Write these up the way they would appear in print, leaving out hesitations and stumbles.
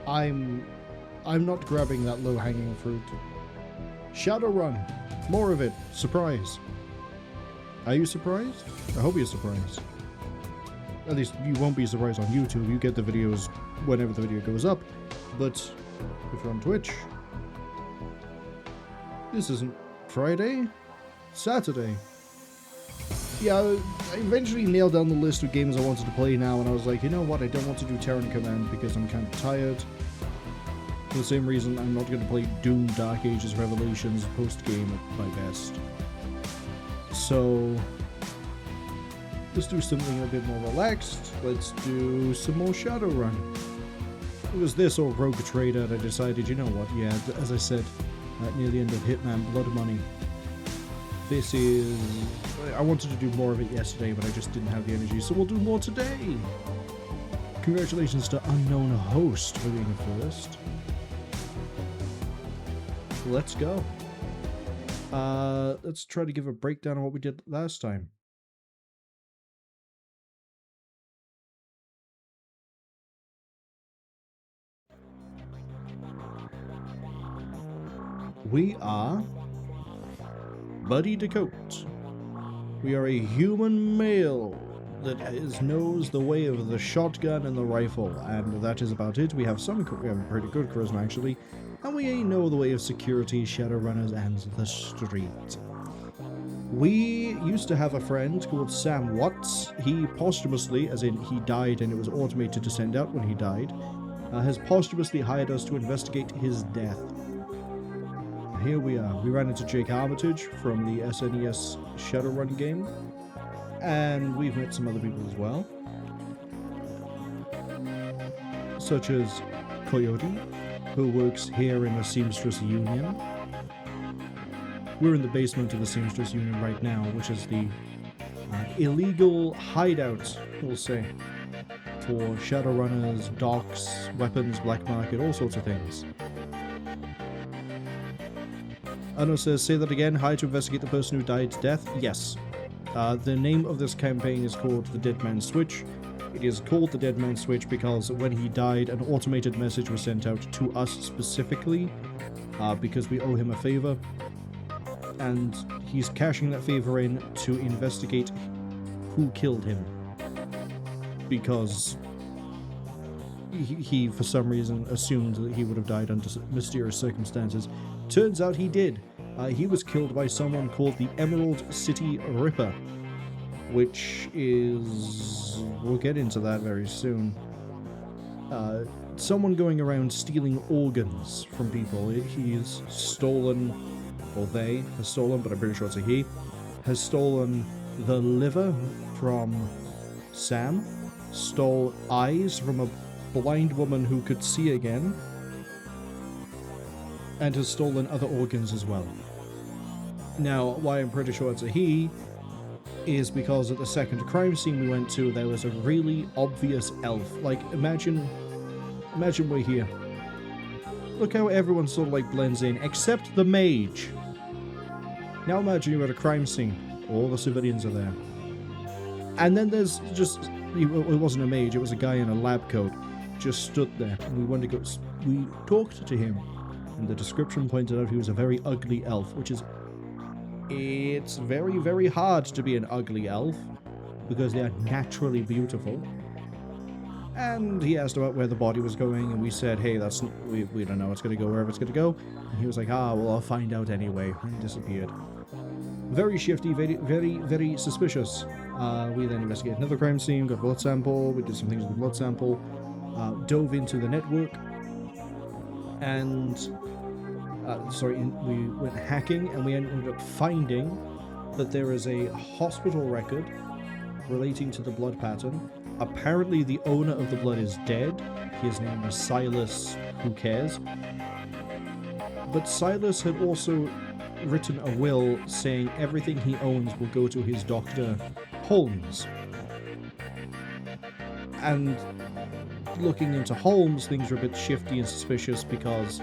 I'm not grabbing that low-hanging fruit. Shadowrun, more of it. Surprise. Are you surprised? I hope you're surprised. At least you won't be surprised on YouTube. You get the videos whenever the video goes up. But if you're on Twitch, this isn't Friday, Saturday. Yeah, I eventually nailed down the list of games I wanted to play now, and I was like, you know what, I don't want to do Terran Command because I'm kind of tired. For the same reason, I'm not going to play Doom Dark Ages Revelations post-game at my best. So, let's do something a bit more relaxed. Let's do some more Shadowrun. It was this or Rogue Trader that I decided, you know what, yeah, as I said, near the end of Hitman Blood Money, this is... I wanted to do more of it yesterday, but I just didn't have the energy, so we'll do more today! Congratulations to Unknown Host for being first. Let's go. Let's try to give a breakdown of what we did last time. We are Buddy Decote. We are a human male that knows the way of the shotgun and the rifle, and that is about it. We have pretty good charisma actually, and we know the way of security, Shadowrunners, and the street. We used to have a friend called Sam Watts. He posthumously, as in he died and it was automated to send out when he died, has posthumously hired us to investigate his death. Here we are. We ran into Jake Armitage from the SNES Shadowrun game, and we've met some other people as well, such as Coyote, who works here in the Seamstress Union. We're in the basement of the Seamstress Union right now, which is the illegal hideout, we'll say, for Shadowrunners, docks, weapons, black market, all sorts of things. Anno says, say that again, hired to investigate the person who died's death. Yes. The name of this campaign is called The Dead Man's Switch. It is called The Dead Man's Switch because when he died, an automated message was sent out to us specifically, because we owe him a favor. And he's cashing that favor in to investigate who killed him. Because he for some reason, assumed that he would have died under mysterious circumstances. Turns out he did. He was killed by someone called the Emerald City Ripper, which is... we'll get into that very soon. Someone going around stealing organs from people. He's stolen, or they have stolen, but I'm pretty sure it's a he, has stolen the liver from Sam, stole eyes from a blind woman who could see again, and has stolen other organs as well. Now, why I'm pretty sure it's a he is because at the second crime scene we went to, there was a really obvious elf. Like, imagine we're here. Look how everyone sort of like blends in, except the mage. Now imagine you're at a crime scene. All the civilians are there. And then there's just... it wasn't a mage, it was a guy in a lab coat. Just stood there. And we wanted to go... we talked to him. And the description pointed out he was a very ugly elf, which is... it's very, very hard to be an ugly elf, because they are naturally beautiful. And he asked about where the body was going, and we said, hey, we don't know, it's going to go wherever it's going to go. And he was like, well, I'll find out anyway, and disappeared. Very shifty, very, very, very suspicious. We then investigated another crime scene, got a blood sample, we did some things with the blood sample, dove into the network, and... we went hacking, and we ended up finding that there is a hospital record relating to the blood pattern. Apparently the owner of the blood is dead. His name was Silas, who cares. But Silas had also written a will saying everything he owns will go to his doctor, Holmes. And looking into Holmes, things were a bit shifty and suspicious because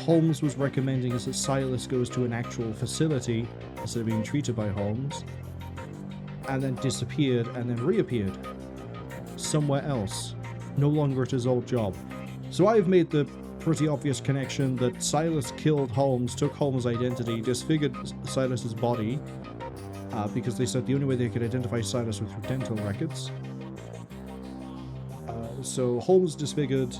Holmes was recommending that Silas goes to an actual facility instead of being treated by Holmes, and then disappeared and then reappeared somewhere else, no longer at his old job. So I've made the pretty obvious connection that Silas killed Holmes, took Holmes' identity, disfigured Silas's body, because they said the only way they could identify Silas was through dental records. So Holmes disfigured.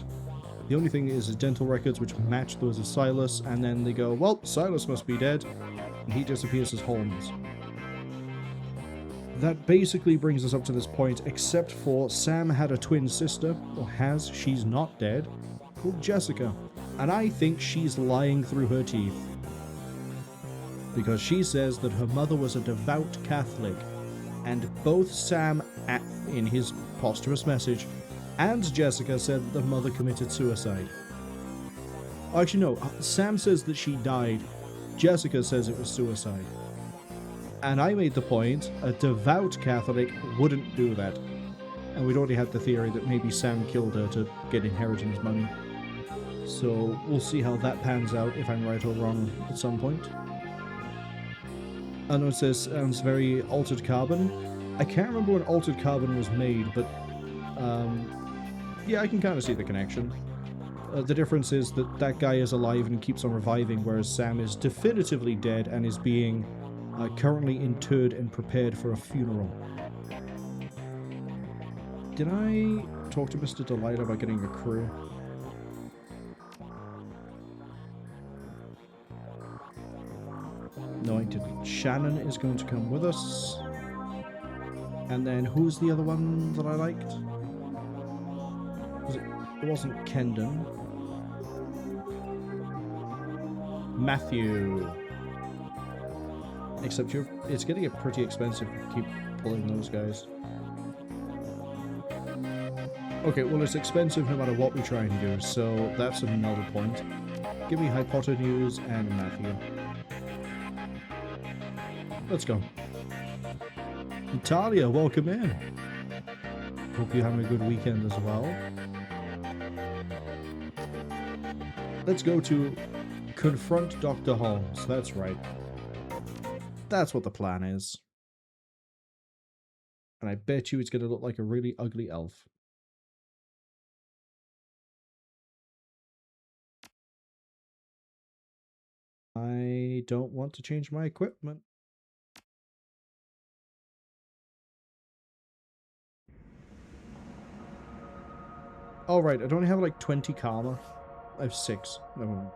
The only thing is his dental records, which match those of Silas, and then they go, well, Silas must be dead, and he disappears as Holmes. That basically brings us up to this point, except for Sam had a twin sister, or has, she's not dead, called Jessica, and I think she's lying through her teeth. Because she says that her mother was a devout Catholic, and both Sam, in his posthumous message, and Jessica said that the mother committed suicide. Actually, no, Sam says that she died. Jessica says it was suicide. And I made the point, a devout Catholic wouldn't do that. And we'd already had the theory that maybe Sam killed her to get inheritance money. So we'll see how that pans out, if I'm right or wrong at some point. I know it says sounds very Altered Carbon. I can't remember when Altered Carbon was made, but yeah, I can kind of see the connection. The difference is that that guy is alive and keeps on reviving, whereas Sam is definitively dead and is being currently interred and prepared for a funeral. Did I talk to Mr. Delight about getting a crew? No, I didn't. Shannon is going to come with us. And then who's the other one that I liked? It wasn't Kendon. Matthew. Except it's getting pretty expensive to keep pulling those guys. Okay, well it's expensive no matter what we try and do, so that's another point. Give me Hypotenuse and Matthew. Let's go. Natalia, welcome in. Hope you're having a good weekend as well. Let's go to confront Dr. Holmes. That's right. That's what the plan is. And I bet you it's going to look like a really ugly elf. I don't want to change my equipment. Oh, right. I don't have like 20 karma. I have 6. Never mind.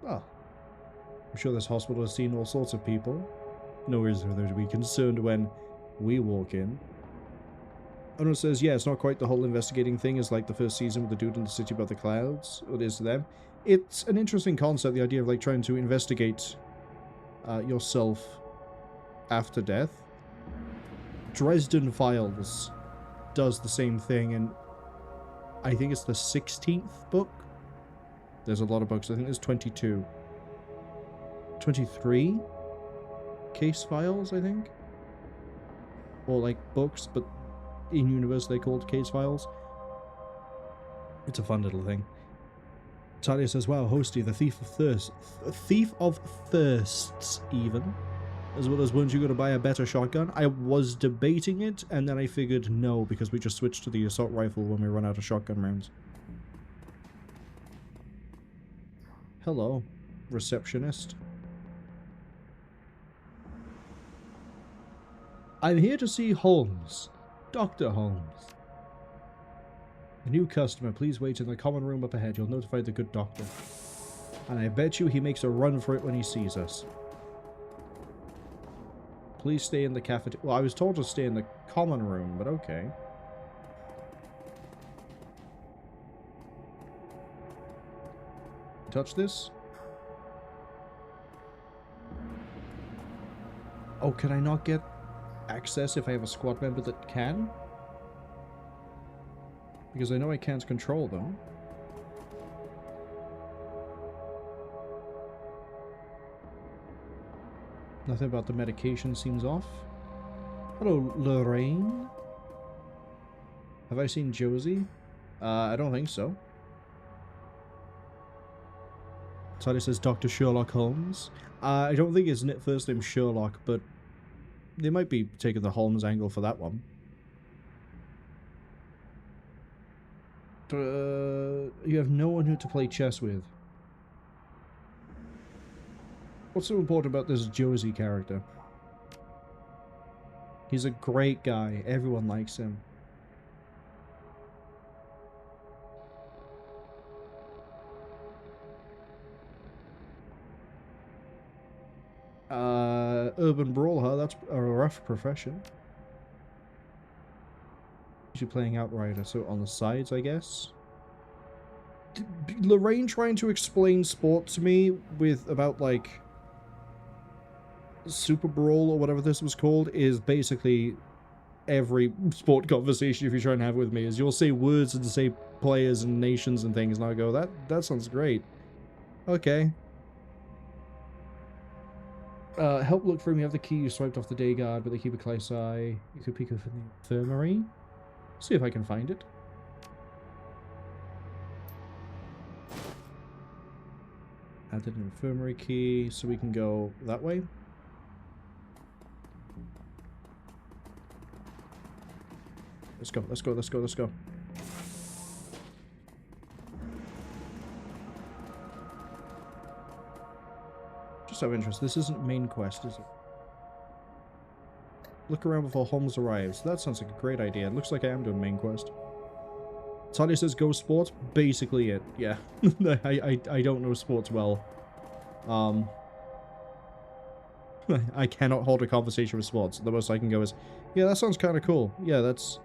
Oh. I'm sure this hospital has seen all sorts of people. No reason for them to be concerned when we walk in. Ono says, yeah, it's not quite the whole investigating thing as like the first season with the dude in the city above the clouds. It is to them. It's an interesting concept, the idea of like trying to investigate yourself after death. Dresden Files does the same thing, and I think it's the 16th book. There's a lot of books. I think there's 22. 23 case files, I think. Or like books, but in universe they called case files. It's a fun little thing. Talia says, wow, Hosty, the thief of thirst. Thief of thirsts, even. As well as, weren't you going to buy a better shotgun? I was debating it, and then I figured no, because we just switched to the assault rifle when we run out of shotgun rounds. Hello, receptionist. I'm here to see Holmes. Dr. Holmes. A new customer, please wait in the common room up ahead. You'll notify the good doctor. And I bet you he makes a run for it when he sees us. Please stay in the cafeteria. Well, I was told to stay in the common room, but okay. Touch this? Oh, can I not get access if I have a squad member that can? Because I know I can't control them. Nothing about the medication seems off. Hello, Lorraine. Have I seen Josie? I don't think so. Sally says Dr. Sherlock Holmes. I don't think his first name's Sherlock, but they might be taking the Holmes angle for that one. You have no one who to play chess with. What's so important about this Josie character? He's a great guy. Everyone likes him. Urban brawler, that's a rough profession. You're playing Outrider, so on the sides, I guess. Lorraine trying to explain sport to me with about like Super Brawl or whatever this was called is basically every sport conversation if you try and have it with me is you'll say words and say players and nations and things and I'll go, that sounds great. Okay. Help look for him. You have the key. You swiped off the day guard, but they keep a close eye. You could peek over the infirmary. See if I can find it. Added an infirmary key, so we can go that way. Let's go, let's go, let's go, let's go. Just out of interest, this isn't main quest, is it? Look around before Holmes arrives. That sounds like a great idea. It looks like I am doing main quest. Talia says go sports. Basically it. Yeah. I don't know sports well. I cannot hold a conversation with sports. The most I can go is, yeah, that sounds kind of cool. Yeah, that's...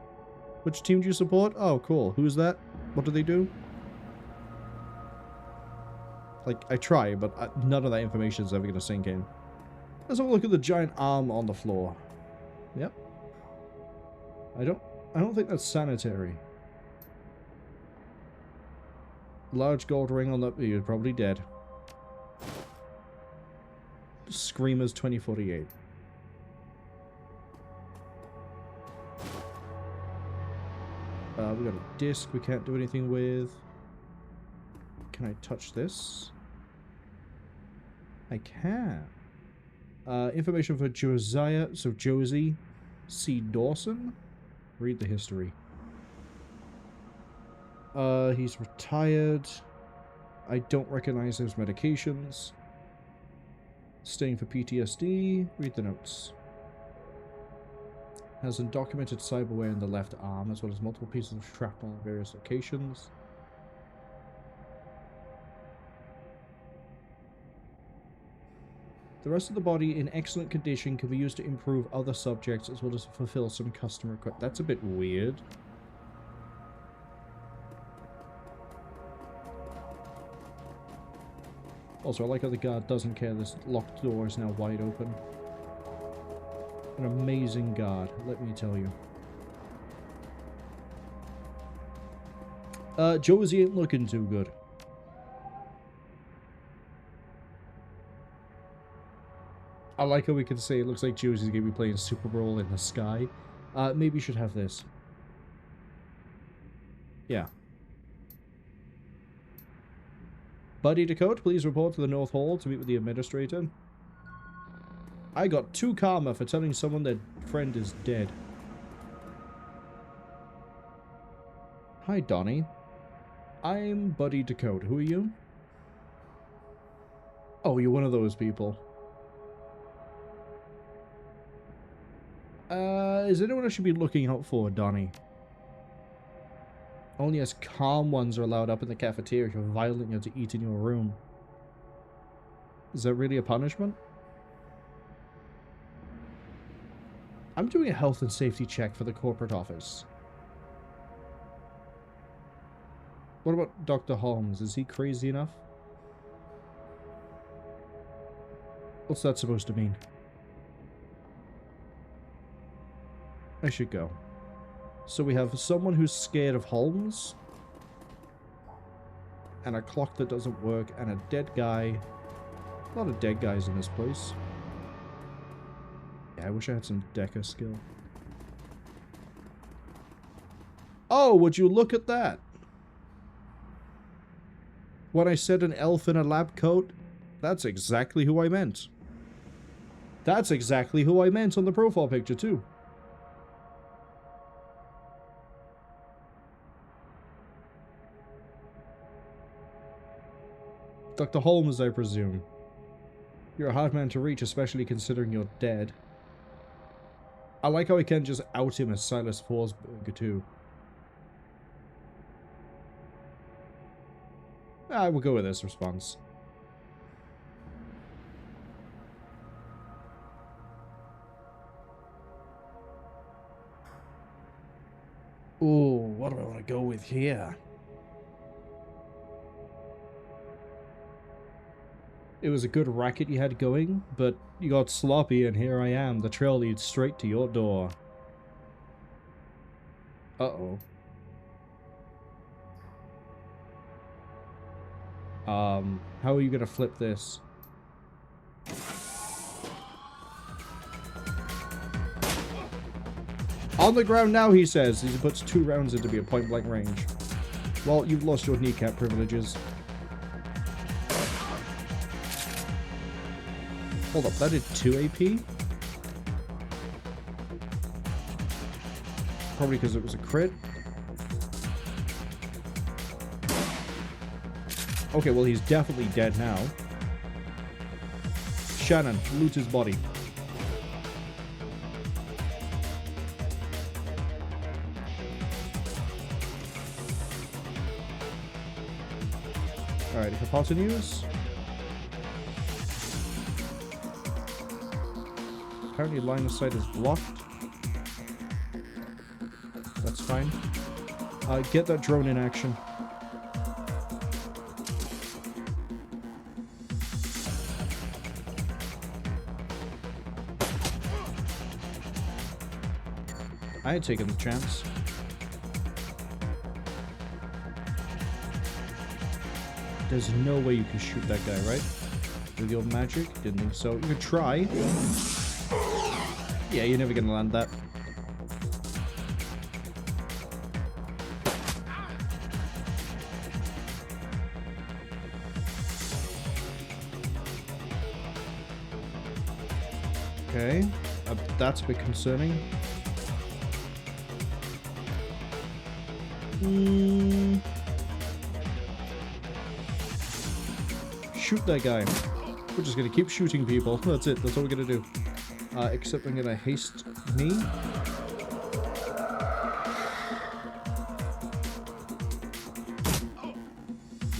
Which team do you support? Oh, cool. Who's that? What do they do? Like, I try, but none of that information is ever going to sink in. Let's have a look at the giant arm on the floor. Yep. I don't think that's sanitary. Large gold ring on the... You're probably dead. Screamers 2048. We got a disc we can't do anything with. Can I touch this? I can. Information for Josiah, so Josie C. Dawson. Read the history. He's retired. I don't recognize those medications. Staying for PTSD. Read the notes. Has undocumented cyberware in the left arm, as well as multiple pieces of shrapnel in various locations. The rest of the body in excellent condition can be used to improve other subjects as well as fulfill some customer requests. That's a bit weird. Also, I like how the guard doesn't care this locked door is now wide open. An amazing guard, let me tell you. Josie ain't looking too good. I like how we can say it looks like Josie's going to be playing Super Brawl in the sky. Maybe you should have this. Yeah. Buddy Dakota, please report to the North Hall to meet with the administrator. I got 2 karma for telling someone their friend is dead. Hi, Donnie. I'm Buddy Dakota. Who are you? Oh, you're one of those people. Is anyone I should be looking out for, Donnie? Only us calm ones are allowed up in the cafeteria if you're violent enough to eat in your room. Is that really a punishment? I'm doing a health and safety check for the corporate office. What about Dr. Holmes? Is he crazy enough? What's that supposed to mean? I should go. So we have someone who's scared of Holmes, and a clock that doesn't work, and a dead guy. A lot of dead guys in this place. Yeah, I wish I had some Deca skill. Oh, would you look at that? When I said an elf in a lab coat, that's exactly who I meant. That's exactly who I meant on the profile picture, too. Dr. Holmes, I presume. You're a hard man to reach, especially considering you're dead. I like how I can just out him as Silas Forsberg, too. We'll go with this response. Ooh, what do I want to go with here? It was a good racket you had going, but you got sloppy and here I am. The trail leads straight to your door. Uh-oh. How are you gonna flip this? On the ground now, he says. He puts 2 rounds into me at point-blank range. Well, you've lost your kneecap privileges. Hold up, that did 2 AP? Probably because it was a crit. Okay, well, he's definitely dead now. Shannon, loot his body. Alright, hypotenuse. Apparently line of sight is blocked. That's fine. Get that drone in action. I had taken the chance. There's no way you can shoot that guy, right? With your magic? Didn't think so. You could try. Yeah, you're never gonna land that. Okay. That's a bit concerning. Shoot that guy. We're just gonna keep shooting people. That's it. That's all we're gonna do. Except I'm gonna haste me.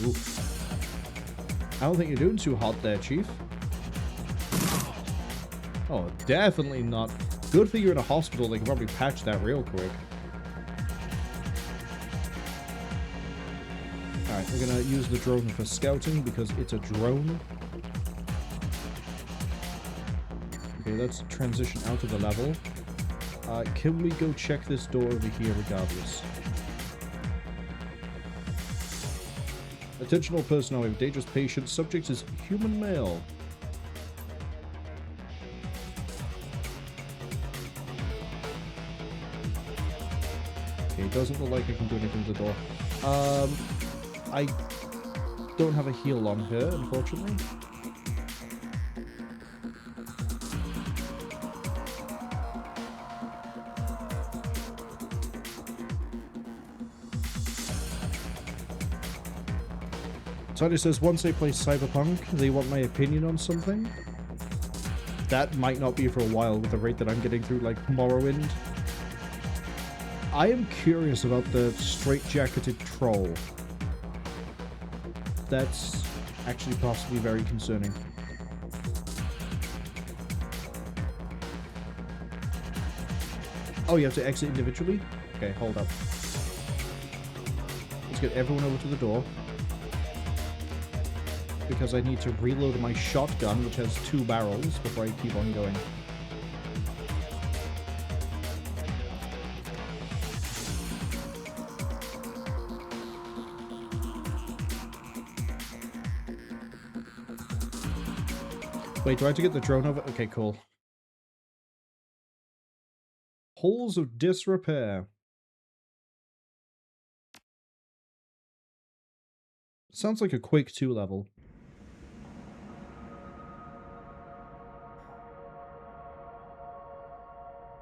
Oof. I don't think you're doing too hot there, Chief. Oh, definitely not. Good for you in a hospital. They can probably patch that real quick. Alright, we're gonna use the drone for scouting because it's a drone. Okay, let's transition out of the level. Can we go check this door over here regardless? Attention all personnel, we have dangerous patient. Subject is human male. Okay, it doesn't look like I can do anything to the door. I don't have a heal on her, unfortunately. Tony says, once they play Cyberpunk, they want my opinion on something. That might not be for a while with the rate that I'm getting through, like, Morrowind. I am curious about the straight-jacketed troll. That's actually possibly very concerning. Oh, you have to exit individually? Okay, hold up. Let's get everyone over to the door. Because I need to reload my shotgun, which has 2 barrels, before I keep on going. Wait, do I have to get the drone over? Okay, cool. Holes of Disrepair. Sounds like a Quake 2 level.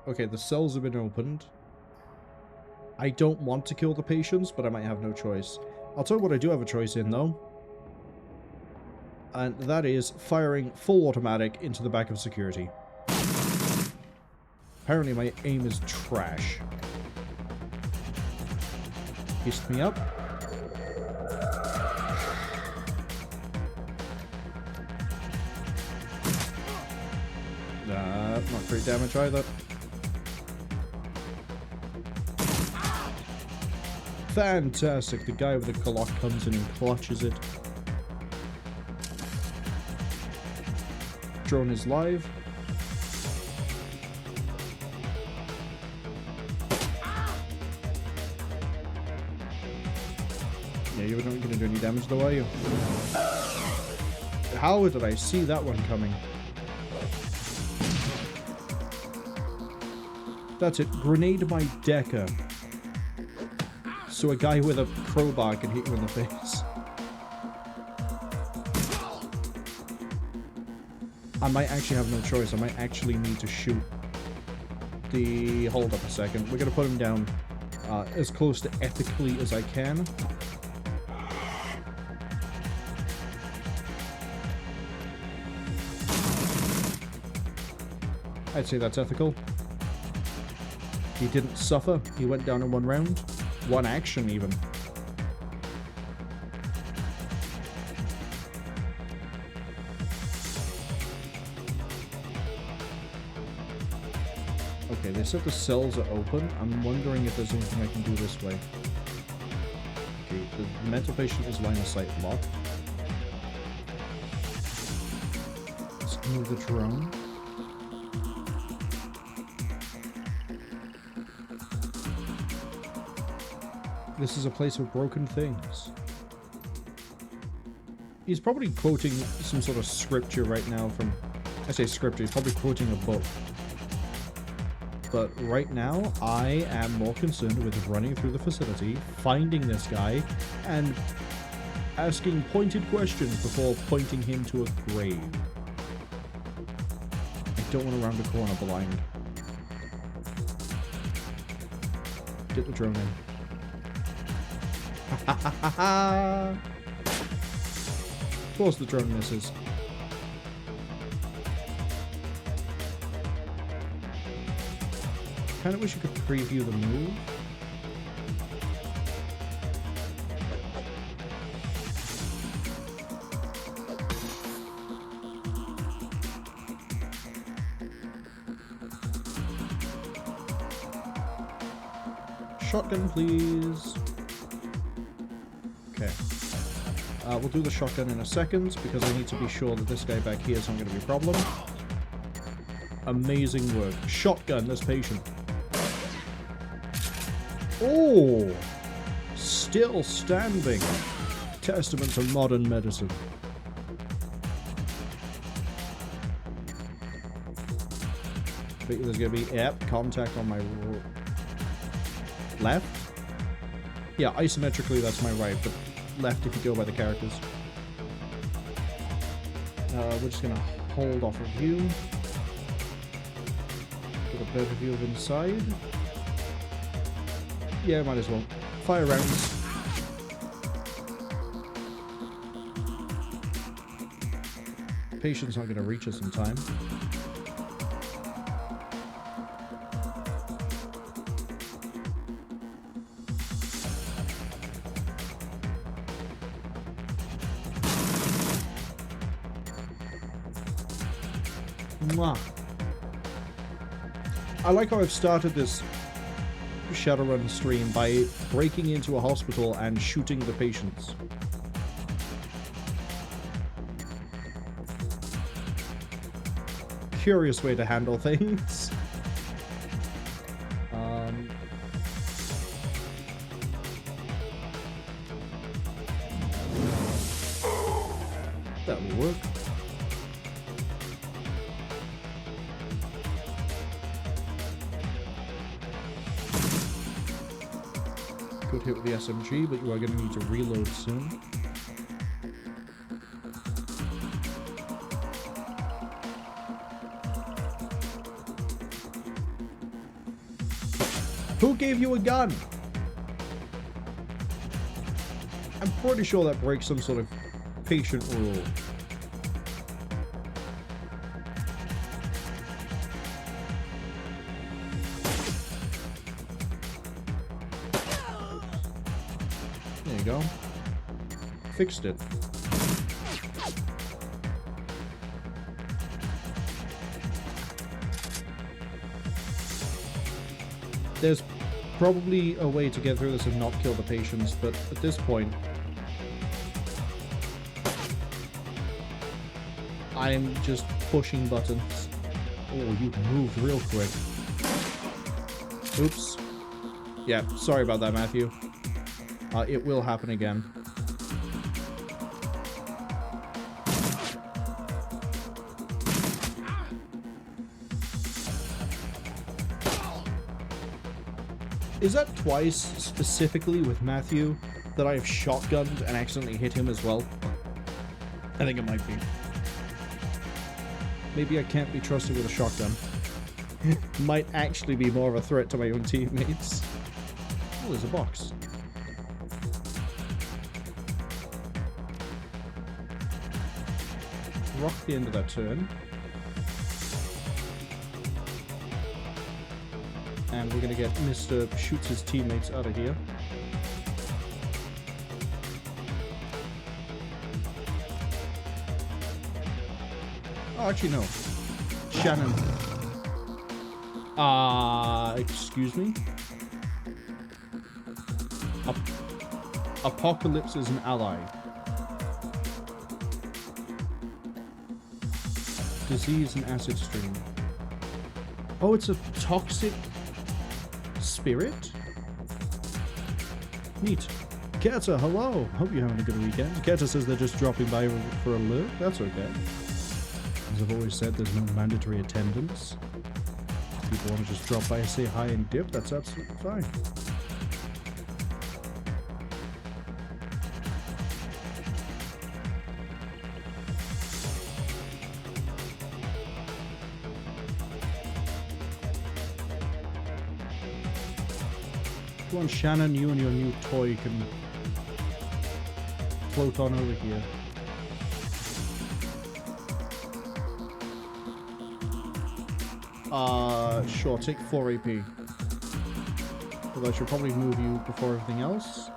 Okay, the cells have been opened. I don't want to kill the patients, but I might have no choice. I'll tell you what I do have a choice in, though. And that is firing full automatic into the back of security. Apparently my aim is trash. Hissed me up. Not great damage either. Fantastic. The guy with the clock comes in and clutches it. Drone is live. Yeah, you're not going to do any damage though, are you? How did I see that one coming? That's it. Grenade my decker. So a guy with a crowbar can hit you in the face. I might actually have no choice. I might actually need to shoot the... Hold up a second. We're going to put him down as close to ethically as I can. I'd say that's ethical. He didn't suffer. He went down in one round. One action, even. Okay, they said the cells are open. I'm wondering if there's anything I can do this way. Okay, the mental patient is line of sight locked. Let's move the drone. This is a place of broken things. He's probably quoting some sort of scripture right now from... I say scripture, he's probably quoting a book. But right now, I am more concerned with running through the facility, finding this guy, and asking pointed questions before pointing him to a grave. I don't want to round the corner blind. Get the drone in. Of course the drone misses. Kinda wish you could preview the move. Shotgun, please. Okay. We'll do the shotgun in a second, because I need to be sure that this guy back here is not going to be a problem. Amazing work. Shotgun this patient. Oh! Still standing. Testament to modern medicine. I think there's going to be, yep, contact on my left. Yeah, isometrically that's my right, but left if you go by the characters. We're just gonna hold off of view. Get a better view of inside. Yeah, might as well. Fire rounds. Patient's not gonna reach us in time. Mwah. I like how I've started this Shadowrun stream by breaking into a hospital and shooting the patients. Curious way to handle things. That'll work. Good hit with the SMG, but you are going to need to reload soon. Who gave you a gun? I'm pretty sure that breaks some sort of patient rule. you go. Fixed it. There's probably a way to get through this and not kill the patients, but at this point, I'm just pushing buttons. Oh, you moved real quick. Oops. Yeah, sorry about that, Matthew. It will happen again. Is that twice, specifically with Matthew, that I have shotgunned and accidentally hit him as well? I think it might be. Maybe I can't be trusted with a shotgun. Might actually be more of a threat to my own teammates. Oh, there's a box. Rock the end of that turn. And we're gonna get Mr. Shoots his teammates out of here. Oh, actually no. Shannon. Excuse me? Apocalypse is an ally. Disease and acid stream. Oh, it's a toxic spirit? Neat. Keta, hello! Hope you're having a good weekend. Keta says they're just dropping by for a look. That's okay. As I've always said, there's no mandatory attendance. If people want to just drop by, say hi and dip, that's absolutely fine. Go on, Shannon, you and your new toy can float on over here. Sure, take 4 AP. Although I should probably move you before everything else.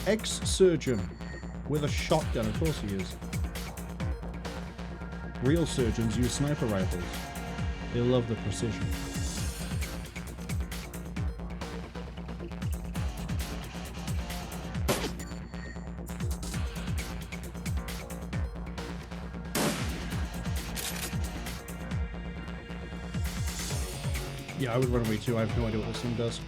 Ex-surgeon with a shotgun, of course he is. Real surgeons use sniper rifles. They love the precision. Yeah, I would run away too. I have no idea what this thing does.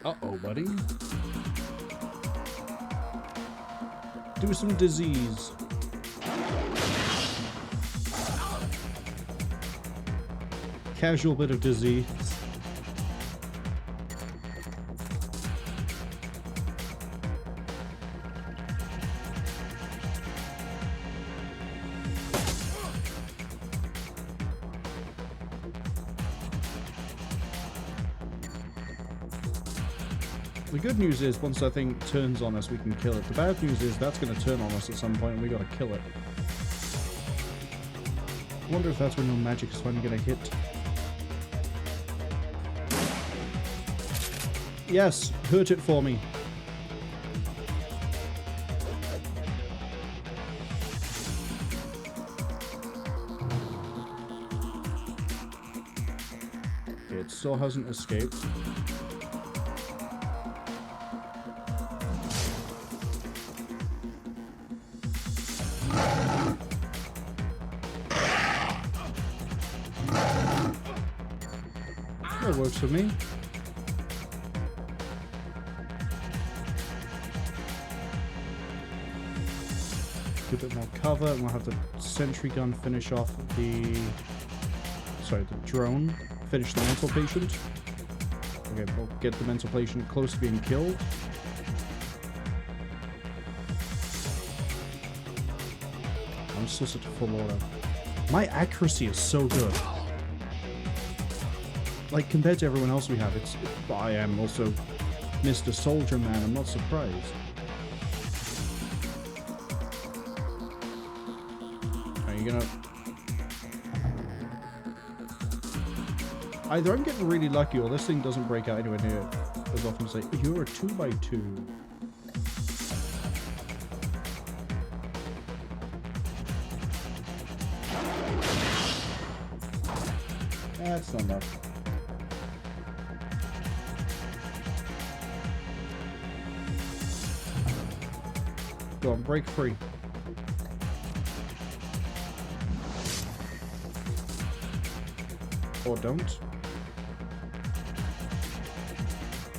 Uh-oh, buddy. Do some disease. Casual bit of disease. The good news is, once that thing turns on us, we can kill it. The bad news is, that's going to turn on us at some point, and we got to kill it. I wonder if that's when your magic is finally going to hit. Yes, hurt it for me. Okay, it still hasn't escaped. That works for me. A bit more cover, and we'll have the sentry gun finish off the drone, finish the mental patient. Okay, we'll get the mental patient close to being killed. I'm still such a full order. My accuracy is so good. Like, compared to everyone else we have, I am also Mr. Soldier Man, I'm not surprised. Are you gonna... Either I'm getting really lucky or this thing doesn't break out anywhere near as often as you're a 2x2. That's not enough. Go on, break free. Or don't.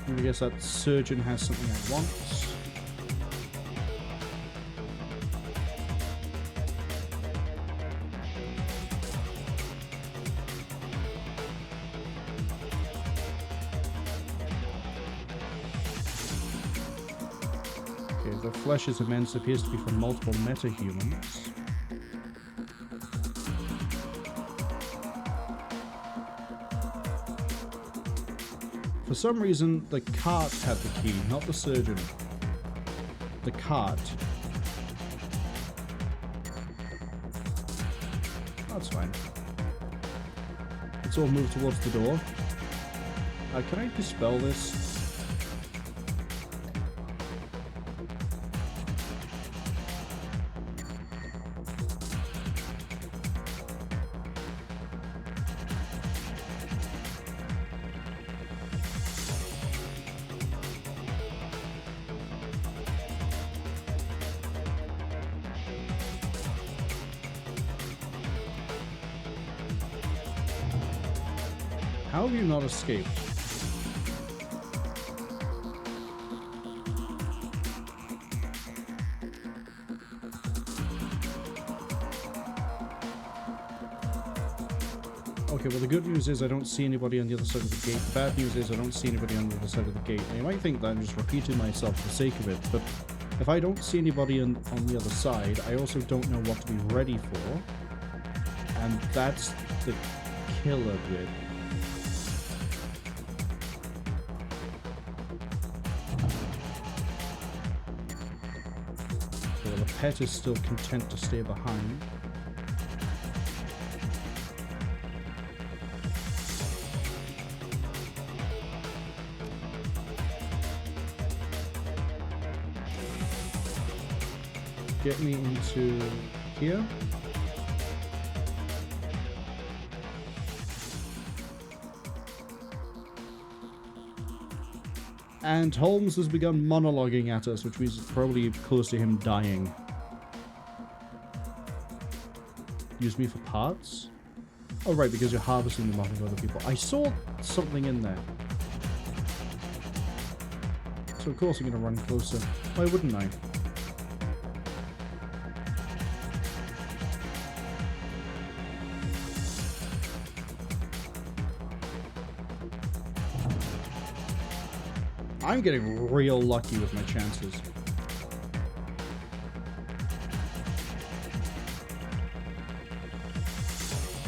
I guess that surgeon has something I want. Okay, the flesh is immense, appears to be from multiple meta-humans. For some reason, the cart had the key, not the surgeon. The cart. That's fine. Let's all move towards the door. Can I dispel this? How have you not escaped? Okay, well the good news is I don't see anybody on the other side of the gate. The bad news is I don't see anybody on the other side of the gate. Now you might think that I'm just repeating myself for the sake of it, but if I don't see anybody on the other side, I also don't know what to be ready for. And that's the killer bit. The pet is still content to stay behind. Get me into here. And Holmes has begun monologuing at us, which means it's probably close to him dying. Use me for parts? Oh, right, because you're harvesting them off of other people. I saw something in there. So, of course, I'm going to run closer. Why wouldn't I? I'm getting real lucky with my chances.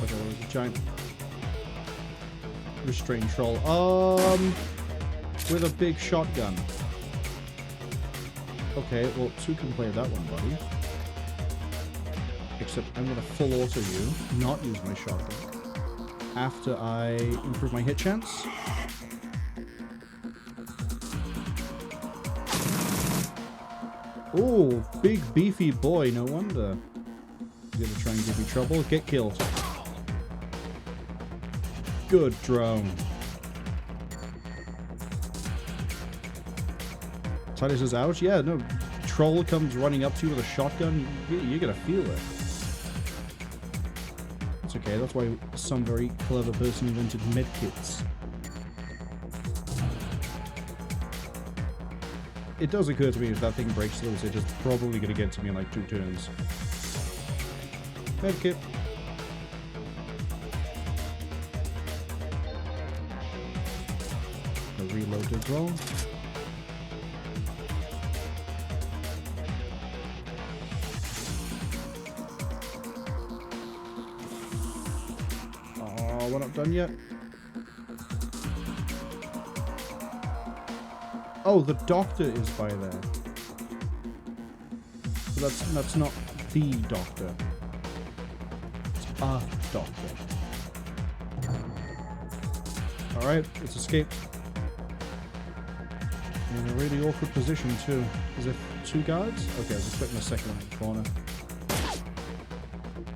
Okay, well, there's a giant restrained troll. With a big shotgun. Okay, well, two can play that one, buddy. Except I'm gonna full auto you, not use my shotgun. After I improve my hit chance. Oh, big beefy boy, no wonder. He's gonna try and give me trouble. Get killed. Good drone. Titus is out? Yeah, no. Troll comes running up to you with a shotgun. You're gonna feel it. It's okay, that's why some very clever person invented medkits. It does occur to me if that thing breaks loose, it's just probably going to get to me in like 2 turns. Medkit. A reload as well. we're not done yet. Oh, the doctor is by there. So that's not the doctor. It's a doctor. Alright, it's escaped. In a really awkward position too. Is it 2 guards? Okay, I was expecting a second one in the corner.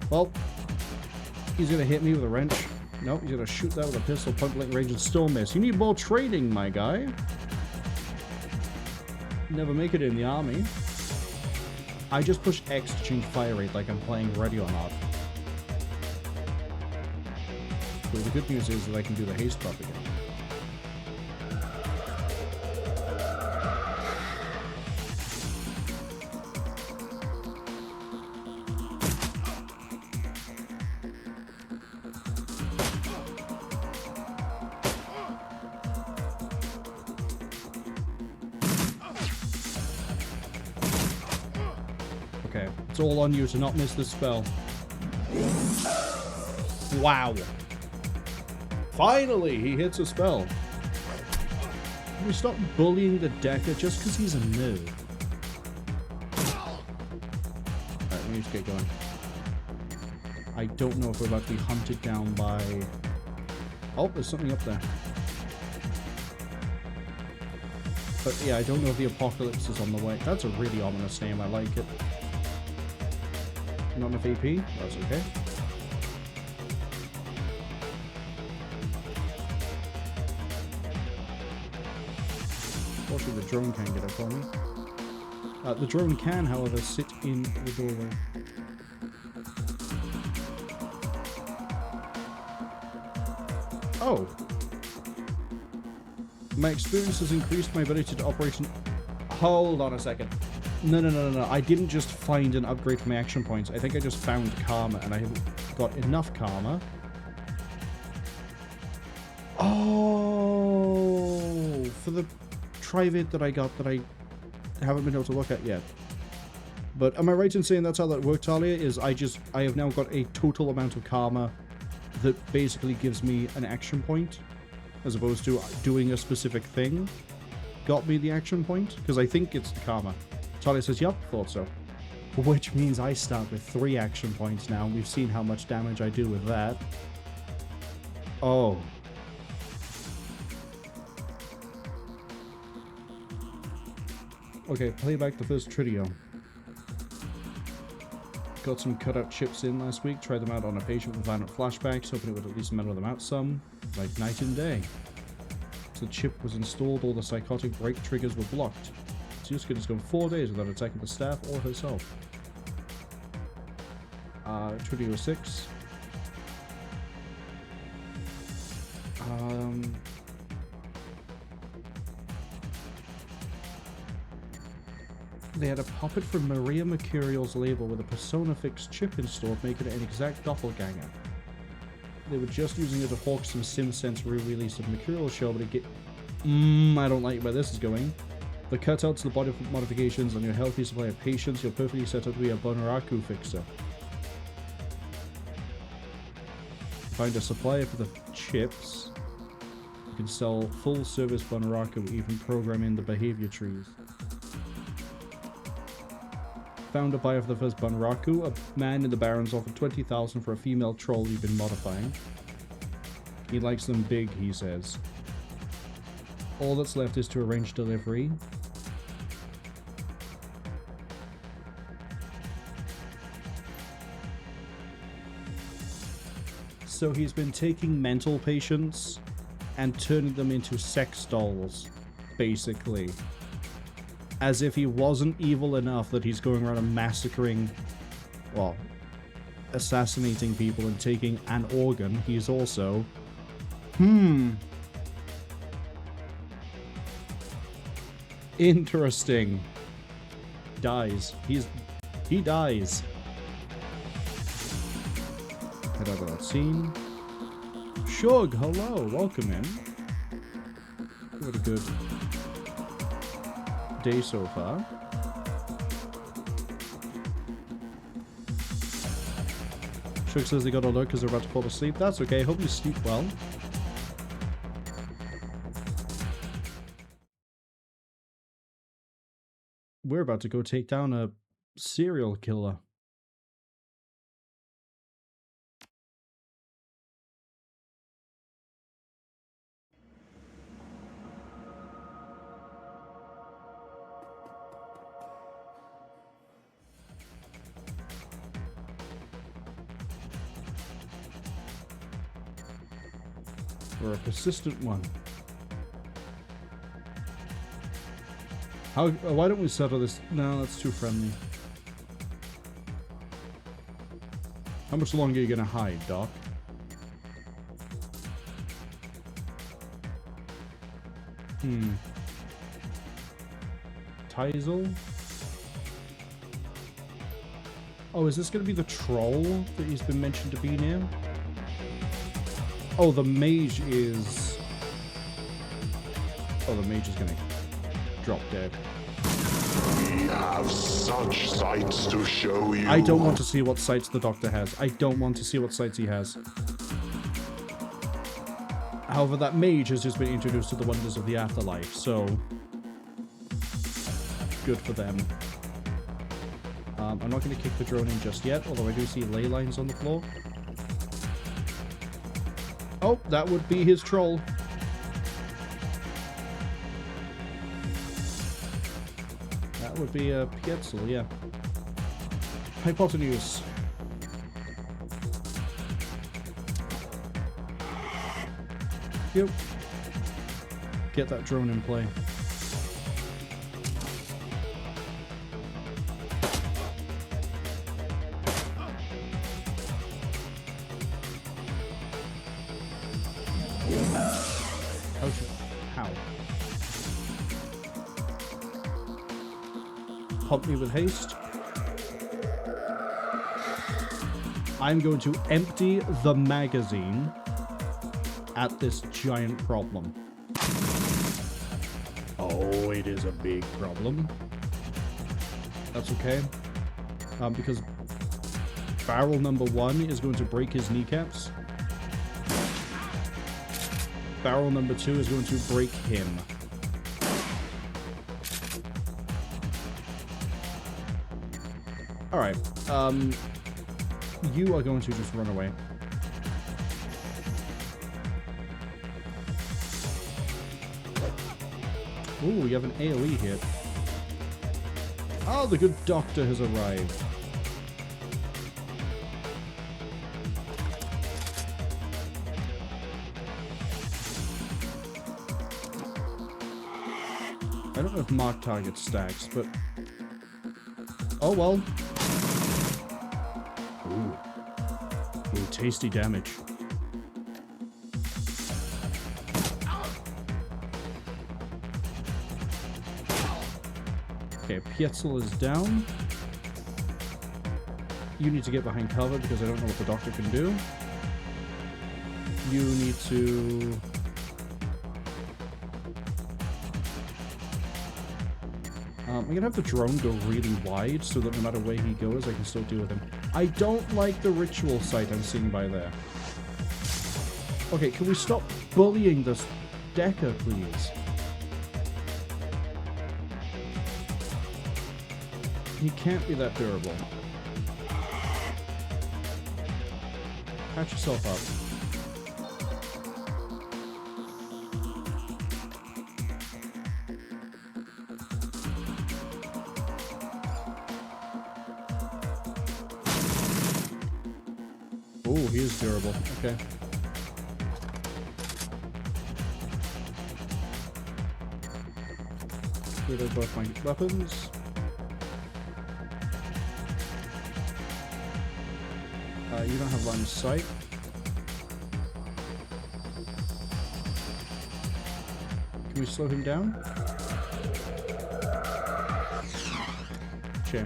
Well, he's gonna hit me with a wrench. Nope, he's gonna shoot that with a pistol, point blank range, and still miss. You need more training, my guy. Never make it in the army. I just push X to change fire rate like I'm playing Ready or Not. But the good news is that I can do the haste drop again. Okay, it's all on you to not miss this spell. Wow. Finally, he hits a spell. Can we stop bullying the Decker just because he's a nerd? Alright, we need to get going. I don't know if we're about to be hunted down by... Oh, there's something up there. But yeah, I don't know if the apocalypse is on the way. That's a really ominous name, I like it. Not enough AP? That's okay. Fortunately, the drone can get up on me. The drone can, however, sit in the doorway. Oh! My experience has increased my ability to operate in... Hold on a second. No. I didn't just find an upgrade for my action points. I think I just found Karma, and I haven't got enough Karma. Oh! For the Trivid that I got that I haven't been able to look at yet. But am I right in saying that's how that worked, Talia? Is I have now got a total amount of Karma that basically gives me an action point, as opposed to doing a specific thing got me the action point? Because I think it's the Karma. Talia says, yep, thought so. Which means I start with 3 action points now, and we've seen how much damage I do with that. Oh. Okay, play back the first Tridio. Got some cutout chips in last week, tried them out on a patient with violent flashbacks, hoping it would at least mellow them out some, like night and day. As the chip was installed, all the psychotic break triggers were blocked. Tsusuke has gone 4 days without attacking the staff or herself. Tridio 6. They had a puppet from Maria Mercurial's label with a Persona-fixed chip installed, making it an exact doppelganger. They were just using it to hawk some SimSense re-release of Mercurial's show, but it get... I don't like where this is going. The cutouts, the body modifications, and your healthy supply of patience, you're perfectly set up to be a Bunraku fixer. Find a supplier for the chips. You can sell full-service Bunraku, even program in the behavior trees. Found a buyer for the first Bunraku. A man in the Barrens offered 20,000 for a female troll you've been modifying. He likes them big, he says. All that's left is to arrange delivery. So he's been taking mental patients and turning them into sex dolls, basically. As if he wasn't evil enough that he's going around and massacring, well, assassinating people and taking an organ, he's also... Interesting. Dies. He dies. Head out of that scene. Shug, hello, welcome in. What a good day so far. Shook says they got alert because they're about to fall asleep. That's okay. Hope you sleep well. We're about to go take down a serial killer. Or a persistent one. Why don't we settle this? No, that's too friendly. How much longer are you gonna hide, Doc? Teisel? Oh, is this gonna be the troll that he's been mentioned to be near? Oh, the mage is... Oh, the mage is gonna drop dead. We have such sights to show you. I don't want to see what sights the doctor has. I don't want to see what sights he has. However, that mage has just been introduced to the wonders of the afterlife, so... Good for them. I'm not going to kick the drone in just yet, although I do see ley lines on the floor. Oh, that would be his troll. That would be a Pietzel, yeah. Hypotenuse. Yep. Get that drone in play. How? Pump me with haste. I'm going to empty the magazine at this giant problem. Oh, it is a big problem. That's okay. Because barrel number 1 is going to break his kneecaps. Barrel number 2 is going to break him. Alright, you are going to just run away. Ooh, you have an AoE hit. Oh, the good doctor has arrived. I don't know if mark target stacks, but... Oh well. Ooh. Ooh, tasty damage. Okay, Pietzel is down. You need to get behind cover because I don't know what the doctor can do. You need to... I'm gonna have the drone go really wide so that no matter where he goes, I can still deal with him. I don't like the ritual site I'm seeing by there. Okay, can we stop bullying this Decker, please? He can't be that durable. Patch yourself up. Oh, he is durable. Okay. Rid of both my weapons. You don't have line of sight. Can we slow him down? Shame.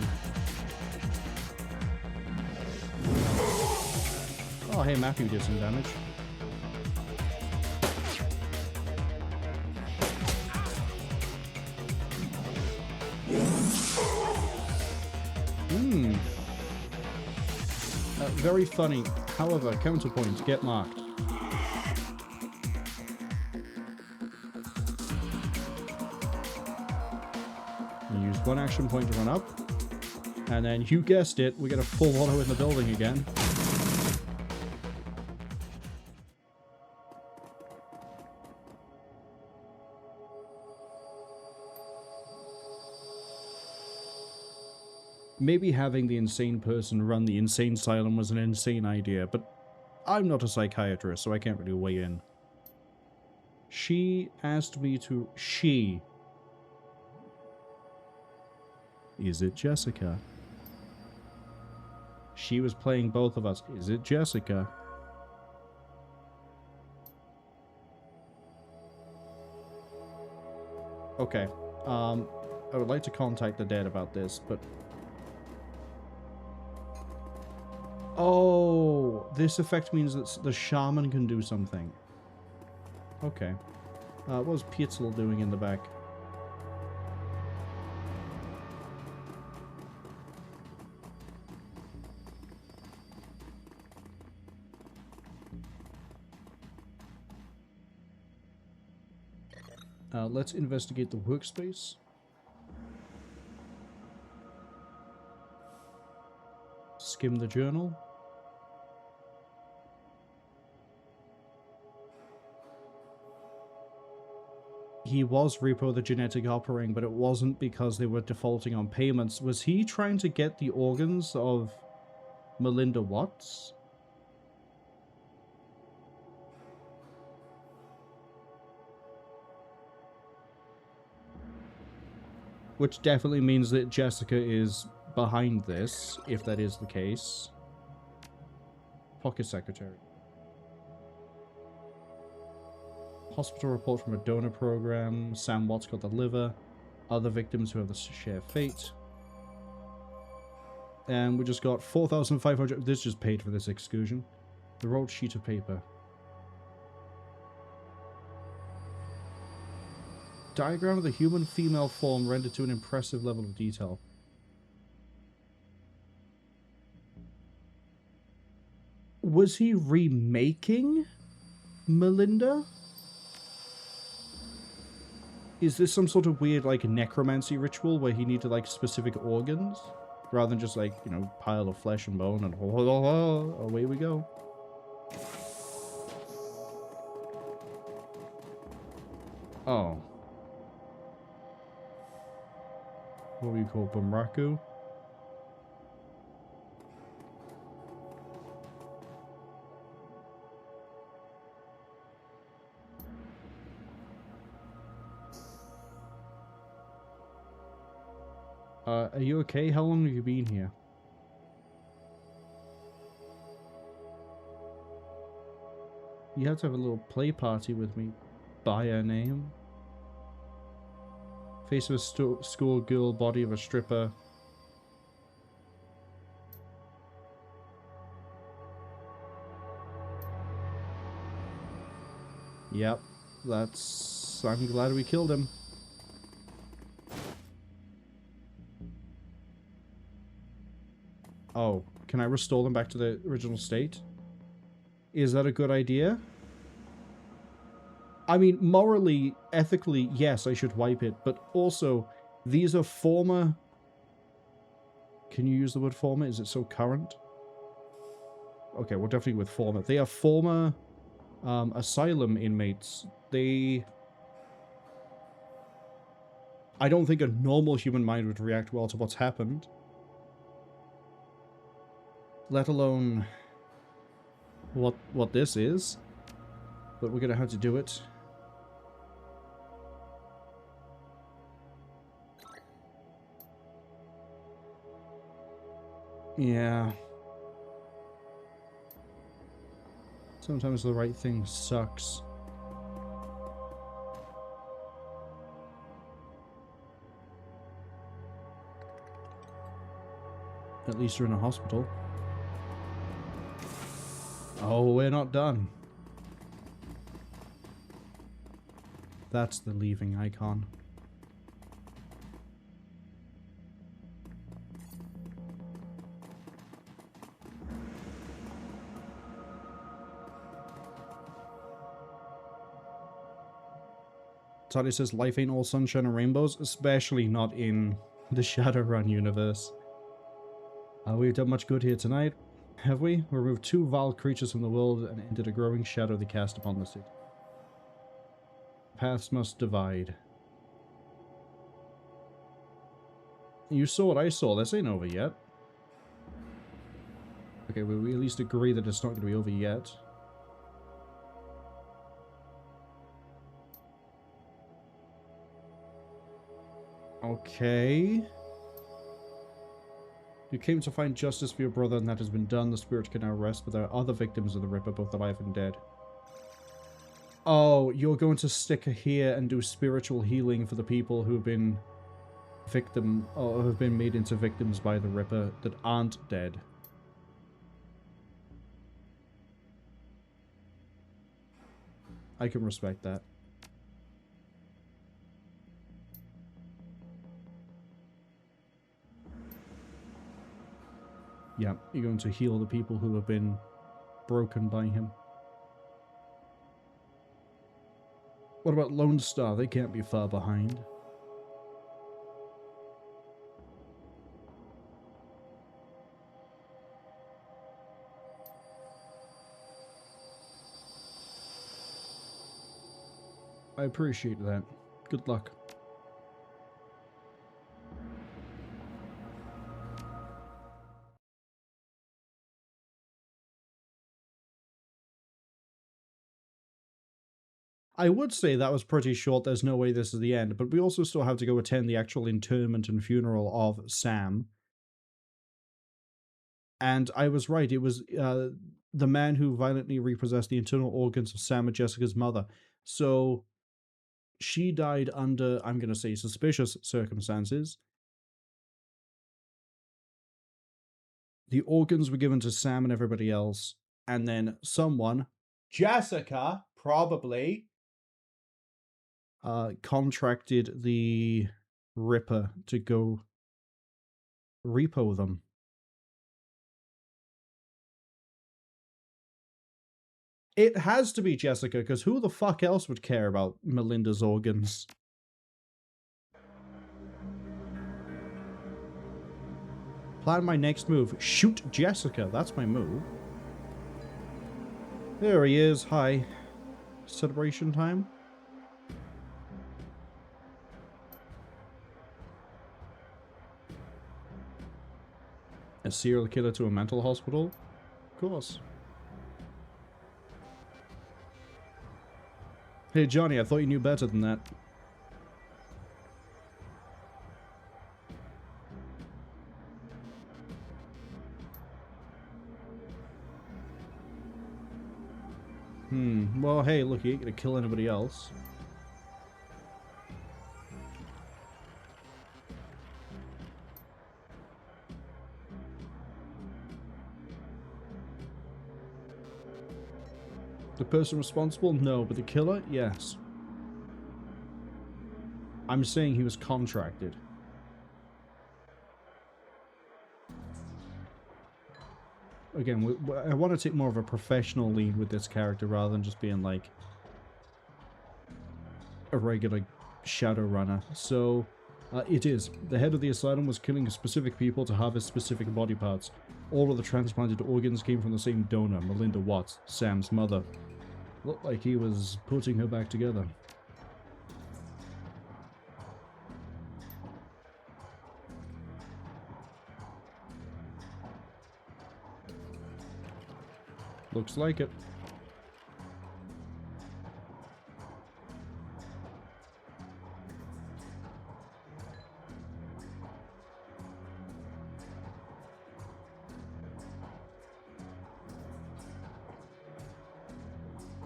Oh, hey, Matthew did some damage. very funny. However, counterpoint, get marked. You use one action point to run up. And then, you guessed it, we get a full auto in the building again. Maybe having the insane person run the insane asylum was an insane idea, but I'm not a psychiatrist, so I can't really weigh in. She asked me to... She. Is it Jessica? She was playing both of us. Is it Jessica? Okay. I would like to contact the dead about this, but... Oh, this effect means that the shaman can do something. Okay. What was Pietzel doing in the back? Let's investigate the workspace. Skim the journal. He was repo the genetic offering, but it wasn't because they were defaulting on payments. Was he trying to get the organs of Melinda Watts? Which definitely means that Jessica is behind this, if that is the case. Pocket secretary. Hospital report from a donor program. Sam Watts got the liver. Other victims who have the shared fate. And we just got 4,500. This just paid for this excursion. The rolled sheet of paper. Diagram of the human female form rendered to an impressive level of detail. Was he remaking Melinda? Is this some sort of weird, like, necromancy ritual where he needed, like, specific organs? Rather than just, like, you know, pile of flesh and bone and away we go. Oh. What we call Bumraku? Are you okay? How long have you been here? You have to have a little play party with me. By her name. Face of a schoolgirl, body of a stripper. Yep, that's... I'm glad we killed him. Oh, can I restore them back to the original state? Is that a good idea? I mean, morally, ethically, yes, I should wipe it, but also, these are former... Can you use the word former? Is it so current? Okay, well, definitely with former. They are former asylum inmates. They... I don't think a normal human mind would react well to what's happened. Let alone what this is. But we're gonna have to do it. Yeah. Sometimes the right thing sucks. At least you're in a hospital. Oh, we're not done. That's the leaving icon. Tali says life ain't all sunshine and rainbows, especially not in the Shadowrun universe. We've done much good here tonight, have we? Removed 2 vile creatures from the world and ended a growing shadow they cast upon the city. Paths must divide. You saw what I saw. This ain't over yet. Okay, well, we at least agree that it's not going to be over yet. Okay. You came to find justice for your brother, and that has been done. The spirit can now rest, but there are other victims of the Ripper, both alive and dead. Oh, you're going to stick here and do spiritual healing for the people who have been or have been made into victims by the Ripper that aren't dead. I can respect that. Yeah, you're going to heal the people who have been broken by him. What about Lone Star? They can't be far behind. I appreciate that. Good luck. I would say that was pretty short, there's no way this is the end, but we also still have to go attend the actual interment and funeral of Sam. And I was right, it was the man who violently repossessed the internal organs of Sam and Jessica's mother. So she died under, I'm going to say, suspicious circumstances. The organs were given to Sam and everybody else, and then someone, Jessica, probably, contracted the Ripper to go repo them. It has to be Jessica, because who the fuck else would care about Melinda's organs? Plan my next move. Shoot Jessica. That's my move. There he is. Hi. Celebration time? A serial killer to a mental hospital? Of course. Hey Johnny, I thought you knew better than that. Well hey, look, you ain't gonna kill anybody else. The person responsible? No, but the killer? Yes. I'm saying he was contracted. Again, I want to take more of a professional lead with this character rather than just being like a regular Shadowrunner. So, it is. The head of the asylum was killing specific people to harvest specific body parts. All of the transplanted organs came from the same donor, Melinda Watts, Sam's mother. Looked like he was putting her back together. Looks like it.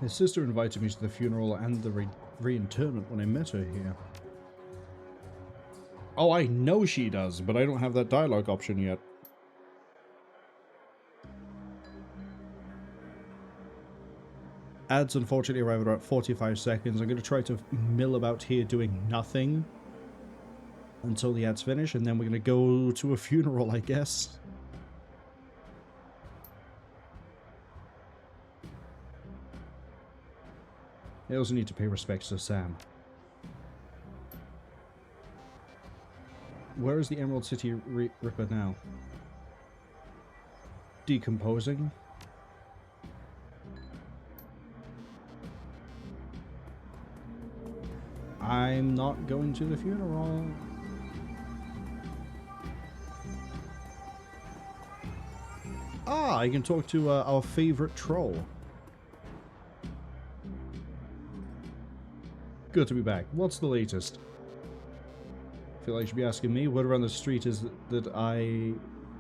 His sister invited me to the funeral and the reinterment when I met her here. Oh, I know she does, but I don't have that dialogue option yet. Ads unfortunately arrive at about 45 seconds. I'm going to try to mill about here doing nothing until the ads finish, and then we're going to go to a funeral, I guess. I also need to pay respects to Sam. Where is the Emerald City Ripper now? Decomposing. I'm not going to the funeral. Ah, I can talk to our favorite troll. Good to be back. What's the latest? I feel like you should be asking me. Word around the street is that I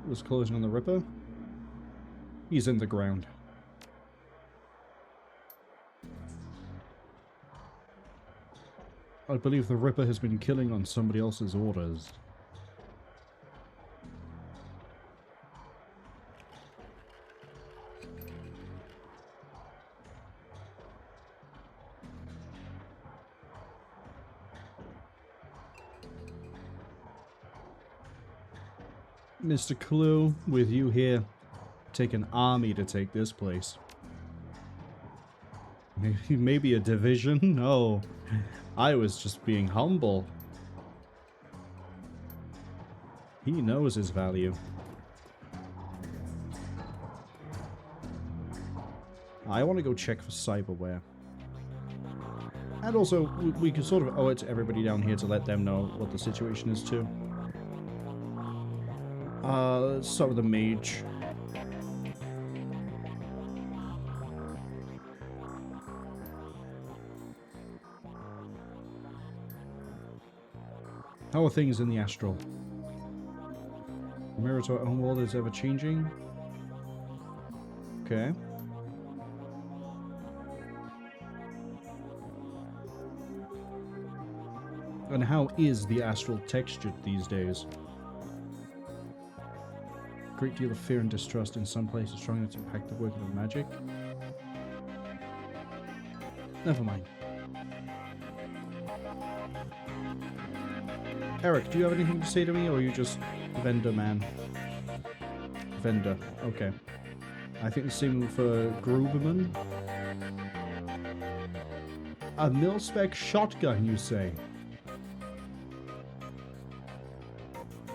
was closing on the Ripper. He's in the ground. I believe the Ripper has been killing on somebody else's orders. Mr. Clue, with you here, take an army to take this place. Maybe a division? No. I was just being humble. He knows his value. I want to go check for cyberware. And also, we can sort of owe it to everybody down here to let them know what the situation is too. Let's start with the mage. How are things in the astral? The mirror to our own world is ever changing. Okay. And how is the astral textured these days? Great deal of fear and distrust in some places, strong enough to impact the working of magic. Never mind. Eric, do you have anything to say to me, or are you just vendor man? Vendor, okay. I think the same for Gruberman. A mil-spec shotgun, you say?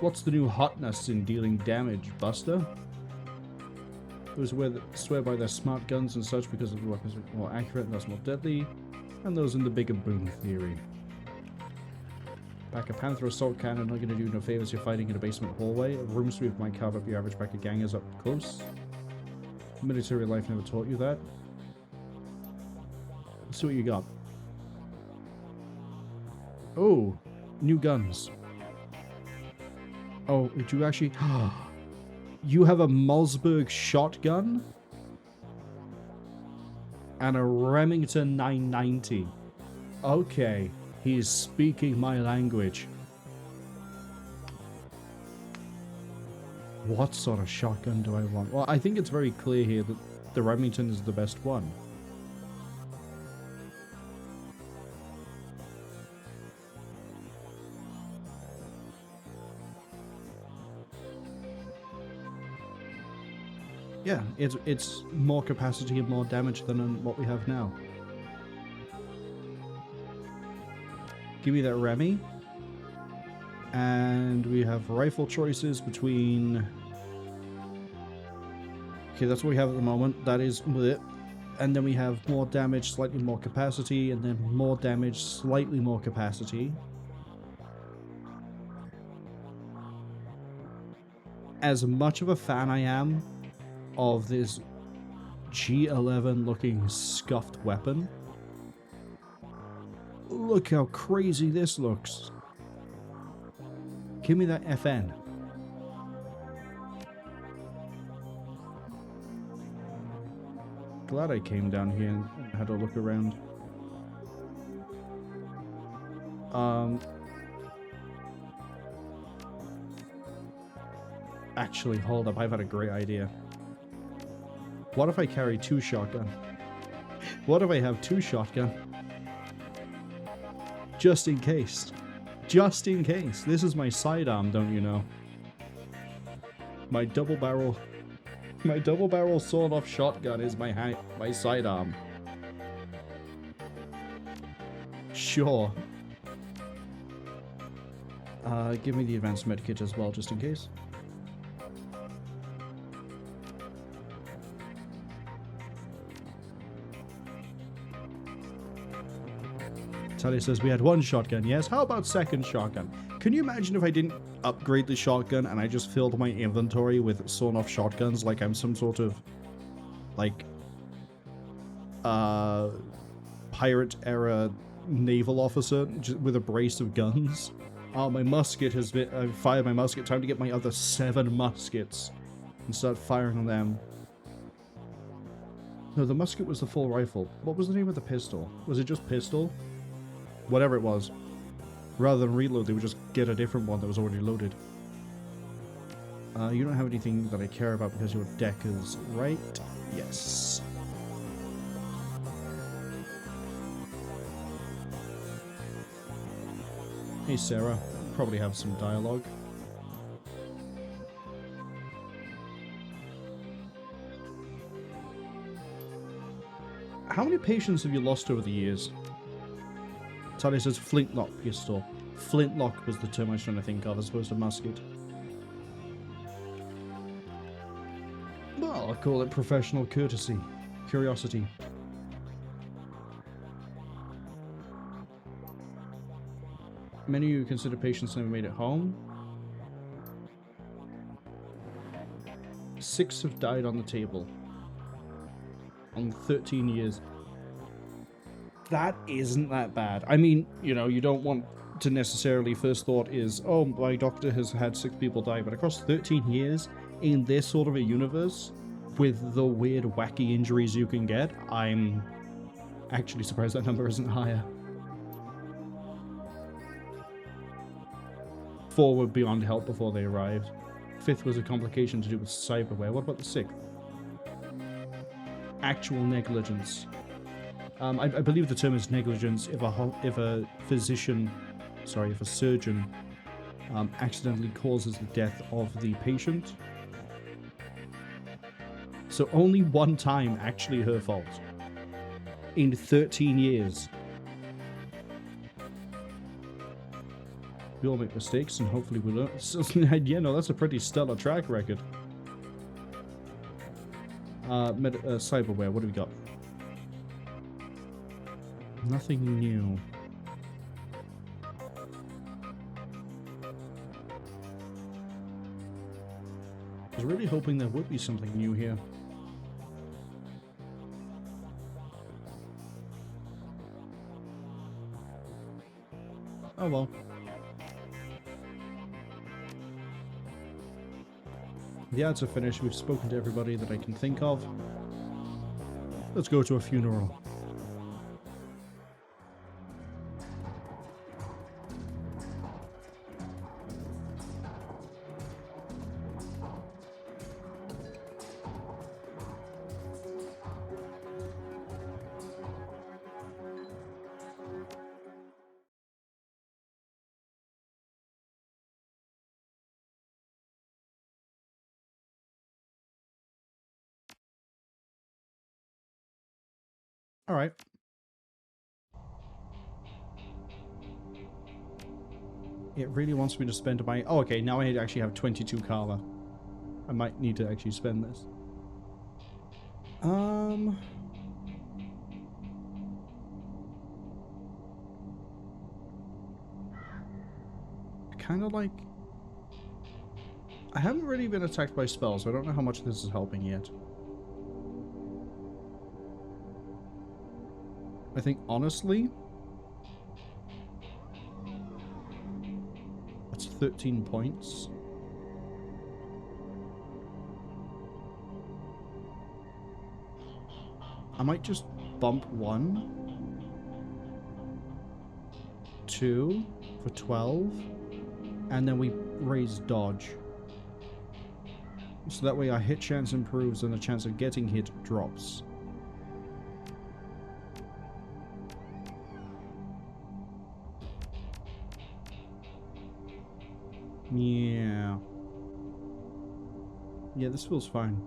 What's the new hotness in dealing damage, Buster? Those swear by their smart guns and such because the weapons are more accurate and thus more deadly, and those in the bigger boom theory. Pack a Panther assault cannon not going to do no favors. You're fighting in a basement hallway. A room sweep might carve up your average pack of gangers up close. Military life never taught you that. Let's see what you got. Oh, new guns. Oh, did you actually... You have a Mossberg shotgun? And a Remington 990. Okay. He is speaking my language. What sort of shotgun do I want? Well, I think it's very clear here that the Remington is the best one. Yeah, it's more capacity and more damage than what we have now. Give me that Remy. And we have rifle choices between... Okay, that's what we have at the moment. That is it. And then we have more damage, slightly more capacity, and then more damage, slightly more capacity. As much of a fan I am of this G11 looking scuffed weapon, look how crazy this looks. Give me that FN. Glad I came down here and had a look around. Actually, hold up. I've had a great idea. What if I carry 2 shotgun? What if I have 2 shotgun? Just in case. Just in case. This is my sidearm, don't you know? My double barrel sawed-off shotgun is my sidearm. Sure. Give me the advanced med kit as well, just in case. Tally says we had one shotgun. Yes, how about second shotgun? Can you imagine if I didn't upgrade the shotgun and I just filled my inventory with sawn-off shotguns like I'm some sort of, like, pirate-era naval officer just with a brace of guns? Oh, my musket has been... I've fired my musket. Time to get my other 7 muskets and start firing on them. No, the musket was the full rifle. What was the name of the pistol? Was it just pistol? Whatever it was. Rather than reload, they would just get a different one that was already loaded. You don't have anything that I care about because your deck is right. Yes. Hey Sarah, probably have some dialogue. How many patients have you lost over the years? Tally says flintlock pistol. Flintlock was the term I was trying to think of as opposed to musket. Well, I'll call it professional courtesy. Curiosity. Many of you consider patients never made it home. 6 have died on the table. On 13 years. That isn't that bad. I mean, you know, you don't want to necessarily... First thought is, oh, my doctor has had 6 people die. But across 13 years, in this sort of a universe, with the weird, wacky injuries you can get, I'm actually surprised that number isn't higher. 4 were beyond help before they arrived. 5th was a complication to do with cyberware. What about the 6th? Actual negligence. I believe the term is negligence if a surgeon accidentally causes the death of the patient. So only one time actually her fault. In 13 years. We all make mistakes and hopefully we learn. Yeah, no, that's a pretty stellar track record. Cyberware, what do we got? Nothing new. I was really hoping there would be something new here. Oh well. The ads are finished. We've spoken to everybody that I can think of. Let's go to a funeral. All right. It really wants me to spend my... Oh, okay. Now I actually have 22 Kala. I might need to actually spend this. I kind of like... I haven't really been attacked by spells, so I don't know how much this is helping yet. I think, honestly... That's 13 points. I might just bump 1. 2 for 12. And then we raise dodge. So that way our hit chance improves and the chance of getting hit drops. Yeah. Yeah, this feels fine.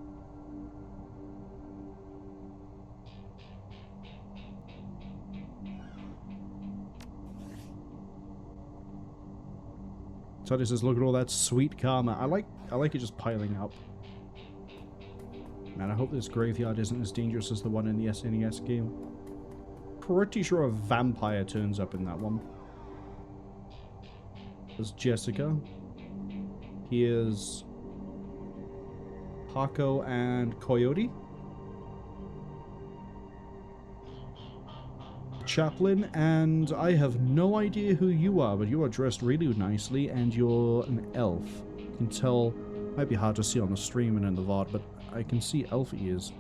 Tony says, look at all that sweet karma. I like it just piling up. Man, I hope this graveyard isn't as dangerous as the one in the SNES game. Pretty sure a vampire turns up in that one. There's Jessica. Here's Paco and Coyote. Chaplain, and I have no idea who you are, but you are dressed really nicely, and you're an elf. You can tell, might be hard to see on the stream and in the VOD, but I can see elf ears.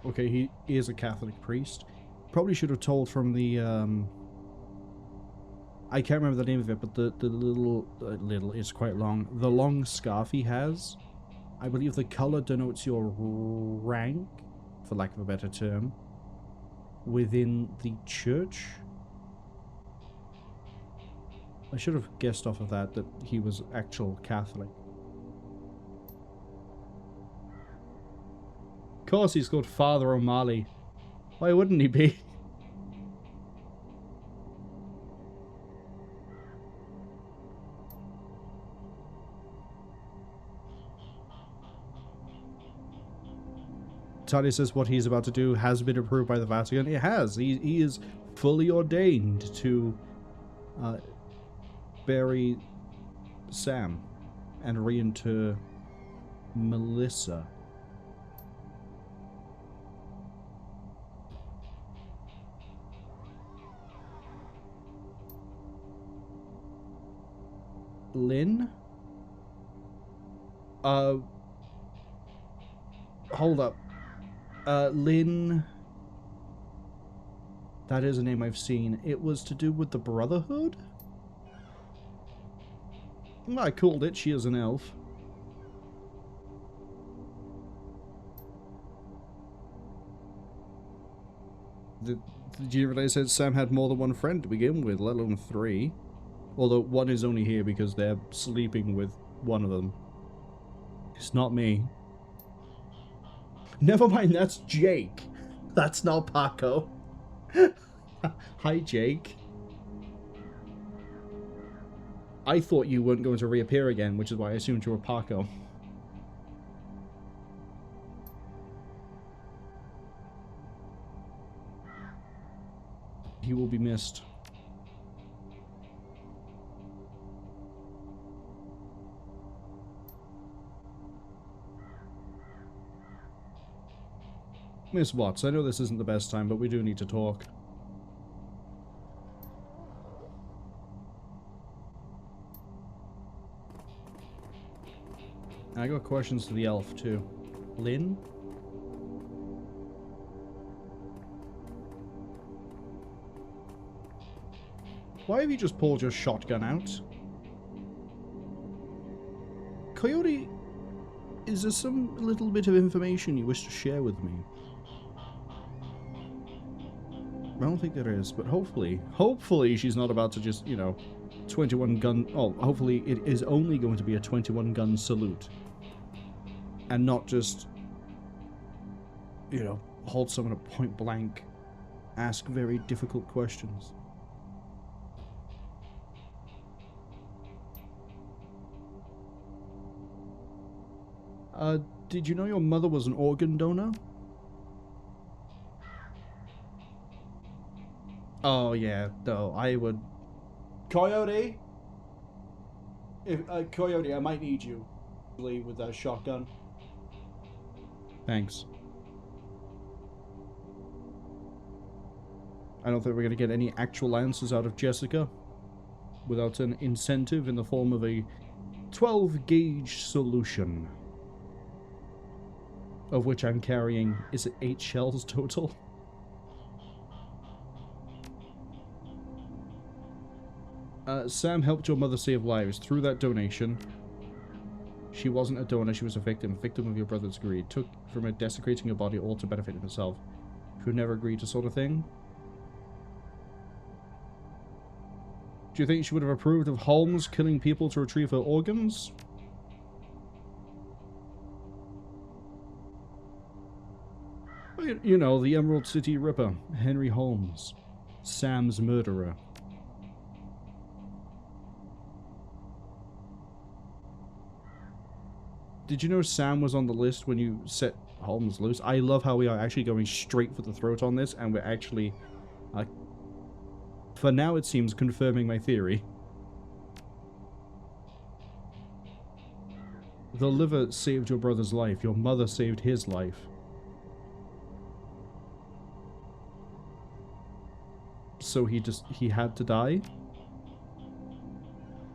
Okay, he is a Catholic priest. Probably should have told from the, I can't remember the name of it, but the little, it's quite long. The long scarf he has, I believe the color denotes your rank, for lack of a better term, within the church. I should have guessed off of that he was actual Catholic. Of course he's called Father O'Malley. Why wouldn't he be? Tony says what he's about to do has been approved by the Vatican. It has. He is fully ordained to bury Sam and reinter Melissa. Lynn? Hold up. Lynn... That is a name I've seen. It was to do with the Brotherhood? Well, I called it. She is an elf. Do you realize that Sam had more than one friend to begin with, let alone 3? Although one is only here because they're sleeping with one of them. It's not me. Never mind, that's Jake. That's not Paco. Hi, Jake. I thought you weren't going to reappear again, which is why I assumed you were Paco. He will be missed. Miss Watts, I know this isn't the best time, but we do need to talk. I got questions to the elf, too. Lynn? Why have you just pulled your shotgun out? Coyote, is there some little bit of information you wish to share with me? I don't think there is, but hopefully she's not about to just, you know, 21 gun... Oh, hopefully it is only going to be a 21 gun salute. And not just, you know, hold someone at point blank, ask very difficult questions. Did you know your mother was an organ donor? Oh, yeah, no, I would... Coyote? Coyote, I might need you. With that shotgun. Thanks. I don't think we're going to get any actual answers out of Jessica without an incentive in the form of a 12-gauge solution. Of which I'm carrying, is it 8 shells total? Sam helped your mother save lives through that donation. She wasn't a donor, she was a victim of your brother's greed. Took from it, desecrating your body, all to benefit himself. She would never agree to sort of thing. Do you think she would have approved of Holmes killing people to retrieve her organs? You know, the Emerald City Ripper, Henry Holmes, Sam's murderer. Did you know Sam was on the list when you set Holmes loose? I love how we are actually going straight for the throat on this, and we're actually, for now it seems, confirming my theory. The liver saved your brother's life. Your mother saved his life. So he had to die?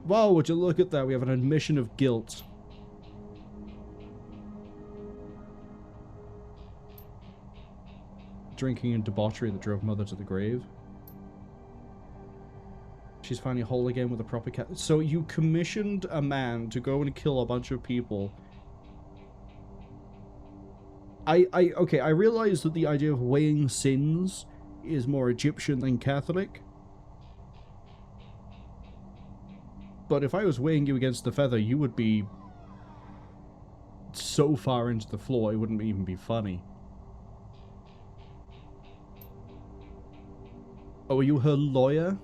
Wow, would you look at that? We have an admission of guilt. Drinking and debauchery that drove mother to the grave. She's finally whole again with a proper cat. So you commissioned a man to go and kill a bunch of people. Okay, I realize that the idea of weighing sins is more Egyptian than Catholic. But if I was weighing you against the feather, you would be so far into the floor, it wouldn't even be funny. Oh, are you her lawyer?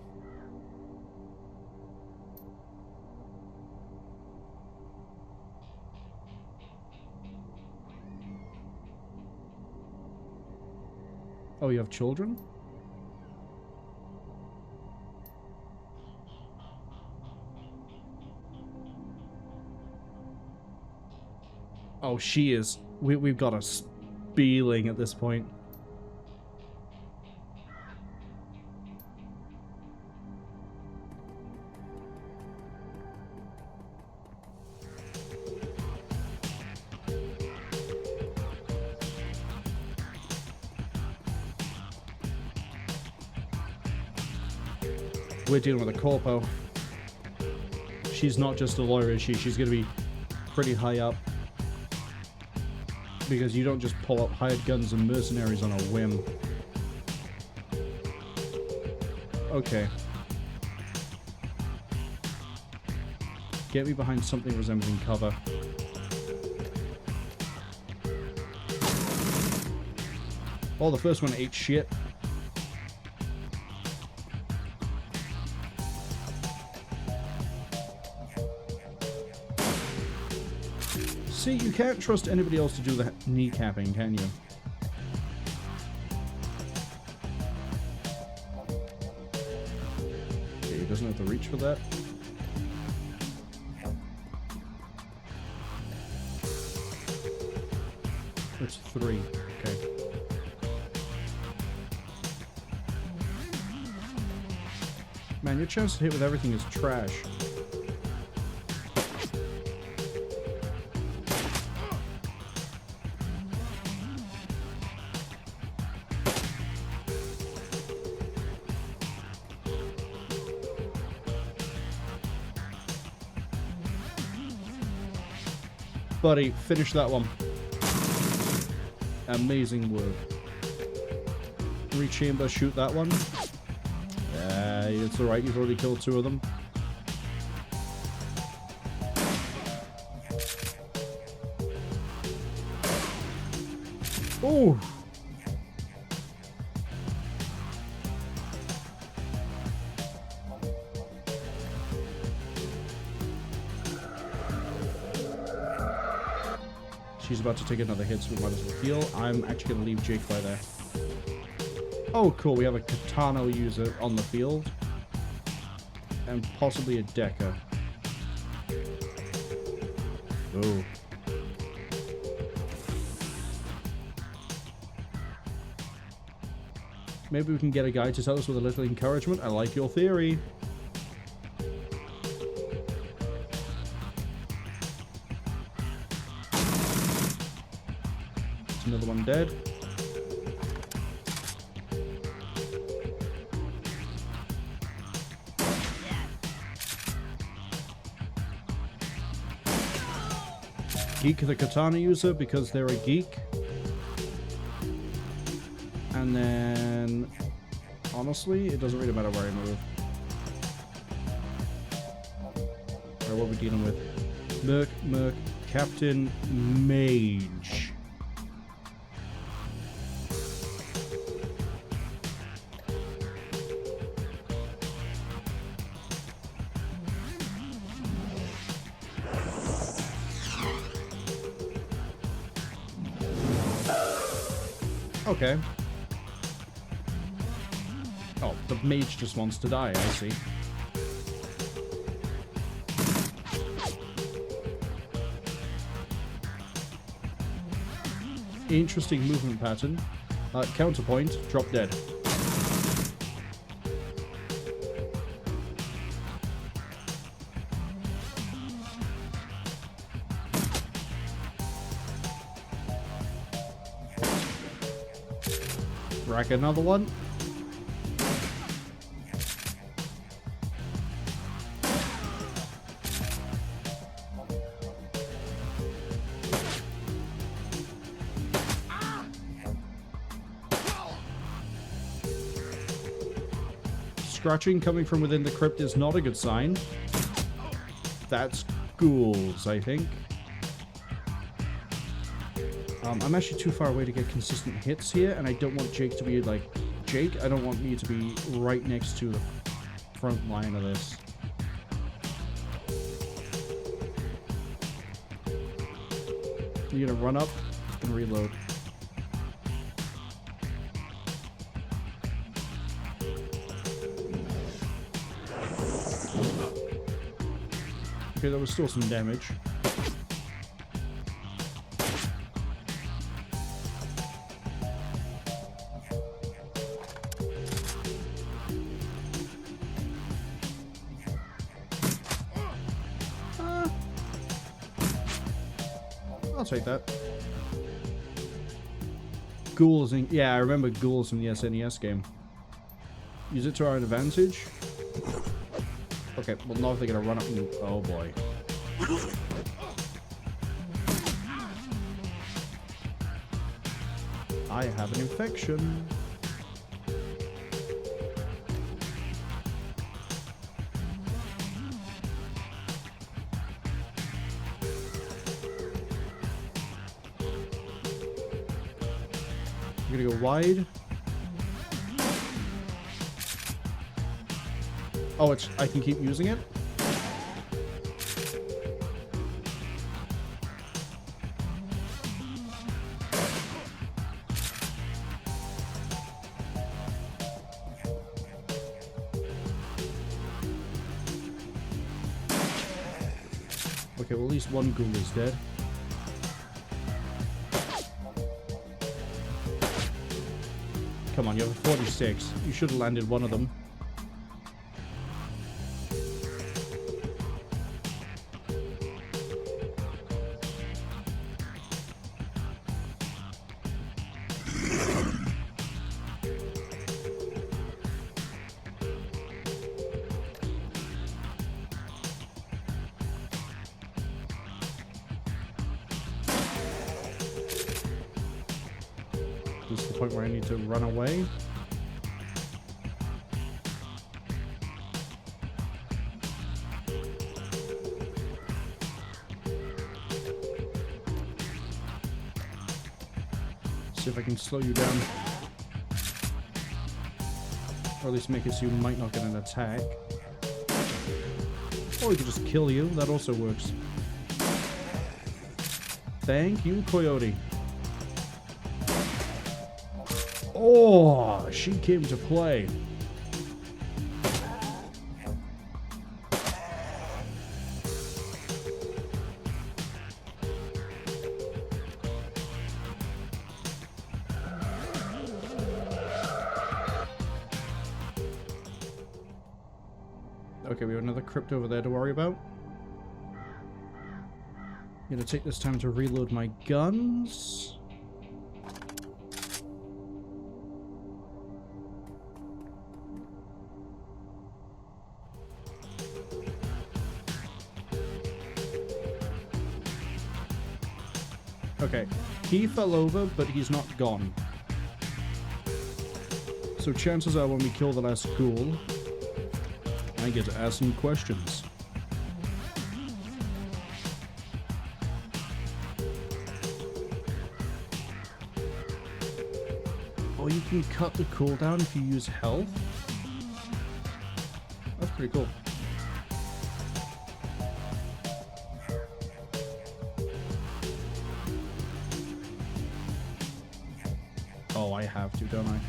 Oh, you have children? Oh, she is. We've got a spieling at this point. We're dealing with a corpo. She's not just a lawyer, is she? She's going to be pretty high up. Because you don't just pull up hired guns and mercenaries on a whim. Okay. Get me behind something resembling cover. Oh, the first one ate shit. See, you can't trust anybody else to do the kneecapping, can you? Okay, he doesn't have to reach for that. That's 3. Okay. Man, your chance to hit with everything is trash. Buddy, finish that one. Amazing work. Rechamber, shoot that one. It's alright, you've already killed 2 of them. Oh! She's about to take another hit, so we might as well heal. I'm actually going to leave Jake by there. Oh, cool. We have a katana user on the field. And possibly a decker. Oh. Maybe we can get a guy to tell us with a little encouragement. I like your theory. Another one dead. Geek the katana user because they're a geek. And then, honestly, it doesn't really matter where I move. Or what we're dealing with. Merc, Captain Mage. Okay. Oh, the mage just wants to die, I see. Interesting movement pattern. Counterpoint, drop dead. Rack another one. Scratching coming from within the crypt is not a good sign. That's ghouls, I think. I'm actually too far away to get consistent hits here, and I don't want Jake to be like Jake. I don't want me to be right next to the front line of this. You're gonna run up and reload. Okay, there was still some damage. I'll take that. Ghouls in... Yeah, I remember ghouls from the SNES game. Use it to our advantage. Okay, well, now if they're gonna run up and... Oh, boy. I have an infection. I'm gonna go wide. Oh, it's... I can keep using it? Okay, well, at least one ghoul is dead. Come on, you have a 46. You should have landed one of them. This is the point where I need to run away. See if I can slow you down. Or at least make it so you might not get an attack. Or we could just kill you. That also works. Thank you, Coyote. Oh, she came to play. Okay, we have another crypt over there to worry about. I'm gonna take this time to reload my guns. Okay, he fell over, but he's not gone. So chances are when we kill the last ghoul, I get to ask some questions. Oh, you can cut the cooldown if you use health? That's pretty cool. Oh, I have to, don't I?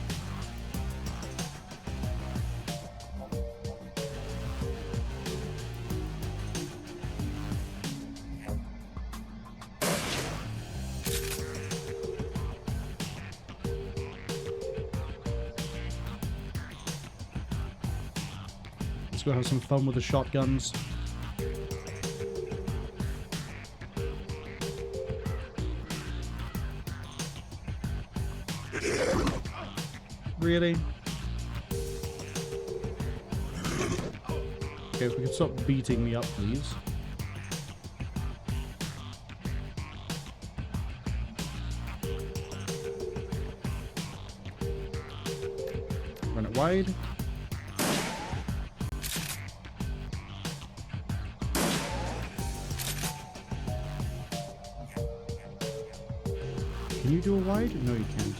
Let's go have some fun with the shotguns. Really? Okay, if we could stop beating me up, please. Run it wide. Can you do a wide? No, you can't.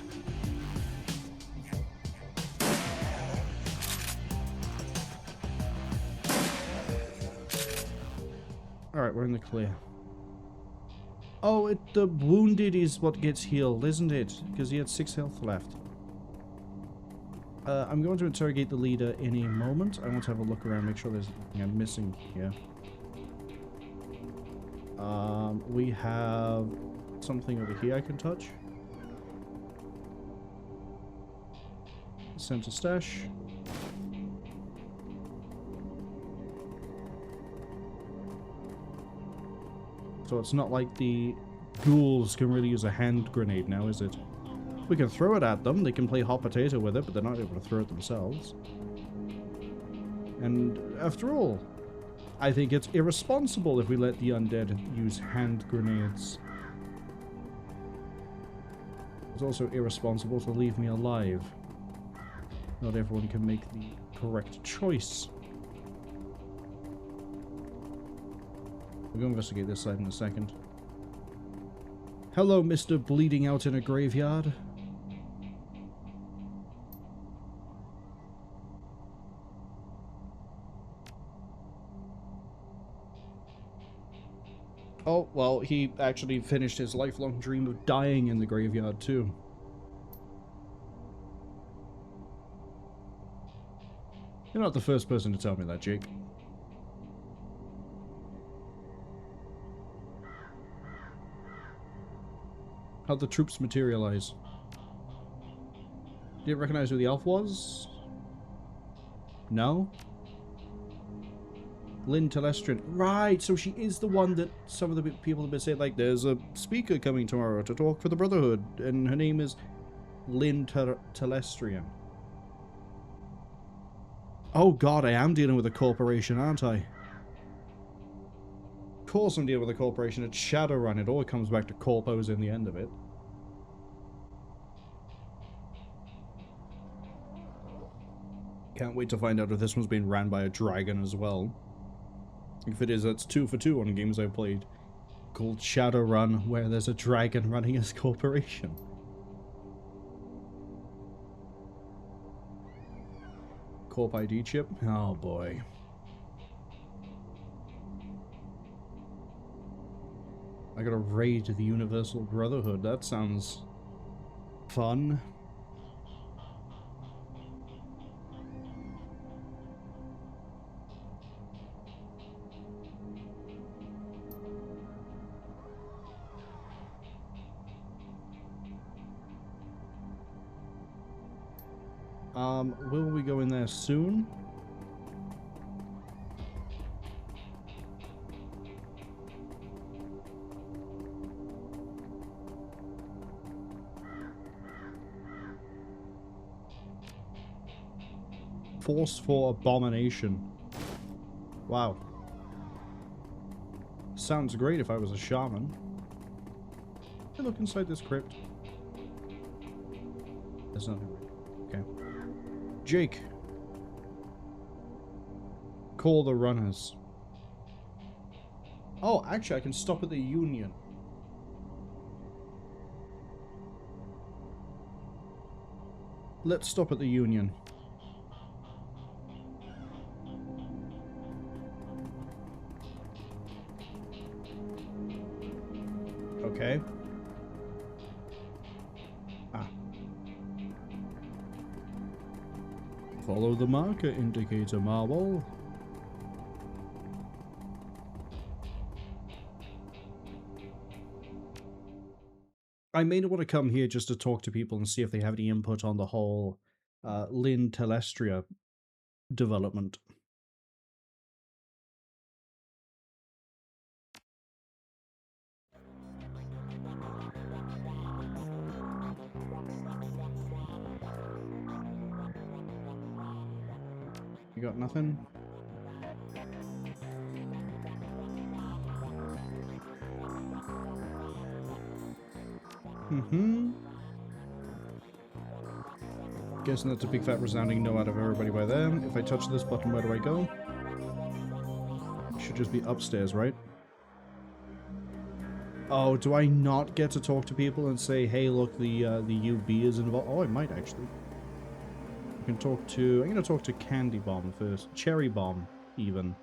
Alright, we're in the clear. Oh, the wounded is what gets healed, isn't it? Because he had 6 health left. I'm going to interrogate the leader in a moment. I want to have a look around, make sure there's nothing I'm missing here. We have something over here I can touch. Center stash. So it's not like the ghouls can really use a hand grenade now, is it? We can throw it at them, they can play hot potato with it, but they're not able to throw it themselves. And after all, I think it's irresponsible if we let the undead use hand grenades. It's also irresponsible to leave me alive. Not everyone can make the correct choice. We'll go investigate this side in a second. Hello, Mr. Bleeding Out in a Graveyard. Oh, well, he actually finished his lifelong dream of dying in the graveyard, too. You're not the first person to tell me that, Jake. How'd the troops materialize? Didn't recognize who the elf was? No? Lynn Telestrian. Right, so she is the one that some of the people have been saying, like, there's a speaker coming tomorrow to talk for the Brotherhood, and her name is Lynn Telestrian. Oh god, I am dealing with a corporation, aren't I? Of course I'm dealing with a corporation. It's Shadowrun. It all comes back to corpos in the end of it. Can't wait to find out if this one's being ran by a dragon as well. If it is, that's 2 for 2 on games I've played called Shadowrun, where there's a dragon running his corporation. Corp ID chip? Oh boy. I gotta raid the Universal Brotherhood. That sounds fun. Will we go in there soon? Force for Abomination. Wow. Sounds great if I was a shaman. Hey, look inside this crypt. There's nothing. Okay. Jake. Call the runners. Oh, actually, I can stop at the Union. Let's stop at the Union. Okay. Ah. Follow the marker indicator, Marwol. I may want to come here just to talk to people and see if they have any input on the whole Lynn Telestria development. You got nothing? Guessing that's a big fat resounding no out of everybody by there. If I touch this button, where do I go? Should just be upstairs, right? Oh, do I not get to talk to people and say, hey, look, the UB is involved? Oh, I might actually. I can talk to... I'm going to talk to Candy Bomb first. Cherry Bomb, even.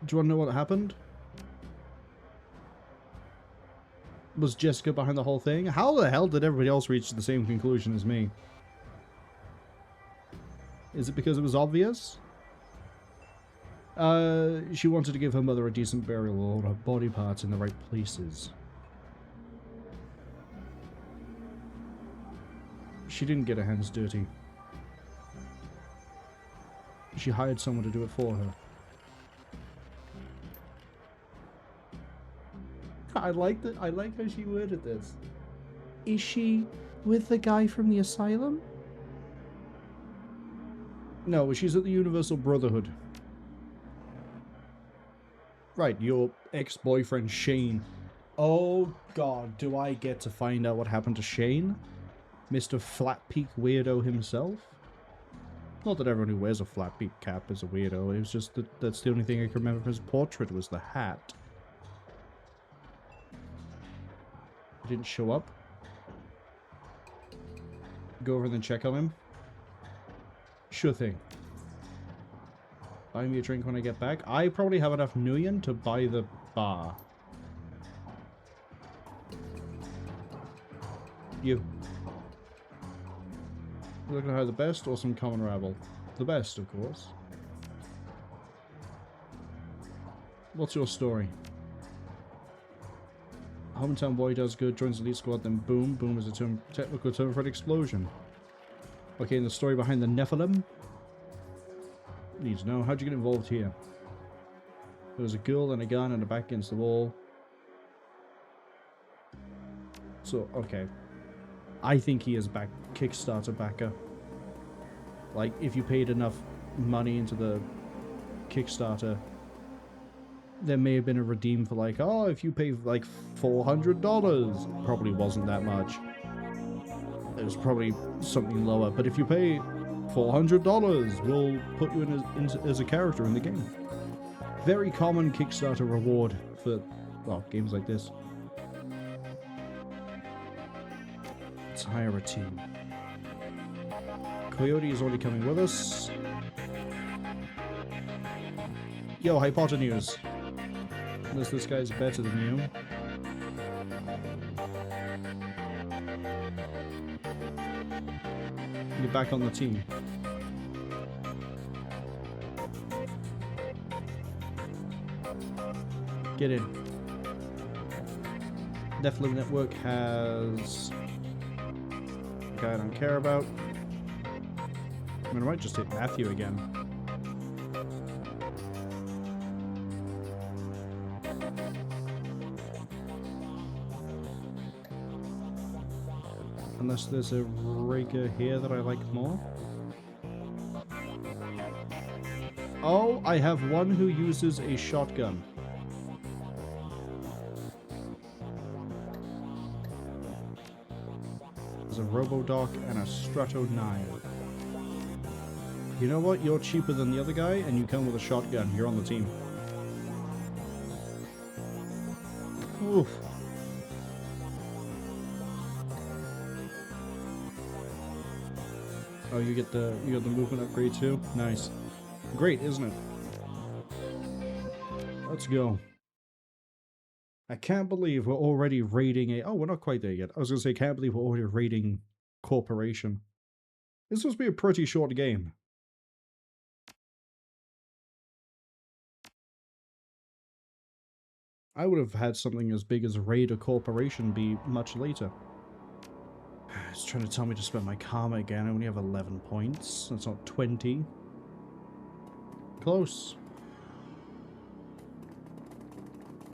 Do you want to know what happened? Was Jessica behind the whole thing? How the hell did everybody else reach the same conclusion as me? Is it because it was obvious? She wanted to give her mother a decent burial, all her body parts in the right places. She didn't get her hands dirty. She hired someone to do it for her. I like that. I like how she worded this. Is she with the guy from the asylum? No, she's at the Universal Brotherhood. Right, your ex-boyfriend Shane. Oh god, do I get to find out what happened to Shane? Mr. Flat Peak Weirdo himself? Not that everyone who wears a flat peak cap is a weirdo, it was just that that's the only thing I can remember from his portrait was the hat. He didn't show up. Go over and then check on him. Sure thing. Buy me a drink when I get back. I probably have enough Nguyen to buy the bar. You. You're looking to hire the best or some common rabble? The best, of course. What's your story? Hometown boy does good, joins the elite squad, then boom. Boom is a technical term for an explosion. Okay, and the story behind the Nephilim? Need to know. How'd you get involved here? There was a girl and a gun and a back against the wall. So, okay. I think he is back Kickstarter backer. Like, if you paid enough money into the Kickstarter, there may have been a redeem for like, oh, if you pay like $400. Probably wasn't that much. It was probably something lower. But if you pay $400, we'll put you in as a character in the game. Very common Kickstarter reward for, well, games like this. Let's hire a team. Coyote is already coming with us. Yo, hypotenuse. Unless this guy's better than you. You're back on the team. Get in. Nephilim Network has a guy I don't care about. I mean, I might just hit Matthew again. Unless there's a raker here that I like more. Oh, I have one who uses a shotgun. There's a Robodoc and a Strato 9. You know what? You're cheaper than the other guy, and you come with a shotgun. You're on the team. Oof. Oh, you got the movement upgrade too? Nice. Great, isn't it? Let's go. I can't believe we're already raiding a... Oh, we're not quite there yet. I was going to say, can't believe we're already raiding corporation. This must be a pretty short game. I would have had something as big as Raider Corporation be much later. It's trying to tell me to spend my karma again. I only have 11 points. That's not 20. Close.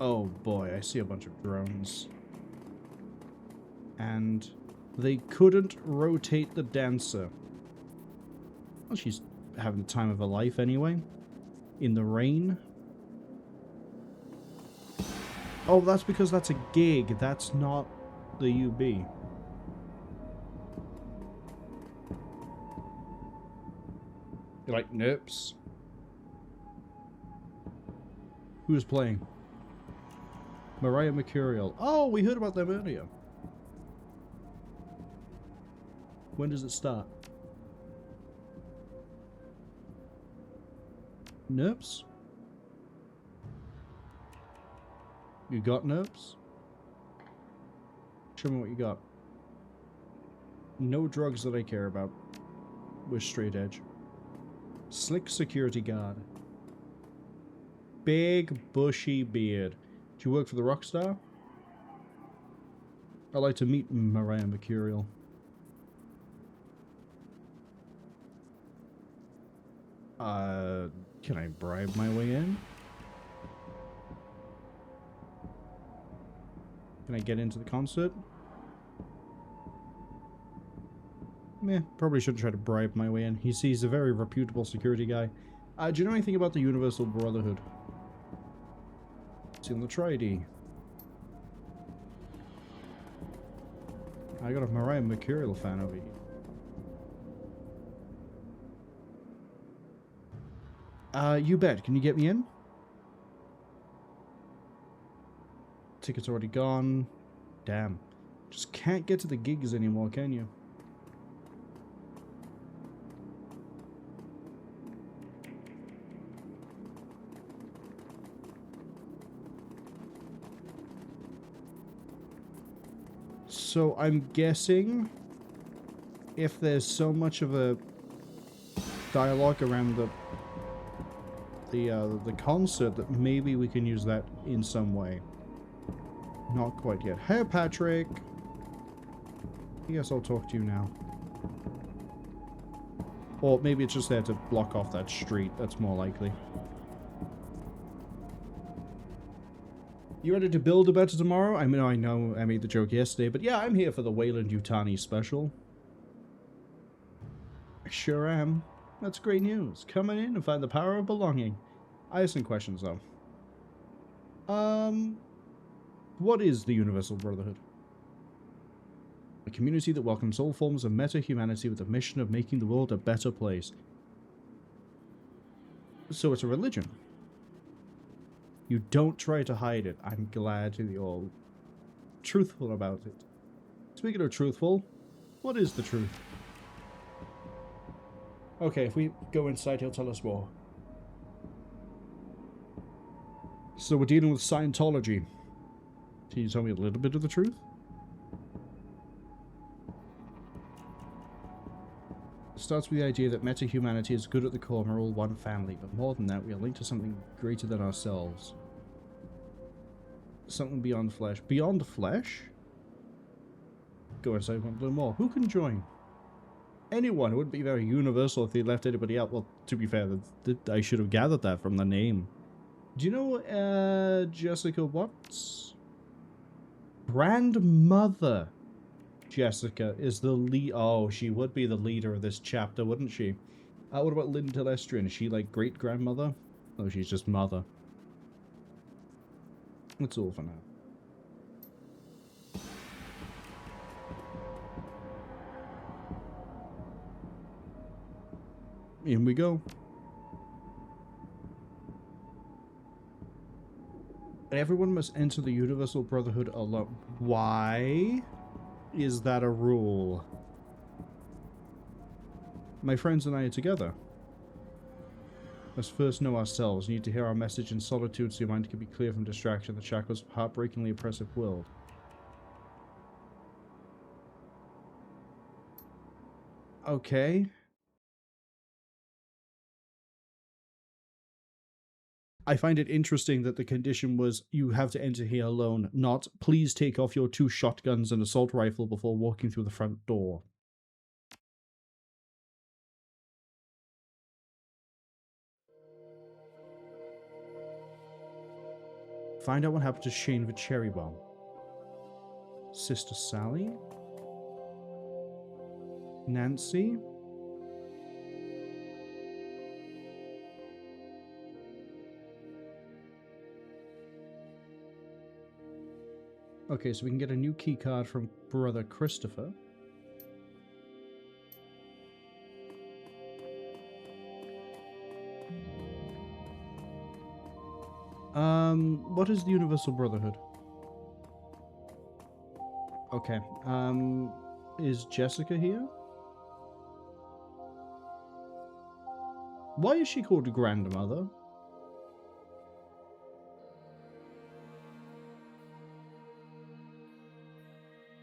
Oh boy, I see a bunch of drones. And they couldn't rotate the dancer. Well, she's having the time of her life anyway. In the rain. Oh, that's because that's a gig. That's not the UB. You're like, nope's. Who's playing? Mariah Mercurial. Oh, we heard about them earlier. When does it start? Nope's? You got nope's? Show me what you got. No drugs that I care about. We're straight edge. Slick security guard. Big bushy beard. Do you work for the Rockstar? I'd like to meet Mariah Mercurial. Can I bribe my way in? Can I get into the concert? Meh, probably shouldn't try to bribe my way in. He's a very reputable security guy. Do you know anything about the Universal Brotherhood? It's in the Tridey. I got a Mariah Mercurial fan over here. You bet. Can you get me in? Ticket's already gone. Damn. Just can't get to the gigs anymore, can you? So I'm guessing if there's so much of a dialogue around the concert that maybe we can use that in some way. Not quite yet. Hey, Patrick. I guess I'll talk to you now. Or maybe it's just there to block off that street. That's more likely. You ready to build a better tomorrow? I mean, I know I made the joke yesterday, but yeah, I'm here for the Wayland-Yutani special. I sure am. That's great news. Come on in and find the power of belonging. I have some questions, though. What is the Universal Brotherhood? A community that welcomes all forms of meta-humanity with the mission of making the world a better place. So it's a religion. You don't try to hide it. I'm glad you're truthful about it. Speaking of truthful, what is the truth? Okay, if we go inside, he'll tell us more. So we're dealing with Scientology. Can you tell me a little bit of the truth? It starts with the idea that meta-humanity is good at the core and we're all one family, but more than that, we are linked to something greater than ourselves. Something beyond flesh. Beyond flesh? Go inside, want to learn more. Who can join? Anyone. It wouldn't be very universal if they left anybody out. Well, to be fair, I should have gathered that from the name. Do you know Jessica Watts? Grandmother Jessica is the lead. Oh, she would be the leader of this chapter, wouldn't she? What about Lynn Telestrian? Is she like great-grandmother? Oh, she's just mother. That's all for now. In we go. Everyone must enter the Universal Brotherhood alone. Why is that a rule? My friends and I are together. Let's first know ourselves. We need to hear our message in solitude so your mind can be clear from distraction. The shackles of heartbreakingly oppressive world. Okay. I find it interesting that the condition was you have to enter here alone, not please take off your 2 shotguns and assault rifle before walking through the front door. Find out what happened to Shane the Cherry Bomb. Sister Sally? Nancy? Okay, so we can get a new key card from Brother Christopher. What is the Universal Brotherhood? Okay, is Jessica here? Why is she called Grandmother?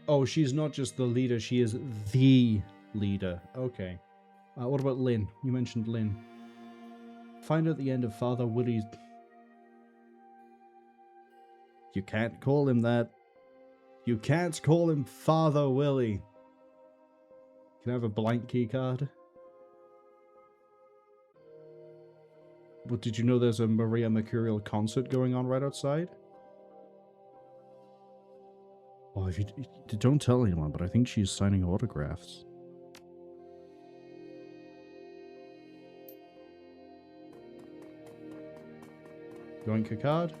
Oh, she's not just the leader, she is the leader. Okay. What about Lynn? You mentioned Lynn. Find out the end of Father Willie's... You can't call him that. You can't call him Father Willie. Can I have a blank key card? But did you know there's a Maria Mercurial concert going on right outside? Oh, if you don't tell anyone, but I think she's signing autographs. Yoink a card.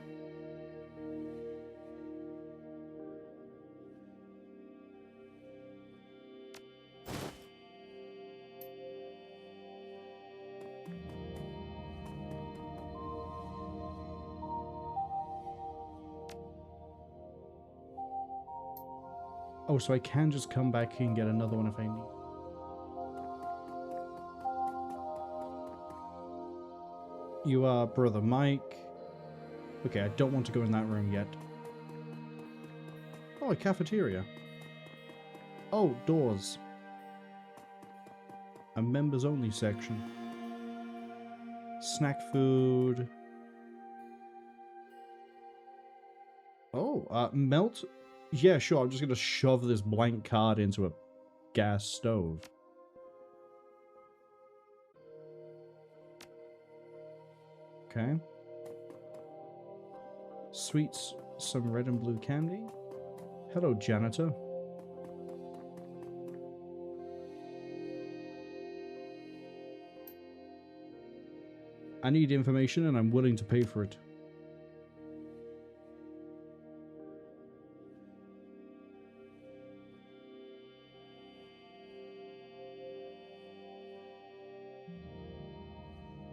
Oh, so I can just come back here and get another one if I need. You are Brother Mike. Okay, I don't want to go in that room yet. Oh, a cafeteria. Oh, doors. A members only section. Snack food. Oh, melt. Yeah, sure. I'm just gonna shove this blank card into a gas stove. Okay. Sweets, some red and blue candy. Hello, janitor. I need information and I'm willing to pay for it.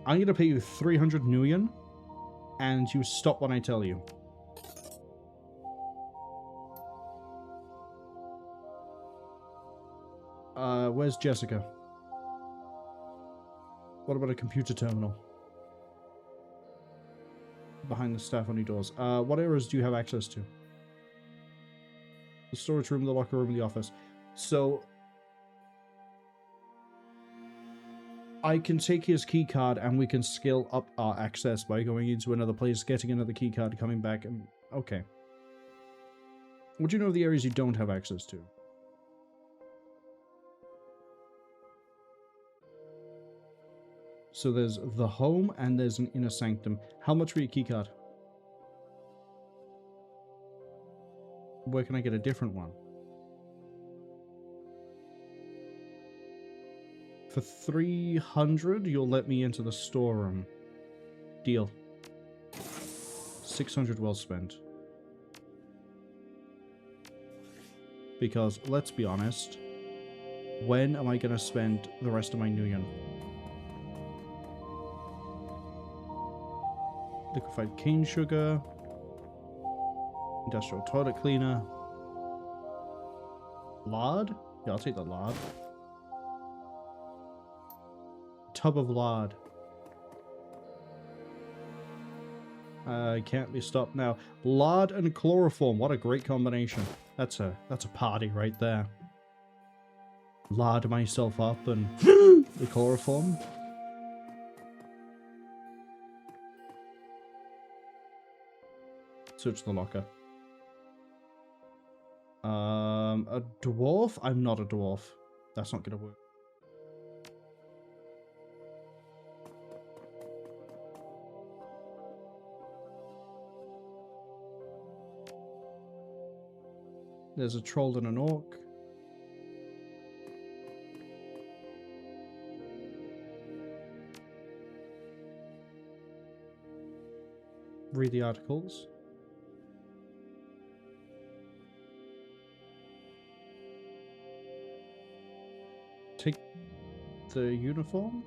I'm going to pay you 300 nuyen, and you stop when I tell you. Where's Jessica? What about a computer terminal? Behind the staff only doors. What areas do you have access to? The storage room, the locker room, the office. So I can take his key card and we can scale up our access by going into another place, getting another key card, coming back, and... Okay. What do you know of the areas you don't have access to? So there's the home and there's an inner sanctum. How much for your key card? Where can I get a different one? For 300, you'll let me into the storeroom. Deal. 600 well spent. Because, let's be honest, when am I going to spend the rest of my nuyen? Liquefied cane sugar. Industrial toilet cleaner. Lard? Yeah, I'll take the lard. Tub of lard. I can't be stopped now. Lard and chloroform. What a great combination. That's a party right there. lard myself up and the chloroform. Search the locker. A dwarf? I'm not a dwarf. That's not gonna work. There's a troll and an orc. Read the articles. Take the uniform.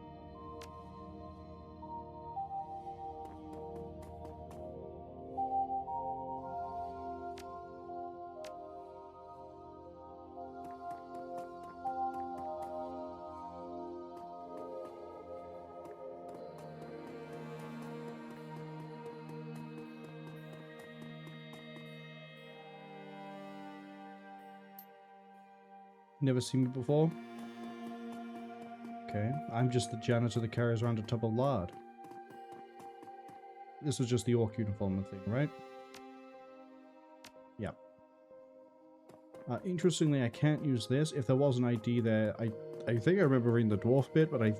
Never seen me before? Okay, I'm just the janitor that carries around a tub of lard. This was just the orc uniform thing, right? Yeah. Interestingly, I can't use this. If there was an ID there, I think I remember reading the dwarf bit, but I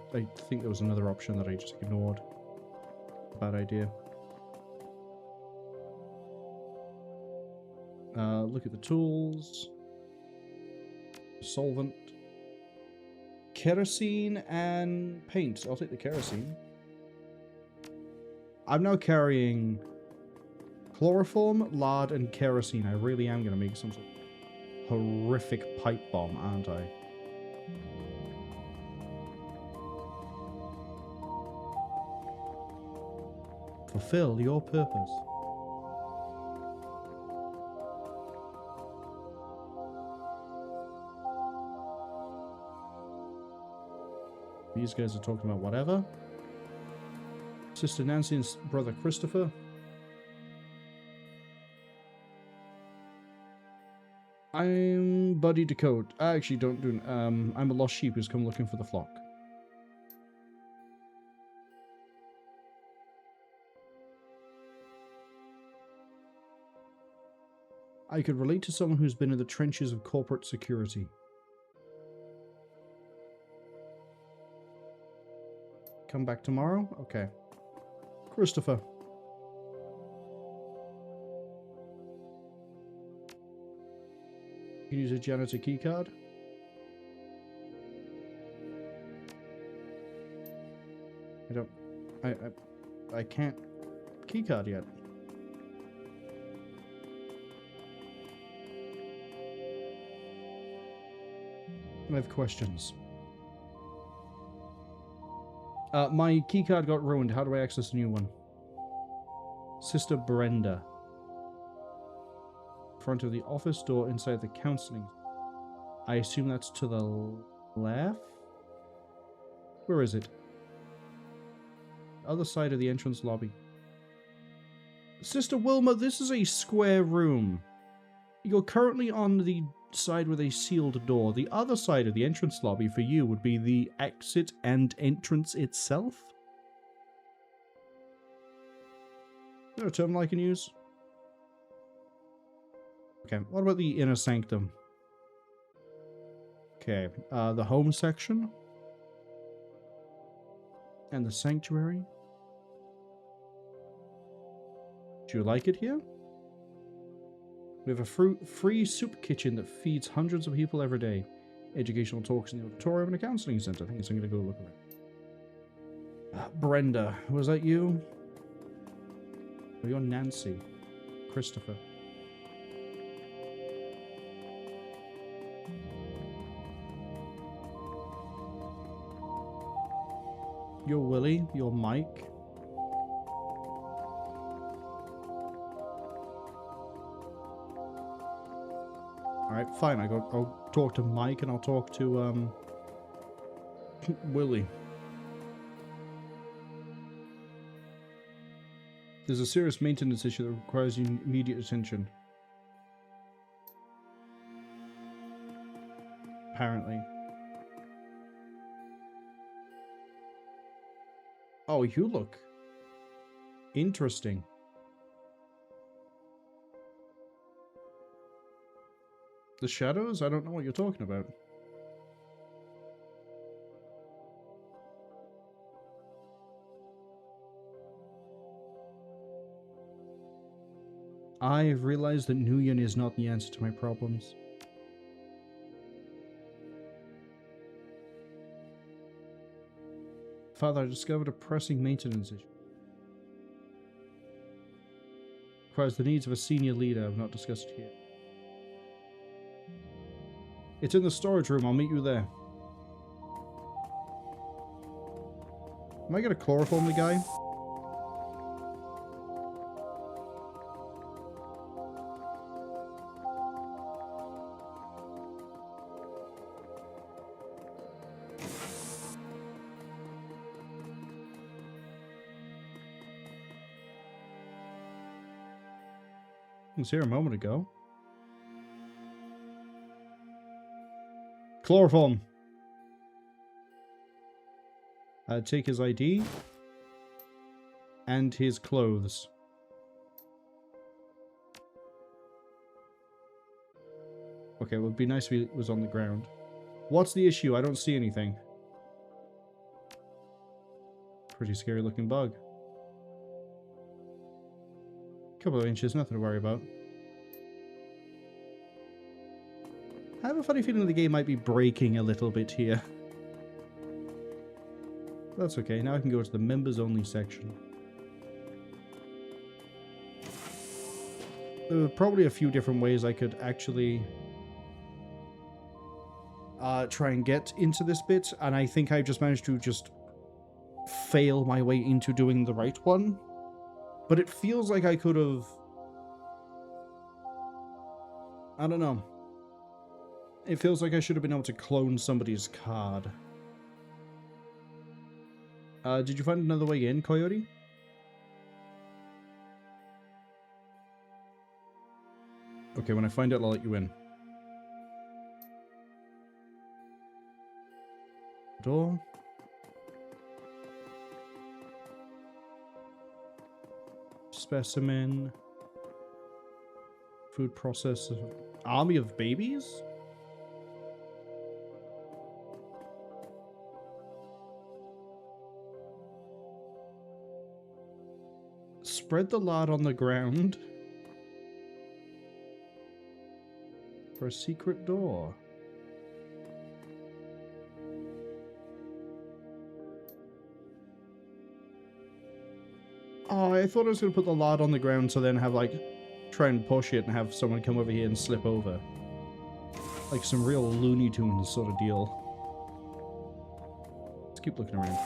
think there was another option that I just ignored. Bad idea. Look at the tools. Solvent. Kerosene and paint. I'll take the kerosene. I'm now carrying chloroform, lard, and kerosene. I really am going to make some sort of horrific pipe bomb, aren't I? Fulfill your purpose. These guys are talking about whatever. Sister Nancy and brother Christopher. I'm Buddy Decode. I actually don't do... I'm a lost sheep who's come looking for the flock. I could relate to someone who's been in the trenches of corporate security. Come back tomorrow? Okay. Christopher. You can use a janitor keycard. I can't keycard yet. I have questions. My keycard got ruined. How do I access a new one? Sister Brenda. Front of the office door inside the counseling. I assume that's to the left? Where is it? Other side of the entrance lobby. Sister Wilma, this is a square room. You're currently on the side with a sealed door. The other side of the entrance lobby for you would be the exit and entrance itself. Is there a terminal I can use? Okay, what about the inner sanctum? Okay, the home section. And the sanctuary. Do you like it here? We have a free soup kitchen that feeds hundreds of people every day. Educational talks in the auditorium and a counseling center. I think I'm going to go look around. Brenda, was that you? Oh, you're Nancy. Christopher. You're Willie. You're Mike. Alright, fine. I'll talk to Mike and I'll talk to, Willie. There's a serious maintenance issue that requires immediate attention. Apparently. Oh, you look interesting. The shadows? I don't know what you're talking about. I've realized that Nguyen is not the answer to my problems. Father, I discovered a pressing maintenance issue. Requires the needs of a senior leader. I've not discussed it here. It's in the storage room. I'll meet you there. Am I gonna chloroform the guy? I was here a moment ago. Chloroform. Take his ID and his clothes. Okay, it would be nice if he was on the ground. What's the issue? I don't see anything. Pretty scary looking bug. Couple of inches, nothing to worry about. I have a funny feeling the game might be breaking a little bit here. That's okay, now I can go to the members only section. There were probably a few different ways I could actually try and get into this bit, and I think I just managed to just fail my way into doing the right one. But it feels like I could have... I don't know. It feels like I should have been able to clone somebody's card. Did you find another way in, Coyote? Okay, when I find out, I'll let you in. Door. Specimen. Food processor. Army of babies? Spread the lard on the ground. For a secret door. Oh, I thought I was going to put the lard on the ground so then have, like, try and push it and have someone come over here and slip over. Like some real Looney Tunes sort of deal. Let's keep looking around.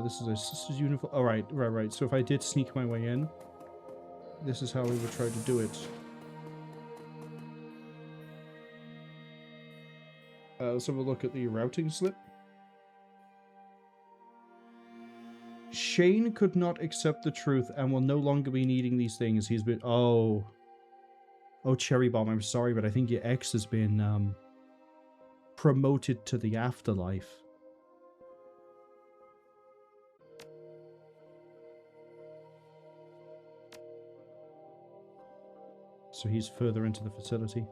This is a sister's uniform. Oh, right. So if I did sneak my way in, this is how we would try to do it. Let's have a look at the routing slip. Shane could not accept the truth and will no longer be needing these things. He's been... Oh, Cherry Bomb, I'm sorry, but I think your ex has been promoted to the afterlife. So he's further into the facility.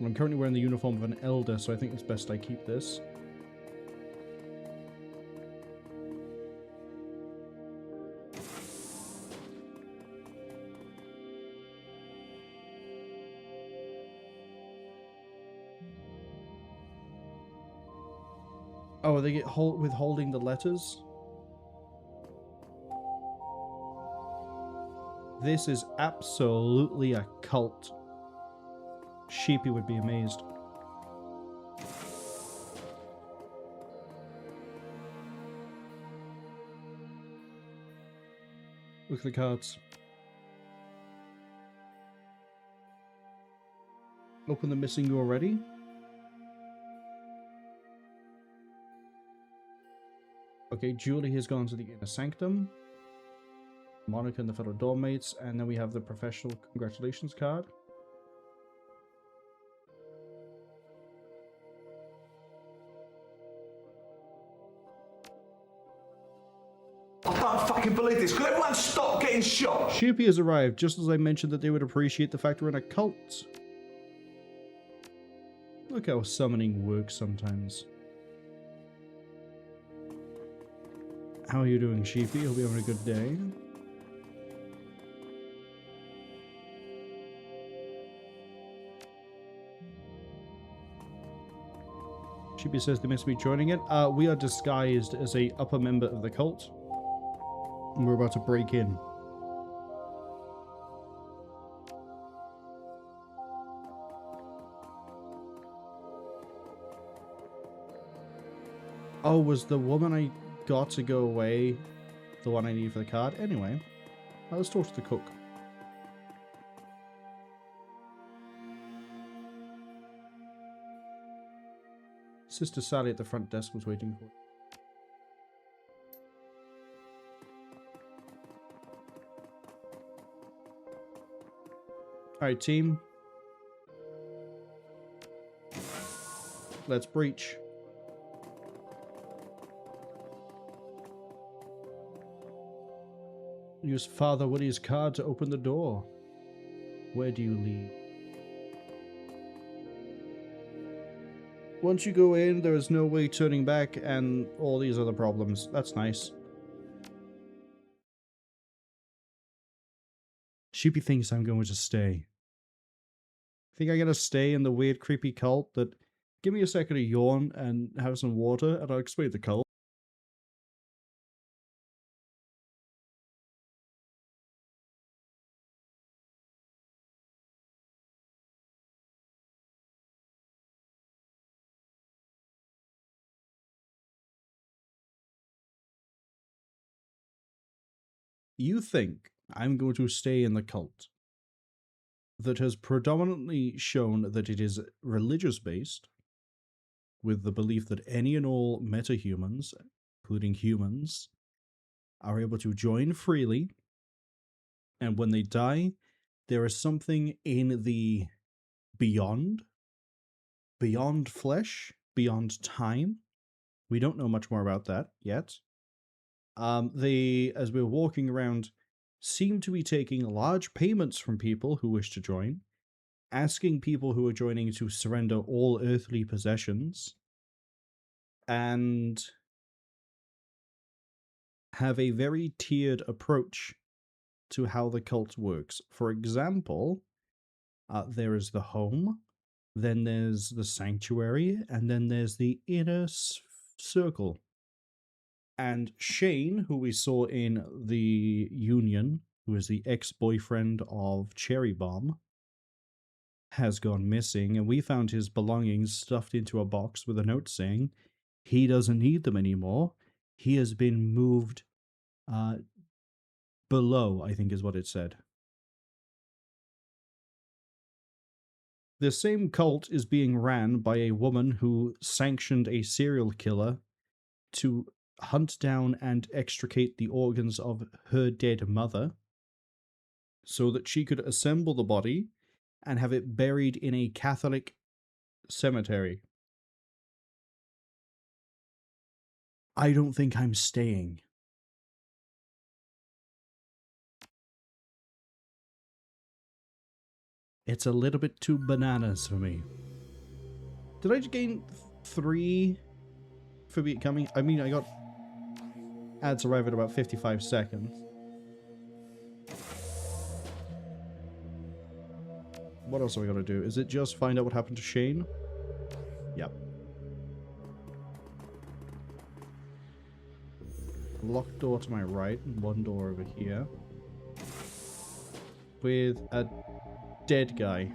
I'm currently wearing the uniform of an elder, so I think it's best I keep this. Oh, they get withholding the letters? This is absolutely a cult. Sheepy would be amazed. Look at the cards. Open the missing you already? Okay, Julie has gone to the inner sanctum. Monica and the fellow dormmates, and then we have the professional congratulations card. I can't fucking believe this. Could everyone stop getting shot? Sheepy has arrived, just as I mentioned that they would appreciate the fact we're in a cult. Look how summoning works sometimes. How are you doing, Sheepy? Hope you're having a good day. Sheepy says they must be joining it. We are disguised as a upper member of the cult. And we're about to break in. Oh, was the woman I got to go away the one I need for the card? Anyway, let's talk to the cook. Sister Sally at the front desk was waiting for. Alright, team. Let's breach. Use Father Woody's card to open the door. Where do you lead? Once you go in, there is no way turning back and all these other problems. That's nice. Sheepy thinks I'm going to stay. Think I'm going to stay in the weird, creepy cult that... Give me a second to yawn and have some water and I'll explain the cult. You think I'm going to stay in the cult that has predominantly shown that it is religious-based, with the belief that any and all metahumans, including humans, are able to join freely, and when they die, there is something in the beyond flesh, beyond time. We don't know much more about that yet. They, as we're walking around, seem to be taking large payments from people who wish to join, asking people who are joining to surrender all earthly possessions, and have a very tiered approach to how the cult works. For example, there is the home, then there's the sanctuary, and then there's the inner circle. And Shane, who we saw in the Union, who is the ex-boyfriend of Cherry Bomb, has gone missing, and we found his belongings stuffed into a box with a note saying he doesn't need them anymore. He has been moved below, I think is what it said. The same cult is being ran by a woman who sanctioned a serial killer to hunt down and extricate the organs of her dead mother so that she could assemble the body and have it buried in a Catholic cemetery. I don't think I'm staying. It's a little bit too bananas for me. Did I just gain 3 for becoming? I mean, I got ads arrive at about 55 seconds. What else have I got to do? Is it just find out what happened to Shane? Yep. Locked door to my right, and one door over here. With a dead guy.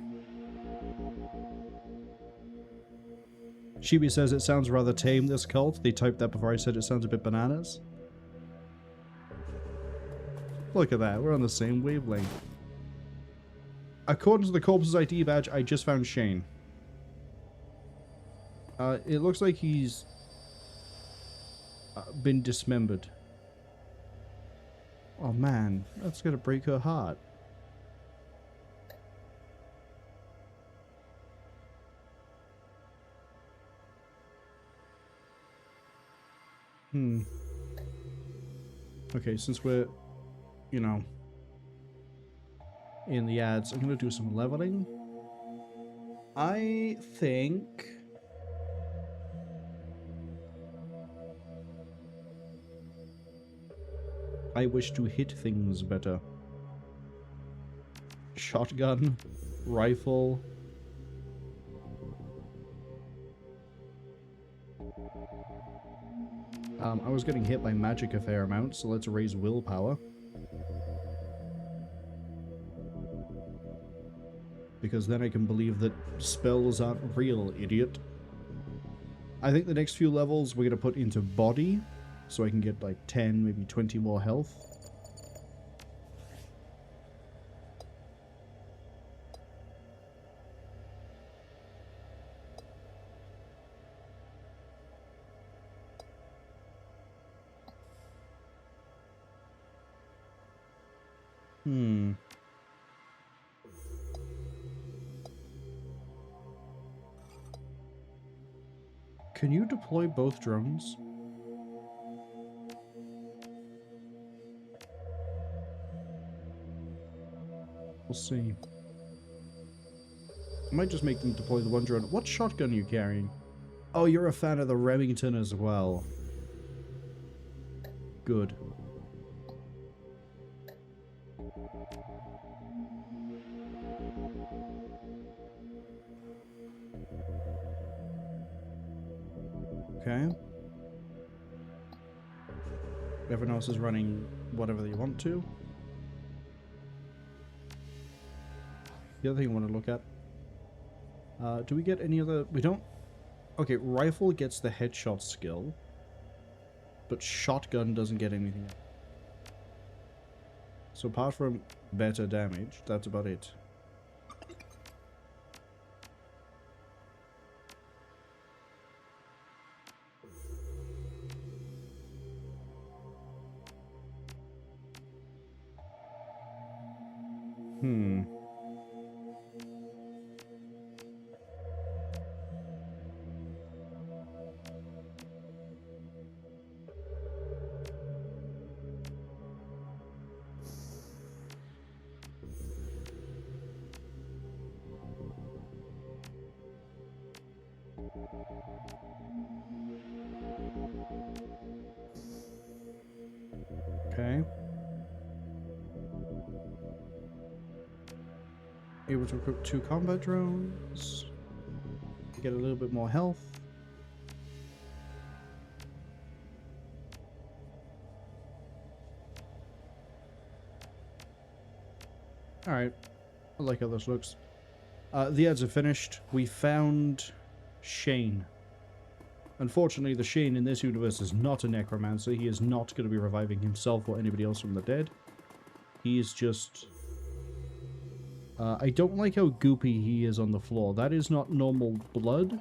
Shibi says it sounds rather tame, this cult. They typed that before I said it sounds a bit bananas. Look at that, we're on the same wavelength. According to the corpse's ID badge, I just found Shane. It looks like he's been dismembered. Oh man, that's gonna break her heart. Okay, since we're, you know, in the ads, I'm gonna do some leveling. I think I wish to hit things better. Shotgun, rifle. I was getting hit by magic a fair amount, so let's raise willpower. Because then I can believe that spells aren't real, idiot. I think the next few levels we're going to put into body, so I can get like 10, maybe 20 more health. Can you deploy both drones? We'll see. I might just make them deploy the one drone. What shotgun are you carrying? Oh, you're a fan of the Remington as well. Good. Okay. Everyone else is running whatever they want to. The other thing I want to look at. Do we get any other... We don't... Okay, rifle gets the headshot skill. But shotgun doesn't get anything. So apart from better damage, that's about it. Okay. Able to equip 2 combat drones. Get a little bit more health. Alright. I like how this looks. The ads are finished. We found Shane. Unfortunately, the Shane in this universe is not a necromancer. He is not going to be reviving himself or anybody else from the dead. He is just... I don't like how goopy he is on the floor. That is not normal blood.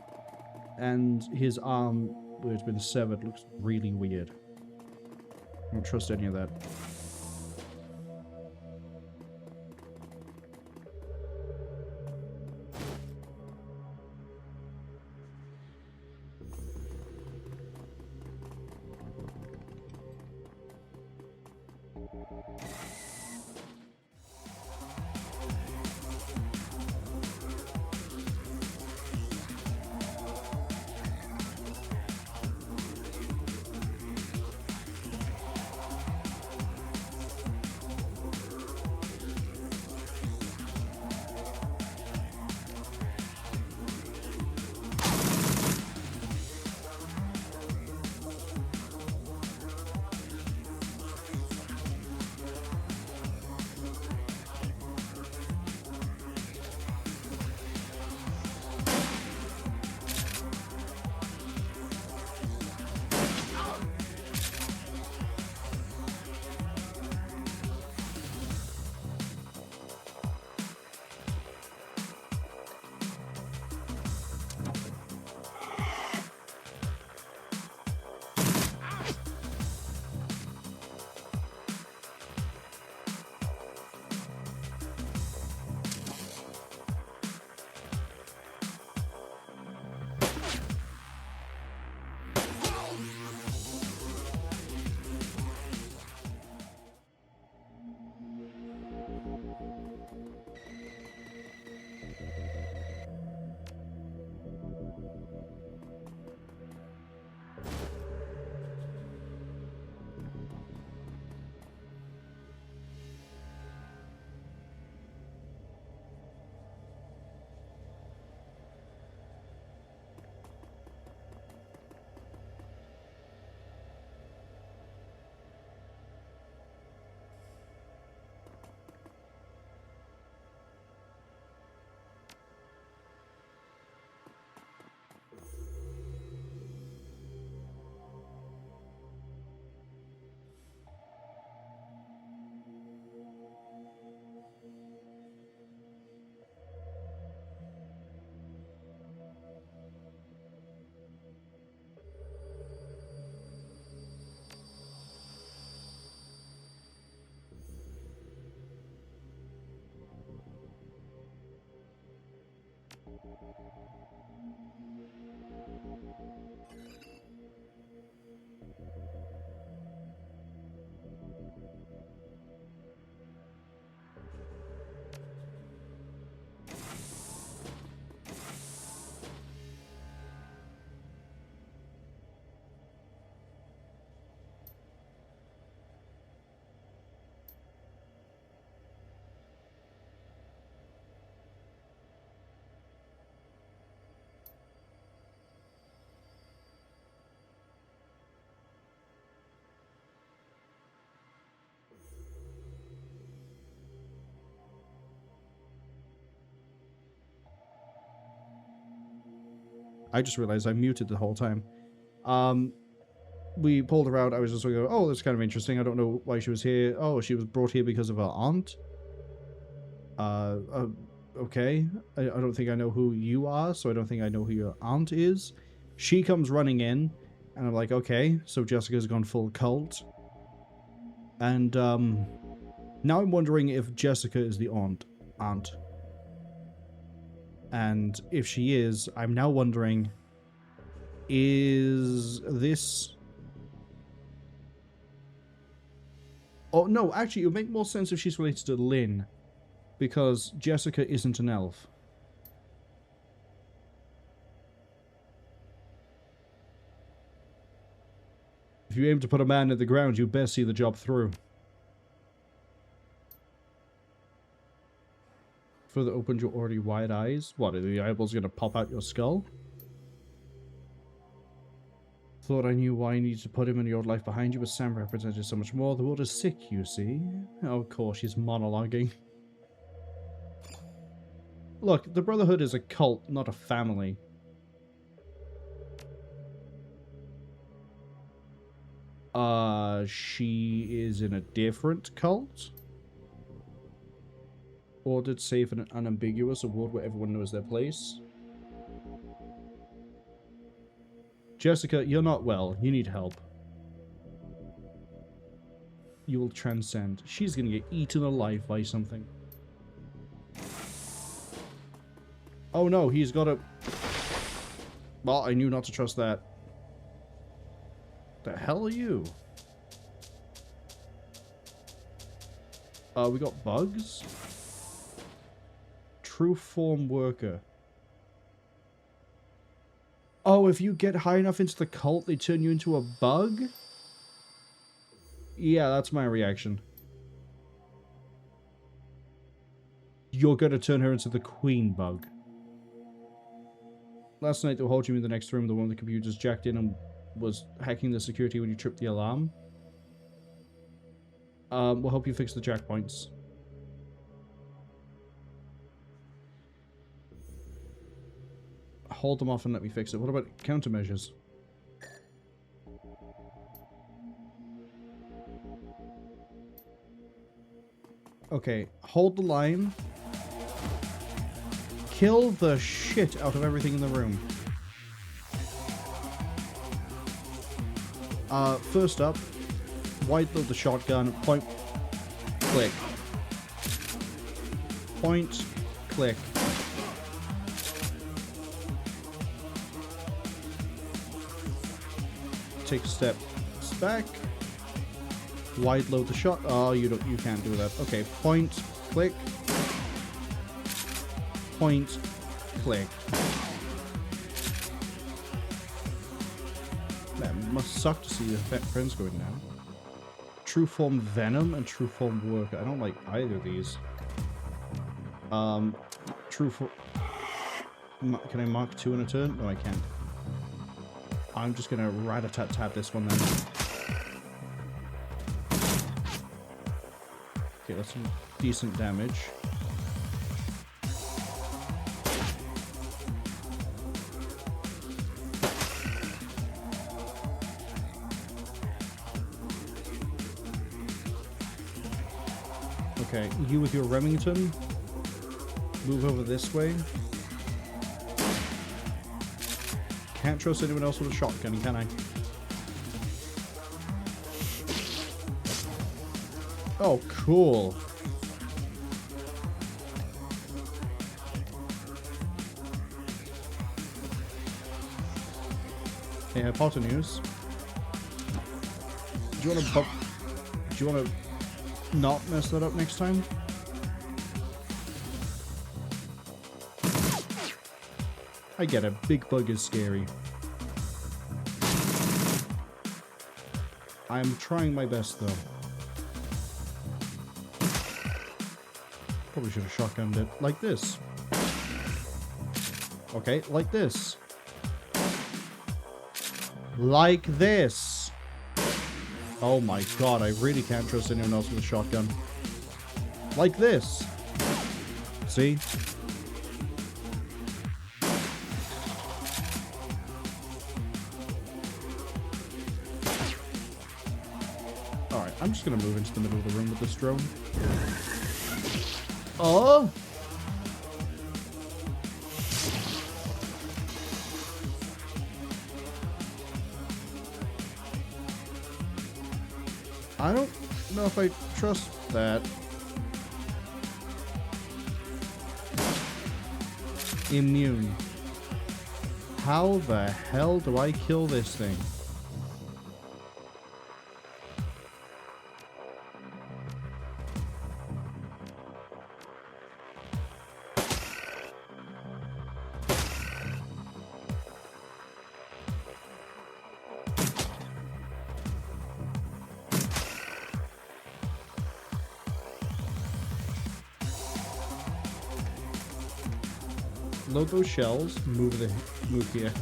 And his arm, where it's been severed, looks really weird. I don't trust any of that. I just realized I muted the whole time. We pulled her out. I was just like, oh, that's kind of interesting. I don't know why she was here. Oh, she was brought here because of her aunt. Okay. I don't think I know who you are, so I don't think I know who your aunt is. She comes running in, and I'm like, okay, so Jessica's gone full cult. And, now I'm wondering if Jessica is the aunt. And if she is, I'm now wondering, is this... Oh, no, actually, it would make more sense if she's related to Lynn, because Jessica isn't an elf. If you aim to put a man in the ground, you best see the job through. Further opened your already wide eyes. What, are the eyeballs going to pop out your skull? Thought I knew why I needed to put him in your life behind you, but Sam represented so much more. The world is sick, you see. Oh, of course, she's monologuing. Look, the Brotherhood is a cult, not a family. She is in a different cult? Ordered, safe, and unambiguous, a world where everyone knows their place. Jessica, you're not well. You need help. You will transcend. She's gonna get eaten alive by something. Oh no, he's got a... Well, I knew not to trust that. The hell are you? We got bugs? True form worker. Oh, if you get high enough into the cult, they turn you into a bug? Yeah, that's my reaction. You're gonna turn her into the queen bug. Last night they were holding you in the next room, the one the computers jacked in and was hacking the security when you tripped the alarm. We'll help you fix the jack points. Hold them off and let me fix it. What about countermeasures? Okay, hold the line. Kill the shit out of everything in the room. First up, wide load the shotgun, point, click. Point, click. Take steps back. Wide load the shot. Oh, you can't do that. Okay, point, click. Point, click. That must suck to see your friends going down. True form Venom and True form Worker. I don't like either of these. True form... Can I mark 2 in a turn? No, I can't. I'm just gonna rat-a-tat-tat this one then. Okay, that's some decent damage. Okay, you with your Remington, move over this way. Can't trust anyone else with a shotgun, can I? Oh, cool. Yeah, Potter news. Do you wanna not mess that up next time? I get it. Big bug is scary. I'm trying my best, though. Probably should have shotgunned it like this. Okay, like this. Like this. Oh my god, I really can't trust anyone else with a shotgun. Like this. See? Alright, I'm just gonna move into the middle of the room with this drone. Oh! I don't know if I trust that. Immune. How the hell do I kill this thing? Load those shells, move here.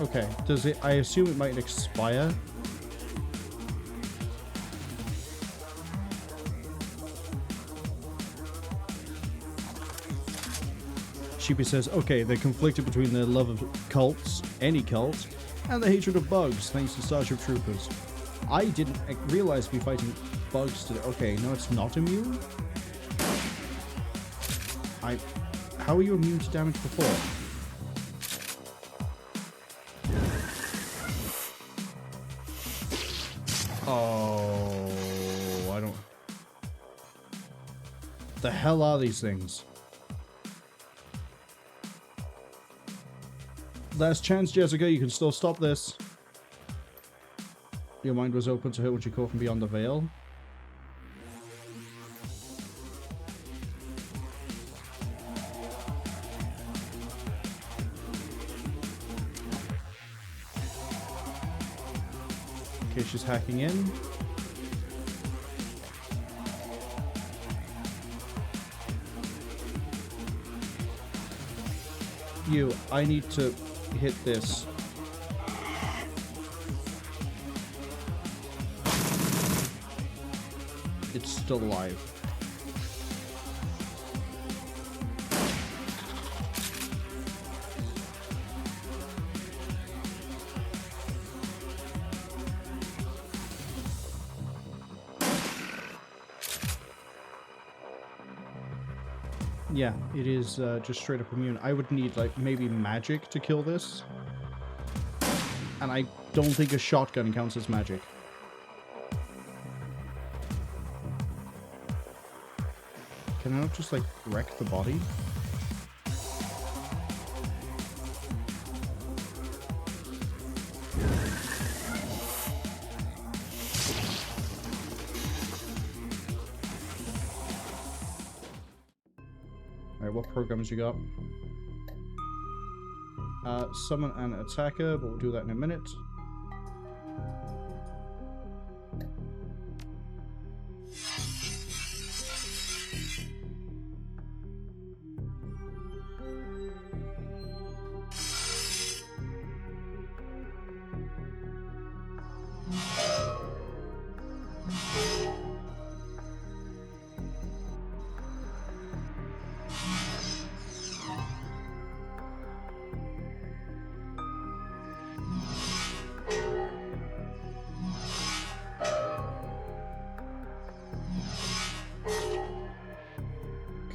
Okay, does it, I assume it might expire. Sheepy says, okay, they're conflicted between their love of cults, any cult, and the hatred of bugs, thanks to Starship Troopers. I didn't realize we'd be fighting bugs today. Okay, no, it's not immune? How are you immune to damage before? Oh, I don't... The hell are these things? Last chance, Jessica, you can still stop this. Your mind was open to her when she caught from beyond the veil. Okay, she's hacking in. I need to hit this. It's still alive. Yeah, it is just straight up immune. I would need, like, maybe magic to kill this. And I don't think a shotgun counts as magic. Can I not just, like, wreck the body? Alright, what programs you got? Summon an attacker, but we'll do that in a minute.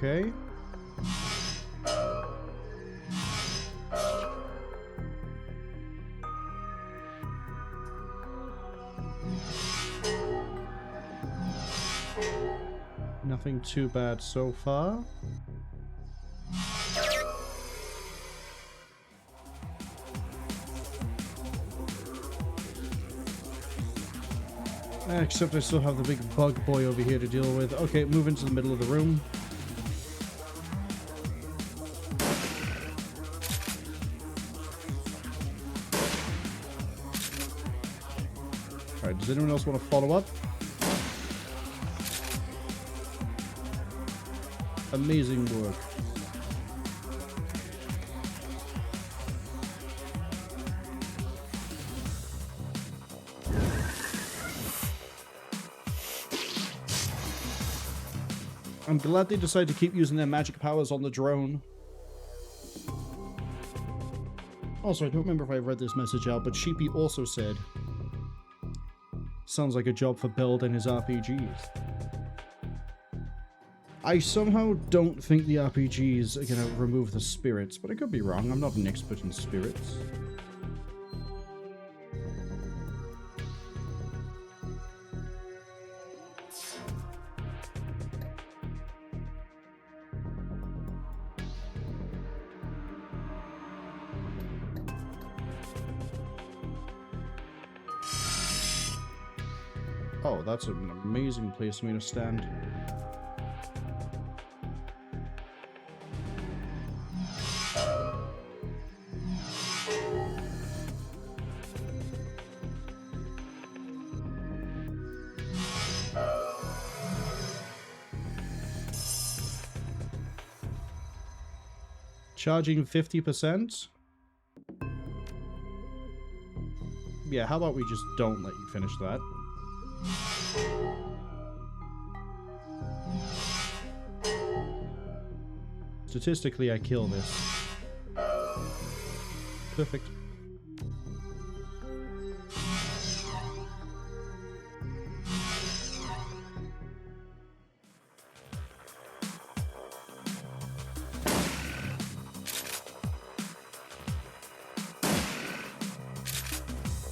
Okay. Nothing too bad so far. Except I still have the big bug boy over here to deal with. Okay, move into the middle of the room. Alright, does anyone else want to follow up? Amazing work. I'm glad they decided to keep using their magic powers on the drone. Also, I don't remember if I read this message out, but Sheepy also said, sounds like a job for Build and his RPGs. I somehow don't think the RPGs are going to remove the spirits, but I could be wrong. I'm not an expert in spirits. Oh, that's an amazing place for me to stand. Charging 50%? Yeah, how about we just don't let you finish that? Statistically, I kill this. Perfect.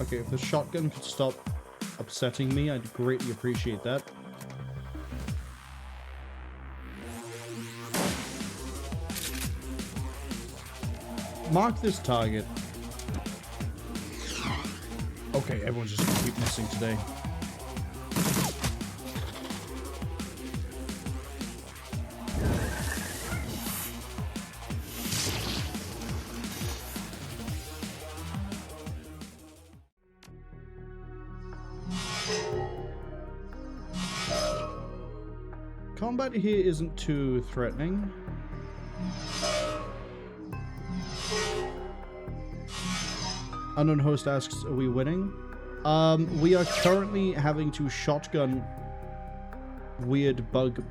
Okay, if the shotgun could stop upsetting me, I'd greatly appreciate that. Mark this target. Okay, everyone's just gonna keep missing today. Combat here isn't too threatening. Unknown host asks, are we winning? We are currently having to shotgun weird bug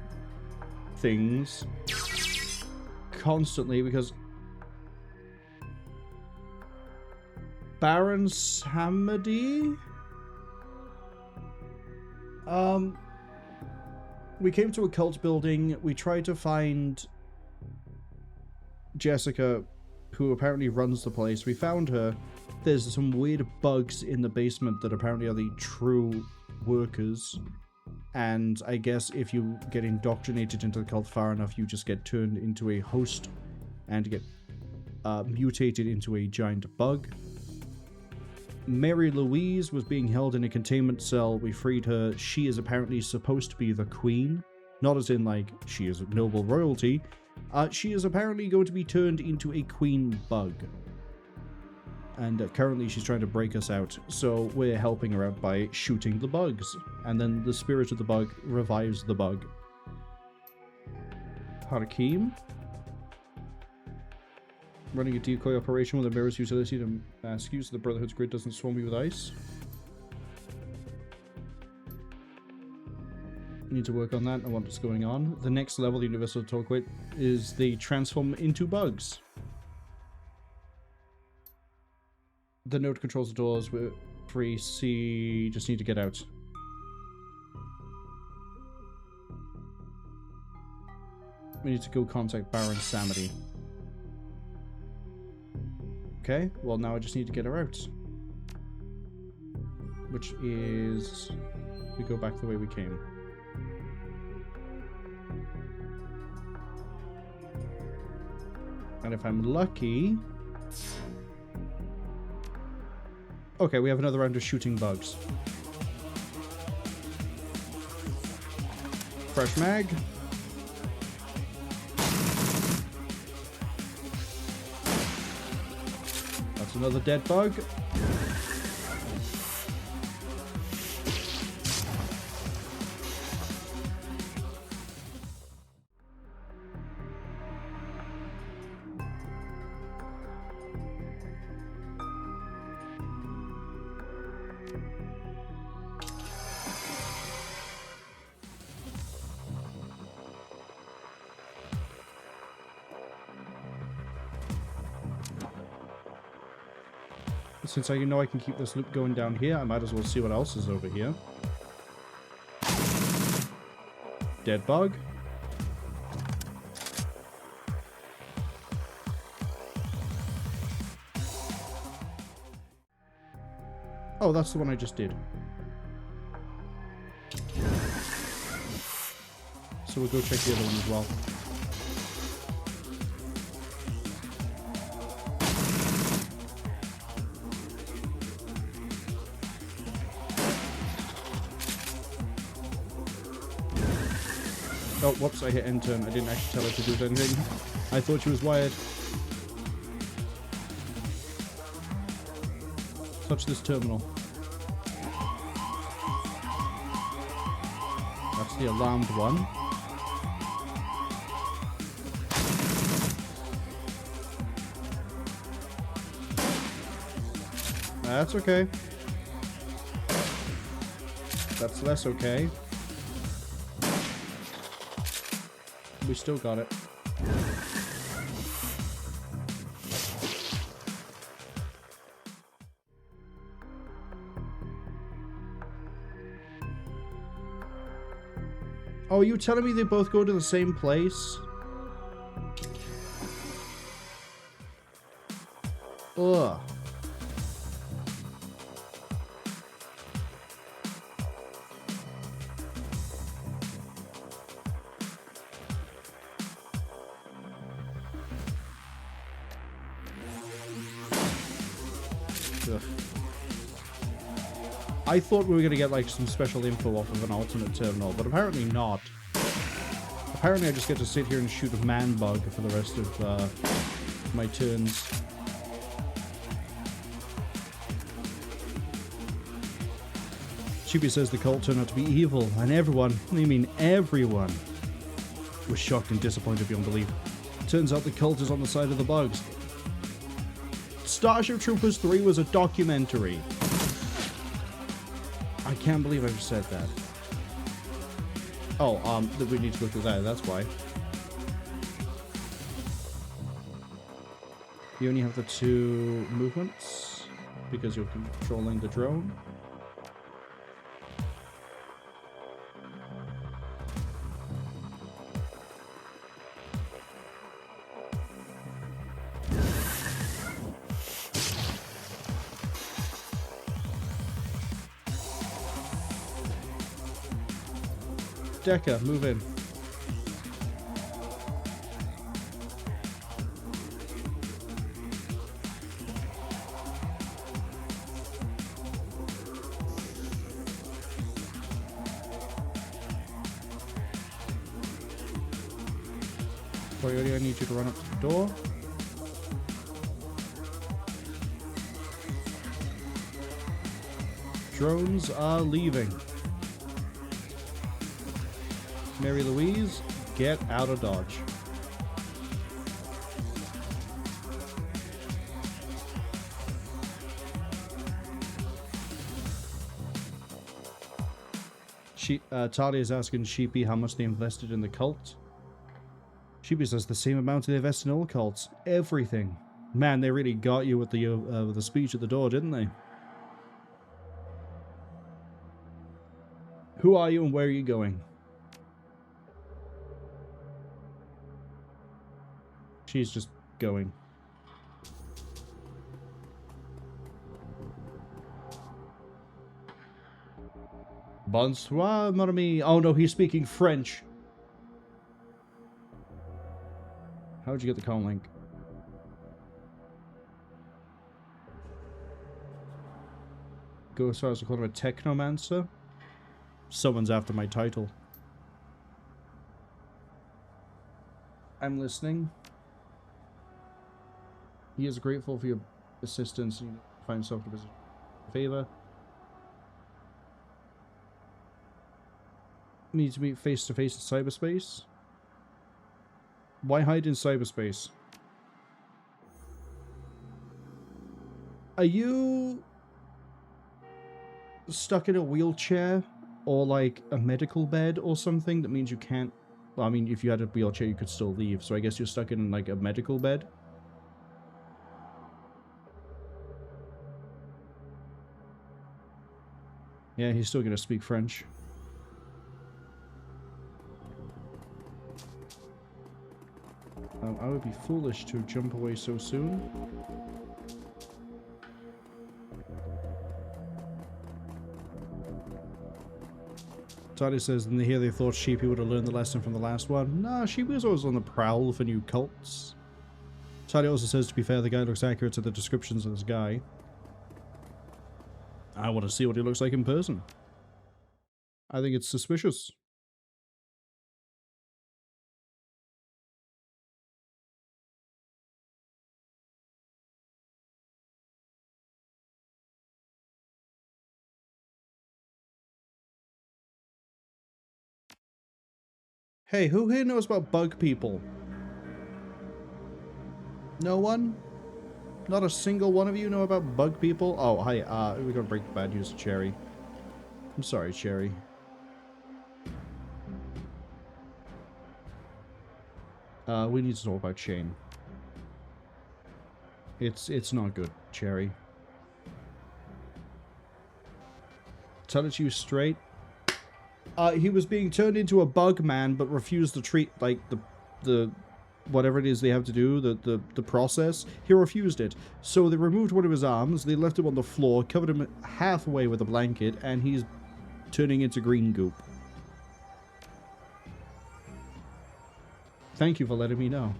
things constantly because Baron Samedi? We came to a cult building, we tried to find Jessica, who apparently runs the place. We found her. There's some weird bugs in the basement that apparently are the true workers. And I guess if you get indoctrinated into the cult far enough, you just get turned into a host and get mutated into a giant bug. Marie-Louise was being held in a containment cell. We freed her. She is apparently supposed to be the queen. Not as in, like, she is noble royalty. She is apparently going to be turned into a queen bug. And currently she's trying to break us out. So we're helping her out by shooting the bugs. And then the spirit of the bug revives the bug. Hakim? Running a decoy operation with a mirror's utility to mask you so the Brotherhood's grid doesn't swarm you with ice. Need to work on that. I want what's going on. The next level, the Universal talk with, is they transform into bugs. The node controls the doors. We're free. C. Just need to get out. We need to go contact Baron Samedi. Okay, well now I just need to get her out. Which is... we go back the way we came. And if I'm lucky... Okay, we have another round of shooting bugs. Fresh mag. That's another dead bug. Since I know I can keep this loop going down here, I might as well see what else is over here. Dead bug. Oh, that's the one I just did. So we'll go check the other one as well. Oh, whoops, I hit end turn. I didn't actually tell her to do anything. I thought she was wired. Touch this terminal. That's the alarmed one. That's okay. That's less okay. We still got it. Oh, are you telling me they both go to the same place? Ugh. I thought we were going to get like some special info off of an alternate terminal, but apparently not. Apparently I just get to sit here and shoot a man bug for the rest of my turns. Chibi says the cult turned out to be evil, and everyone, I mean everyone, was shocked and disappointed beyond belief. Turns out the cult is on the side of the bugs. Starship Troopers 3 was a documentary. I can't believe I just said that. Oh, that we need to go through that, that's why. You only have the 2 movements, because you're controlling the drone. Decker, move in. Coyote, I need you to run up to the door. Drones are leaving. Marie-Louise, get out of Dodge. Talia is asking Sheepy how much they invested in the cult. Sheepy says the same amount they invested in all cults. Everything. Man, they really got you with the speech at the door, didn't they? Who are you and where are you going? She's just going. Bonsoir, mon ami. Oh no, he's speaking French. How'd you get the call link? go as far as to call him a technomancer. Someone's after my title. I'm listening. He is grateful for your assistance. You find yourself in a favor. Need to meet face to face in cyberspace. Why hide in cyberspace? Are you stuck in a wheelchair or like a medical bed or something that means you can't? Well, I mean, if you had a wheelchair, you could still leave. So I guess you're stuck in like a medical bed. Yeah, he's still gonna speak French. I would be foolish to jump away so soon. Toddy says, and here they thought Sheepy would have learned the lesson from the last one. Nah, Sheepy was always on the prowl for new cults. Toddy also says, to be fair, the guy looks accurate to the descriptions of this guy. I want to see what he looks like in person. I think it's suspicious. Hey, who here knows about bug people? No one? Not a single one of you know about bug people? Oh, hi, we're gonna break the bad news to Cherry. I'm sorry, Cherry. We need to talk about Shane. It's not good, Cherry. Tell it to you straight. He was being turned into a bug man, but refused to treat, like, the whatever it is they have to do, the process. He refused it. So they removed one of his arms, they left him on the floor, covered him halfway with a blanket, and he's turning into green goop. Thank you for letting me know.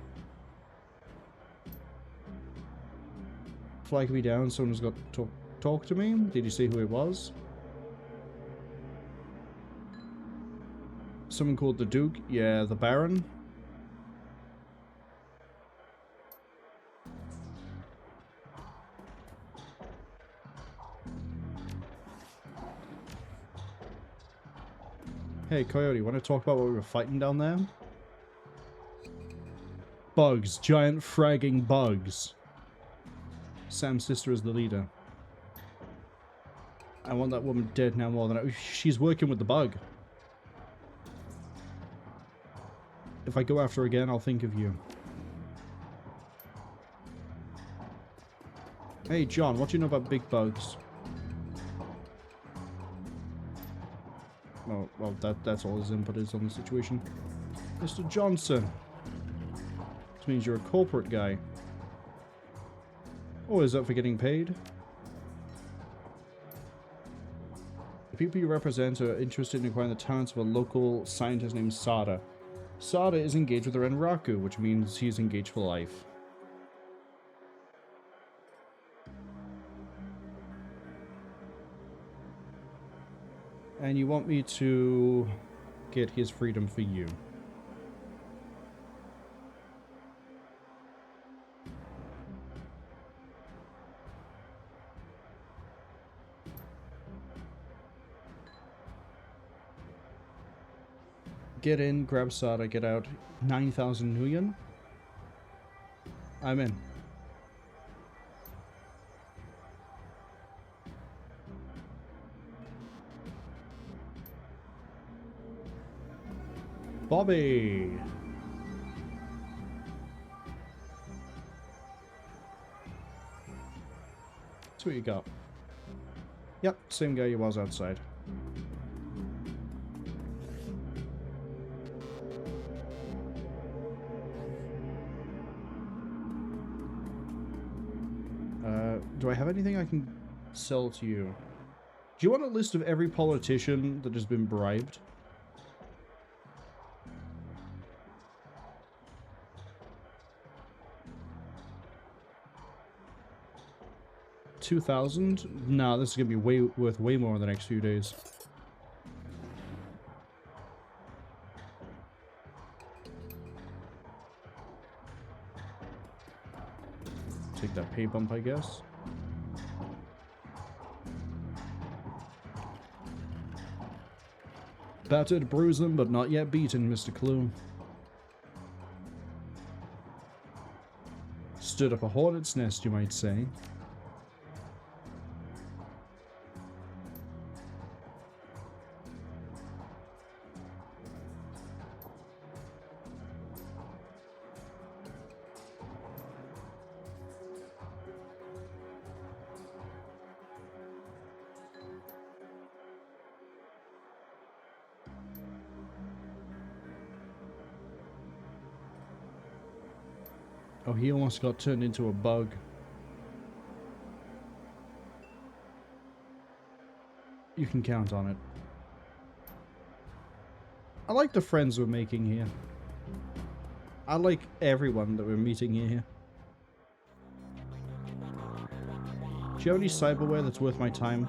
Flag me down, someone's got to talk to me. Did you see who it was? Someone called the Duke? Yeah, the Baron. Hey, Coyote, want to talk about what we were fighting down there? Bugs. Giant fragging bugs. Sam's sister is the leader. I want that woman dead now more than she's working with the bug. If I go after her again, I'll think of you. Hey, John, what do you know about big bugs? Oh, well, that's all his input is on the situation. Mr. Johnson. This means you're a corporate guy. Oh, is that for getting paid? The people you represent are interested in acquiring the talents of a local scientist named Sada. Sada is engaged with her Enraku, which means he's engaged for life. And you want me to get his freedom for you. Get in, grab Sada, get out. 9,000 Nuyen? I'm in. Bobby! That's what you got. Yep, same guy you was outside. Do I have anything I can sell to you? Do you want a list of every politician that has been bribed? 2,000? Nah, this is gonna be worth way more in the next few days. Take that pay bump, I guess. Battered, bruised, but not yet beaten, Mr. Clue. Stood up a hornet's nest, you might say. Oh, he almost got turned into a bug. You can count on it. I like the friends we're making here. I like everyone that we're meeting here. Do you have any cyberware that's worth my time?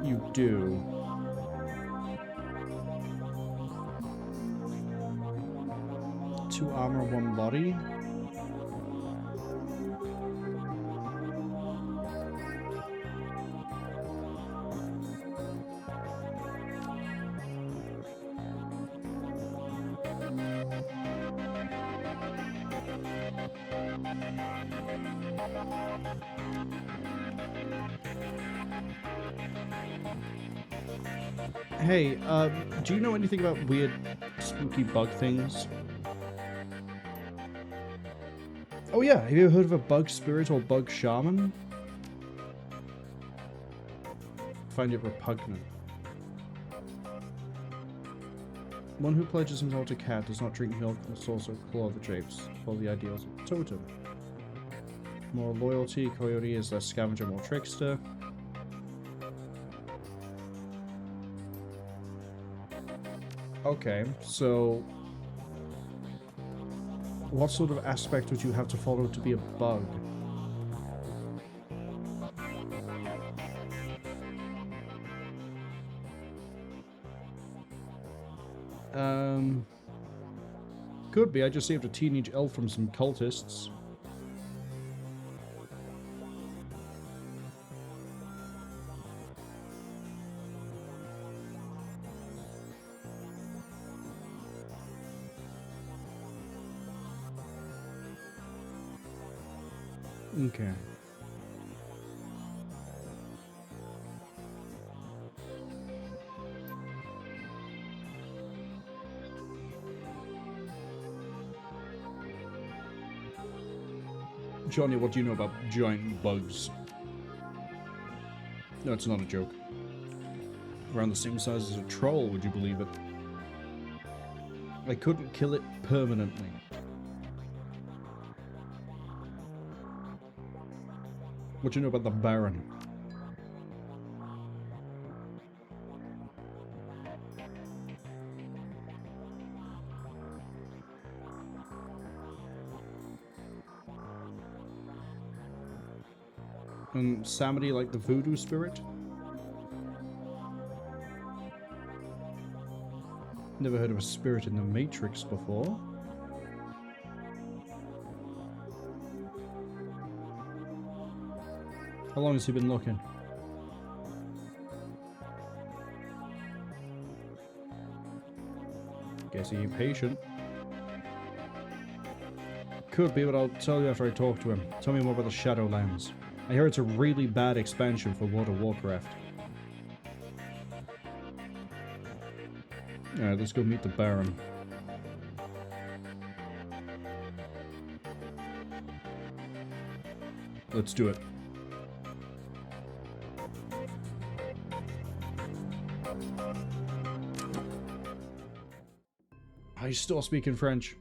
You do. Two armor, one body. Hey, do you know anything about weird, spooky bug things? Oh yeah, have you ever heard of a bug spirit or bug shaman? Find it repugnant. One who pledges himself to cat does not drink milk, must also claw the drapes. Follow the ideals of the totem. More loyalty, coyote is less scavenger, more trickster. Okay, so what sort of aspect would you have to follow to be a bug? Could be. I just saved a teenage elf from some cultists. Okay. Johnny, what do you know about giant bugs? No, it's not a joke. Around the same size as a troll, would you believe it? I couldn't kill it permanently. What do you know about the Baron? And Samity like the voodoo spirit? Never heard of a spirit in the Matrix before. How long has he been looking? Guess he ain't patient. Could be, but I'll tell you after I talk to him. Tell me more about the Shadowlands. I hear it's a really bad expansion for World of Warcraft. Alright, let's go meet the Baron. Let's do it. He's still speaking French.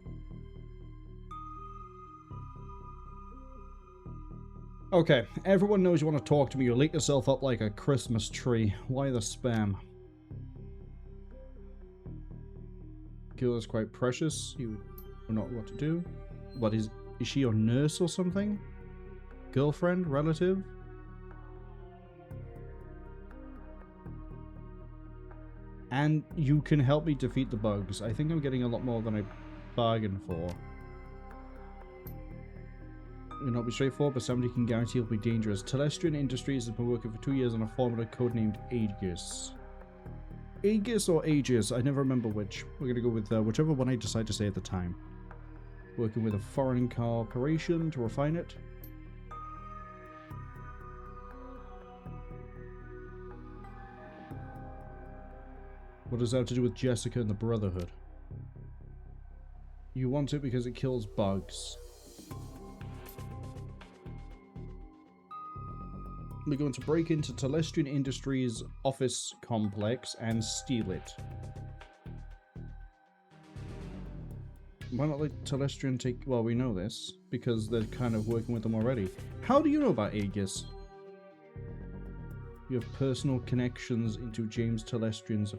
Okay, everyone knows you want to talk to me. You lit yourself up like a Christmas tree. Why the spam? Girl is quite precious. You know not what to do. What is she your nurse or something? Girlfriend? Relative? And you can help me defeat the bugs. I think I'm getting a lot more than I bargained for. It'll not be straightforward, but somebody can guarantee it'll be dangerous. Telestrian Industries has been working for 2 years on a formula codenamed Aegis. Aegis or Aegis? I never remember which. We're going to go with whichever one I decide to say at the time. Working with a foreign corporation to refine it. What does that have to do with Jessica and the Brotherhood? You want it because it kills bugs. We're going to break into Telestrian Industries' office complex and steal it. Why not let Telestrian take... Well, we know this, because they're kind of working with them already. How do you know about Aegis? You have personal connections into James Telestrian's...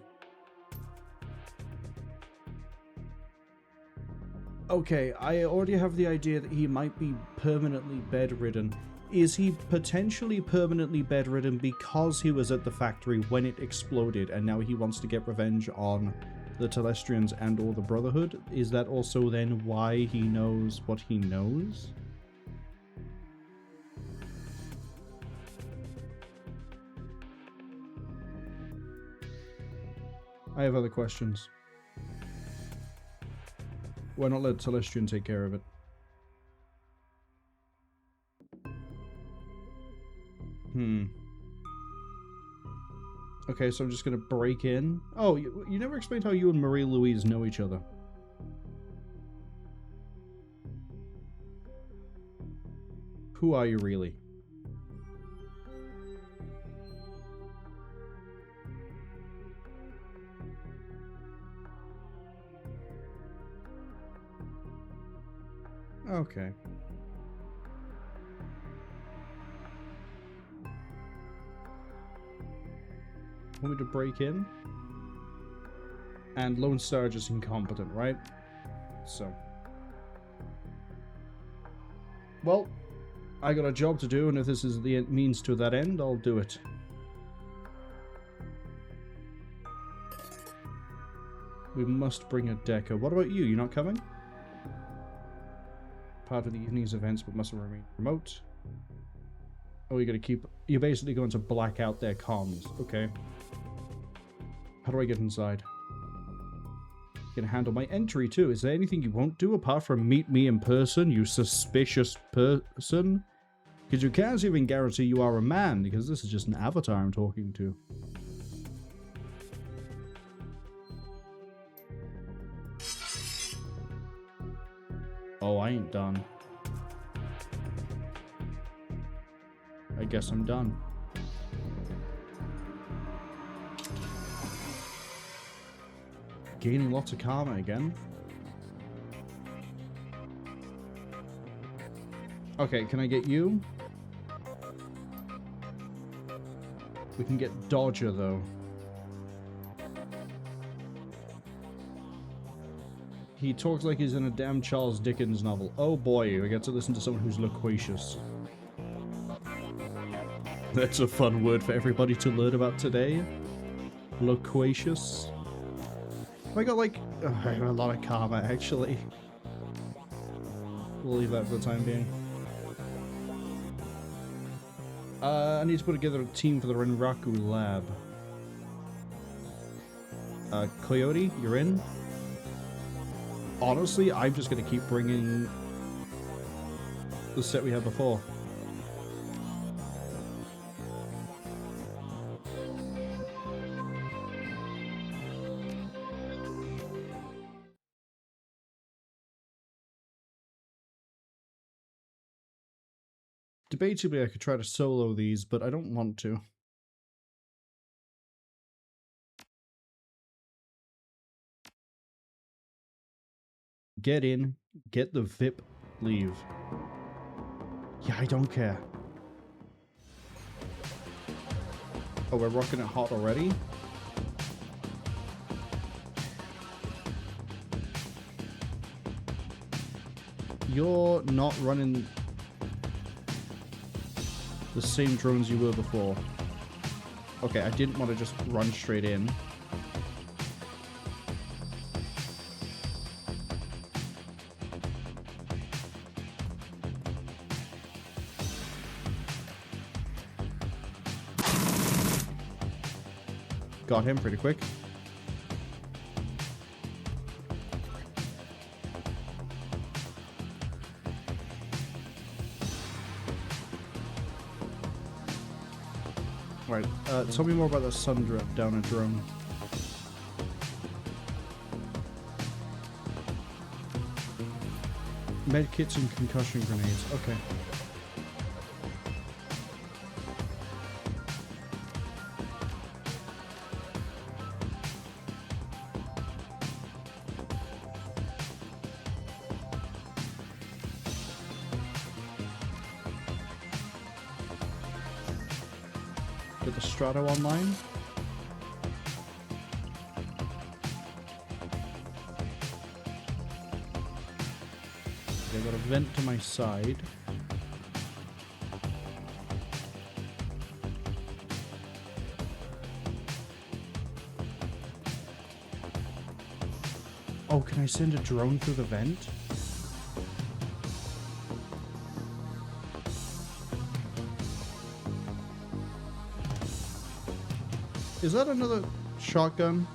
Okay, I already have the idea that he might be permanently bedridden. Is he potentially permanently bedridden because he was at the factory when it exploded and now he wants to get revenge on the Telestrians and or the Brotherhood? Is that also then why he knows what he knows? I have other questions. Why not let Telestrian take care of it? Okay, so I'm just gonna break in. Oh, you never explained how you and Marie-Louise know each other. Who are you really? Okay. Want me to break in? And Lone Star just incompetent, right? So. Well, I got a job to do, and if this is the means to that end, I'll do it. We must bring a Decker. What about you? You not coming? Part of the evening's events, but must remain remote. Oh, you're gonna keep... You're basically going to black out their comms. Okay. How do I get inside? You can handle my entry, too. Is there anything you won't do apart from meet me in person, you suspicious person? Because you can't even guarantee you are a man, because this is just an avatar I'm talking to. Oh, I ain't done. I guess I'm done. Gaining lots of karma again. Okay, can I get you? We can get Dodger, though. He talks like he's in a damn Charles Dickens novel. Oh boy, we get to listen to someone who's loquacious. That's a fun word for everybody to learn about today. Loquacious. I got like I got a lot of karma actually. We'll leave that for the time being. I need to put together a team for the Renraku lab. Coyote, you're in? Honestly, I'm just gonna keep bringing the set we had before. Debatably, I could try to solo these, but I don't want to. Get in, get the VIP, leave. Yeah, I don't care. Oh, we're rocking it hot already? You're not running the same drones you were before. Okay, I didn't want to just run straight in. Got him pretty quick. Right, tell me more about the sun drip down a drone. Medkits and concussion grenades, okay. Get the Strato online. Okay, I got a vent to my side. Oh, can I send a drone through the vent? Is that another shotgun?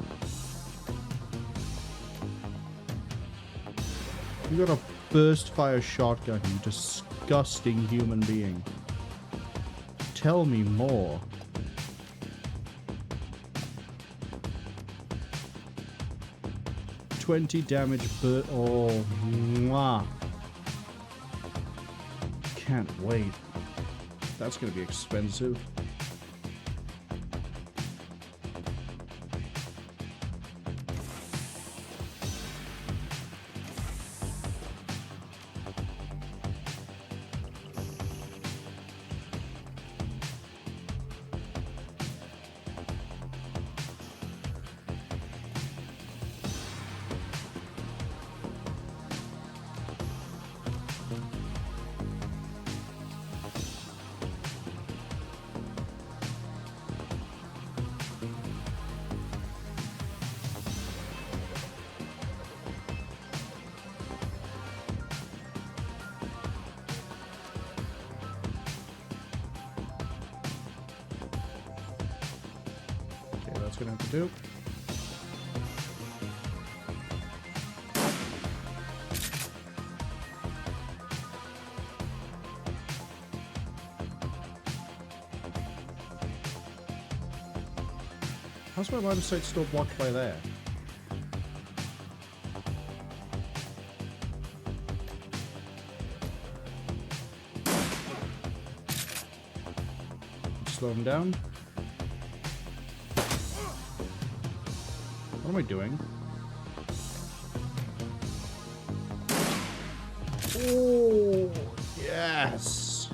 You got a burst fire shotgun, you disgusting human being. Tell me more. $20 damage oh, mwah. Can't wait. That's gonna be expensive. That's gonna have to do. How's my line of sight still blocked by there? Slow him down. What am I doing? Oh, yes.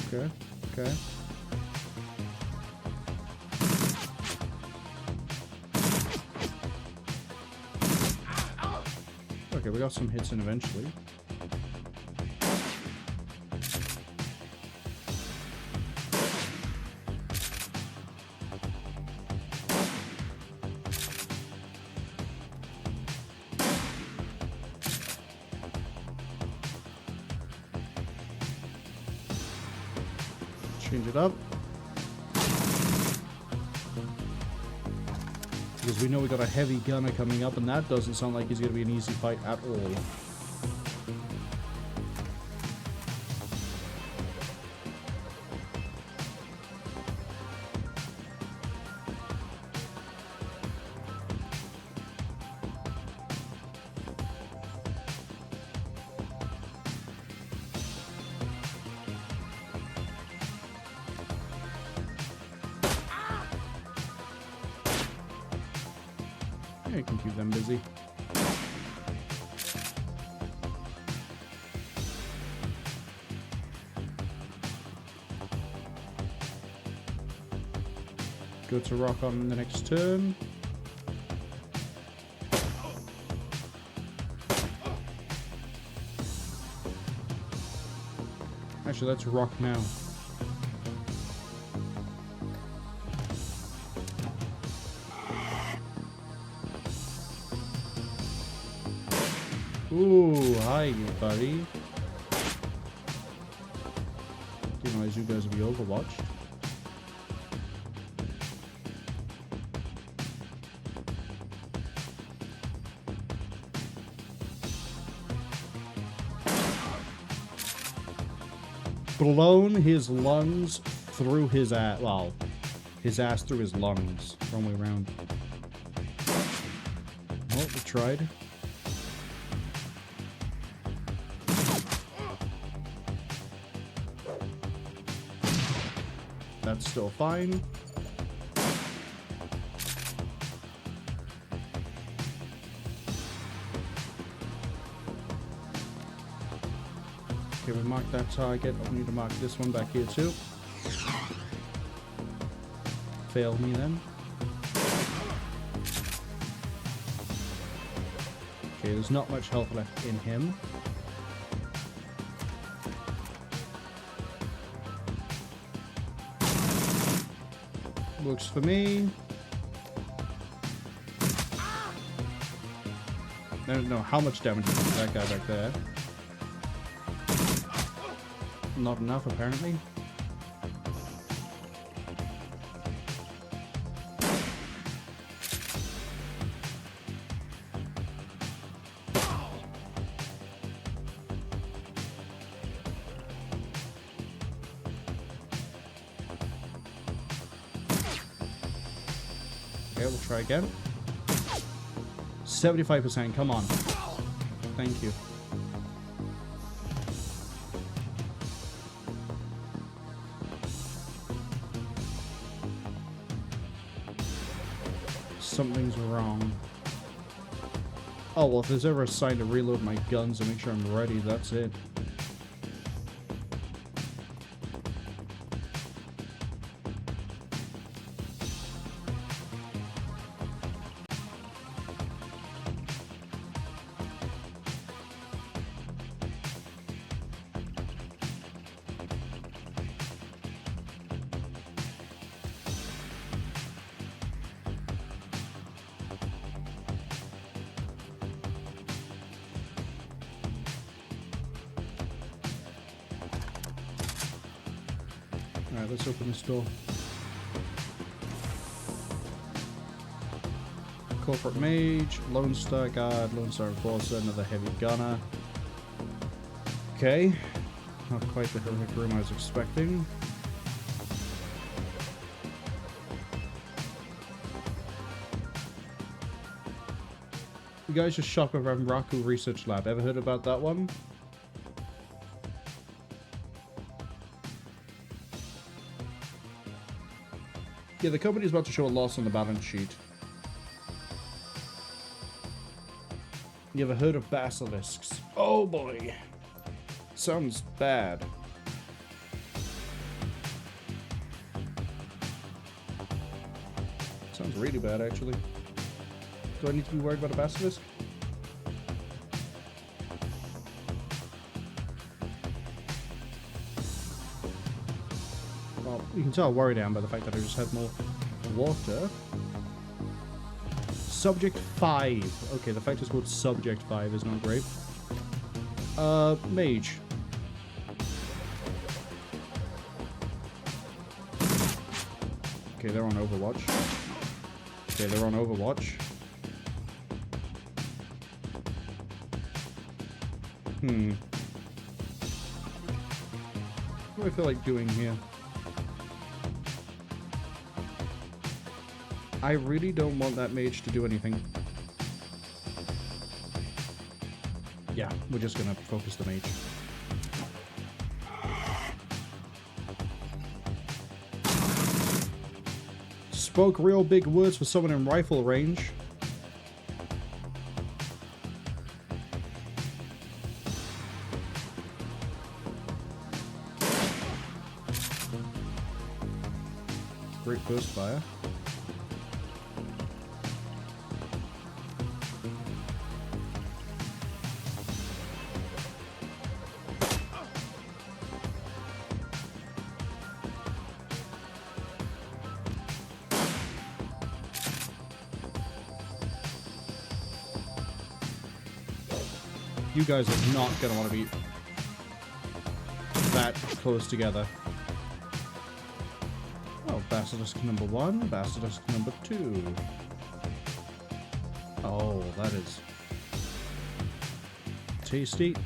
Okay, okay. Okay, we got some hits in eventually. Change it up. Because we know we got a heavy gunner coming up, and that doesn't sound like he's going to be an easy fight at all. I can keep them busy. Go to rock on the next turn. Actually, let's rock now. Ooh, hi, buddy. Didn't realize you guys would be overwatched. Blown his lungs through his ass. Well, his ass through his lungs. Wrong way around. Oh, we tried. That's still fine. Okay, we marked that target. I need to mark this one back here too. Failed me then. Okay, there's not much health left in him. Works for me. I don't know how much damage did that guy back there. Not enough, apparently. Okay, we'll try again. 75%, come on. Thank you. Something's wrong. Oh, well, if there's ever a sign to reload my guns and make sure I'm ready, that's it. Alright, let's open this door. Corporate Mage, Lone Star Guard, Lone Star Enforcer, another Heavy Gunner. Okay. Not quite the heroic room I was expecting. You guys just shop around Raku Research Lab. Ever heard about that one? Yeah, the company's about to show a loss on the balance sheet. You ever heard of basilisks? Oh boy. Sounds bad. Sounds really bad, actually. Do I need to be worried about a basilisk? Well, you can tell I'm worried by the fact that I just had more water. Subject 5. Okay, the fact it's called Subject 5 is not great. Mage. Okay, they're on Overwatch. Okay, they're on Overwatch. What do I feel like doing here? I really don't want that mage to do anything. Yeah, we're just gonna focus the mage. Spoke real big words for someone in rifle range. Great burst fire. You guys are not going to want to be that close together. Oh, Basilisk number 1, Basilisk number 2. Oh, that is tasty.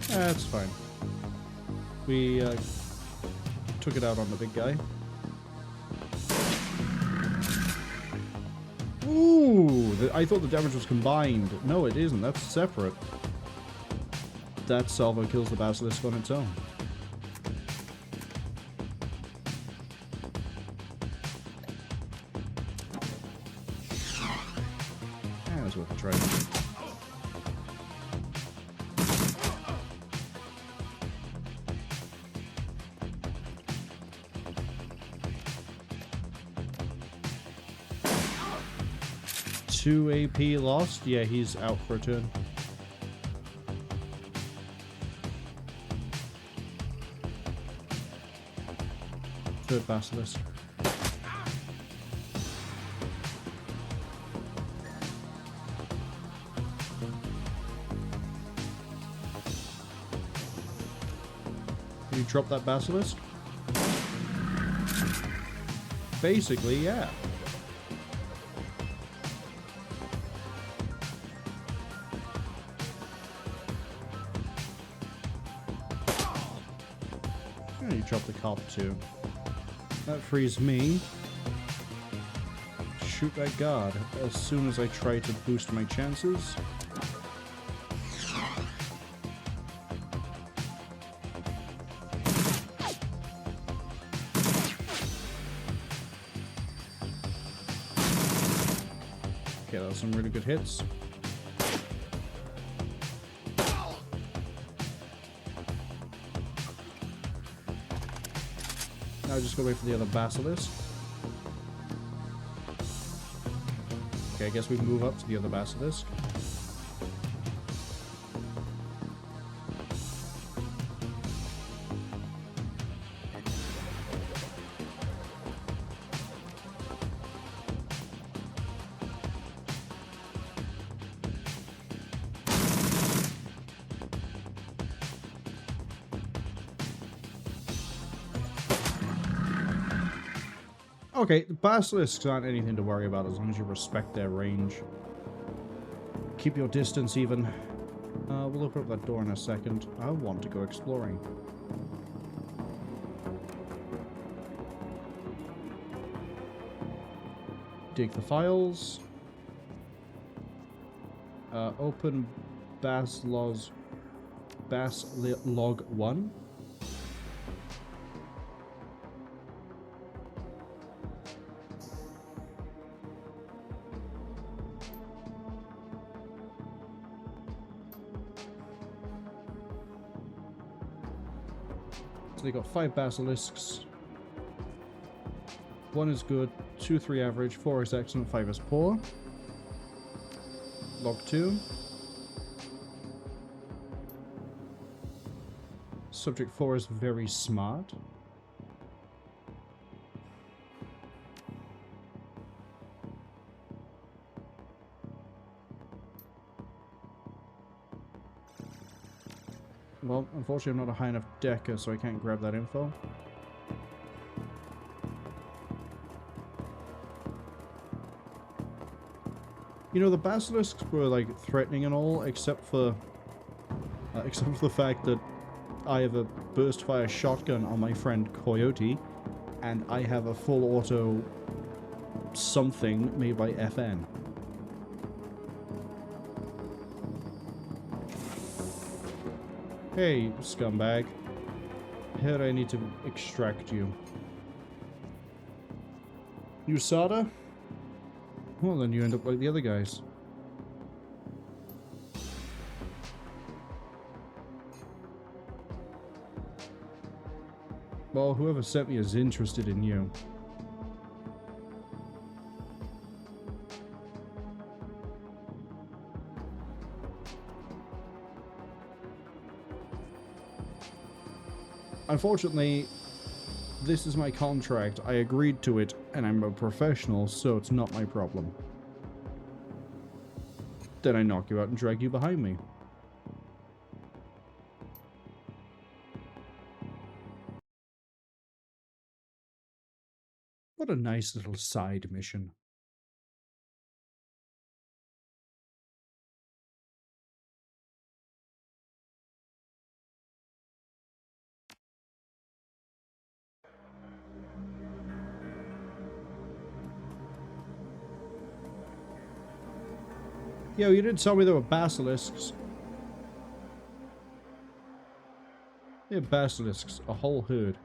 That's fine. We took it out on the big guy. Ooh! I thought the damage was combined. No, it isn't. That's separate. That salvo kills the basilisk on its own. That was worth a try. 2 AP lost? Yeah, he's out for a turn. Third basilisk. Can you drop that basilisk? Basically, yeah. You drop the cop too. That frees me to shoot that guard as soon as I try to boost my chances. Okay, that's some really good hits. Now just gotta wait for the other basilisk. Okay, I guess we move up to the other basilisk. Okay, the basilisks aren't anything to worry about as long as you respect their range. Keep your distance even. We'll open up that door in a second. I want to go exploring. Dig the files. Open Baslog 1. They got 5 basilisks. 1 is good, 2, 3 average, 4 is excellent, 5 is poor. Log 2. Subject 4 is very smart. Well, unfortunately I'm not a high enough decker, so I can't grab that info. You know, the basilisks were, like, threatening and all, except for the fact that I have a burst fire shotgun on my friend Coyote, and I have a full auto something made by FN. Hey, scumbag. Here I need to extract you. USADA? Well, then you end up like the other guys. Well, whoever sent me is interested in you. Unfortunately, this is my contract. I agreed to it, and I'm a professional, so it's not my problem. Then I knock you out and drag you behind me. What a nice little side mission. Yo, you didn't tell me there were basilisks. Yeah, basilisks. A whole herd.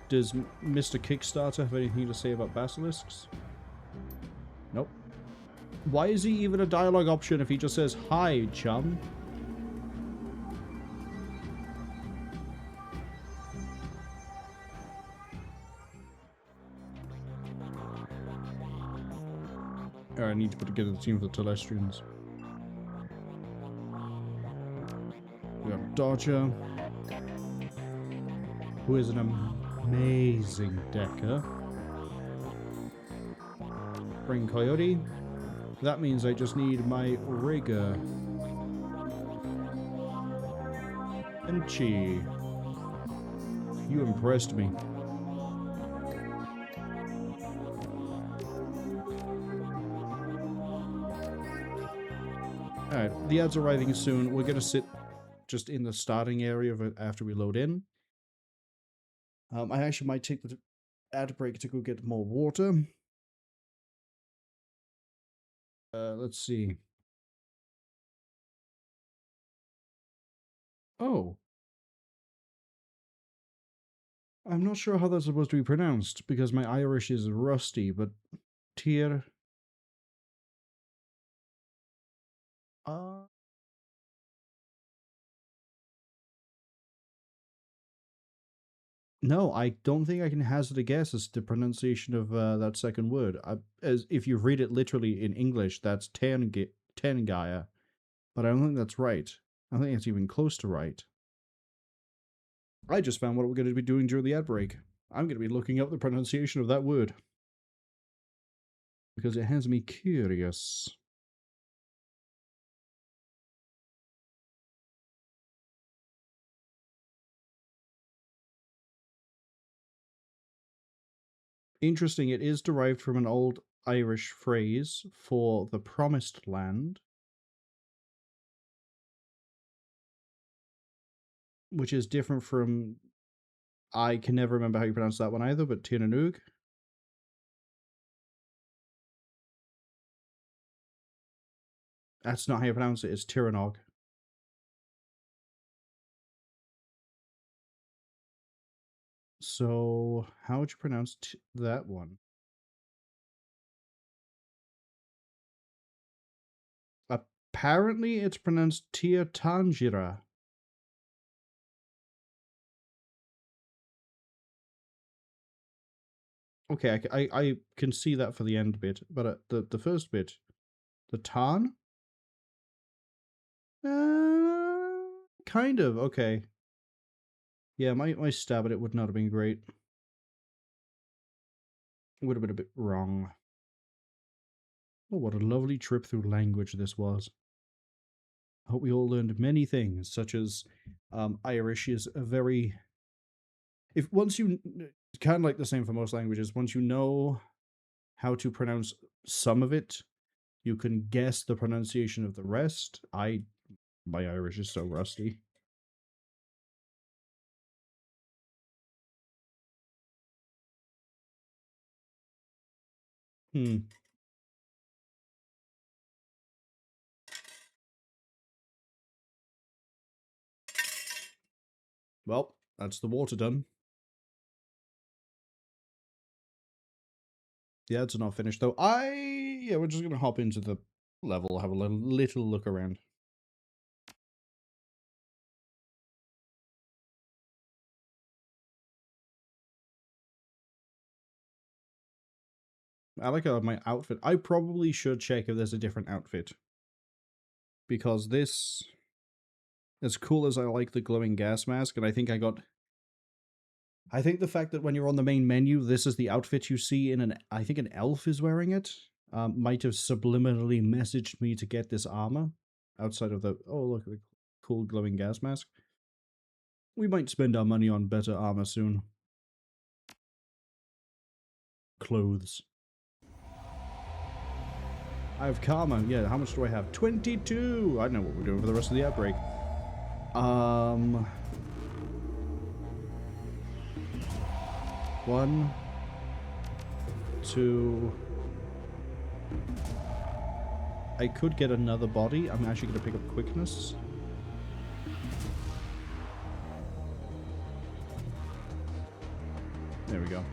Does Mr. Kickstarter have anything to say about basilisks? Nope. Why is he even a dialogue option if he just says, "Hi, chum"? Oh, I need to put together the team for the Telestrians. We got Dodger, who is an amazing decker. Bring Coyote. That means I just need my rigger. And Chi. You impressed me. Alright, the ads are arriving soon. We're gonna sit just in the starting area of it after we load in. I actually might take the ad break to go get more water. Let's see. Oh. I'm not sure how that's supposed to be pronounced, because my Irish is rusty, but Tir... No, I don't think I can hazard a guess as to the pronunciation of that second word. As if you read it literally in English, that's Tengaya, but I don't think that's right. I don't think it's even close to right. I just found what we're going to be doing during the ad break. I'm going to be looking up the pronunciation of that word. Because it has me curious. Interesting, it is derived from an old Irish phrase for the promised land, which is different from... I can never remember how you pronounce that one either, but Tirnanoog. That's not how you pronounce it, it's Tiranoog. So, how would you pronounce that one? Apparently, it's pronounced Tia Tanjira. Okay, I can see that for the end bit, but the first bit, the Tan? Kind of, okay. Yeah, my stab at it would not have been great. It would have been a bit wrong. Oh, what a lovely trip through language this was. I hope we all learned many things, such as Irish is a very... Once you... kind of like the same for most languages, once you know how to pronounce some of it, you can guess the pronunciation of the rest. My Irish is so rusty. Well, that's the water done. Yeah, it's not finished though. Yeah, we're just gonna hop into the level, have a little look around. I like my outfit. I probably should check if there's a different outfit. Because this, as cool as I like the glowing gas mask, and I think the fact that when you're on the main menu, this is the outfit you see in I think an elf is wearing it, might have subliminally messaged me to get this armor, outside of the, oh look at the cool glowing gas mask. We might spend our money on better armor soon. Clothes. I have karma. Yeah, how much do I have? 22! I know what we're doing for the rest of the outbreak. 1, 2... I could get another body. I'm actually going to pick up quickness. There we go.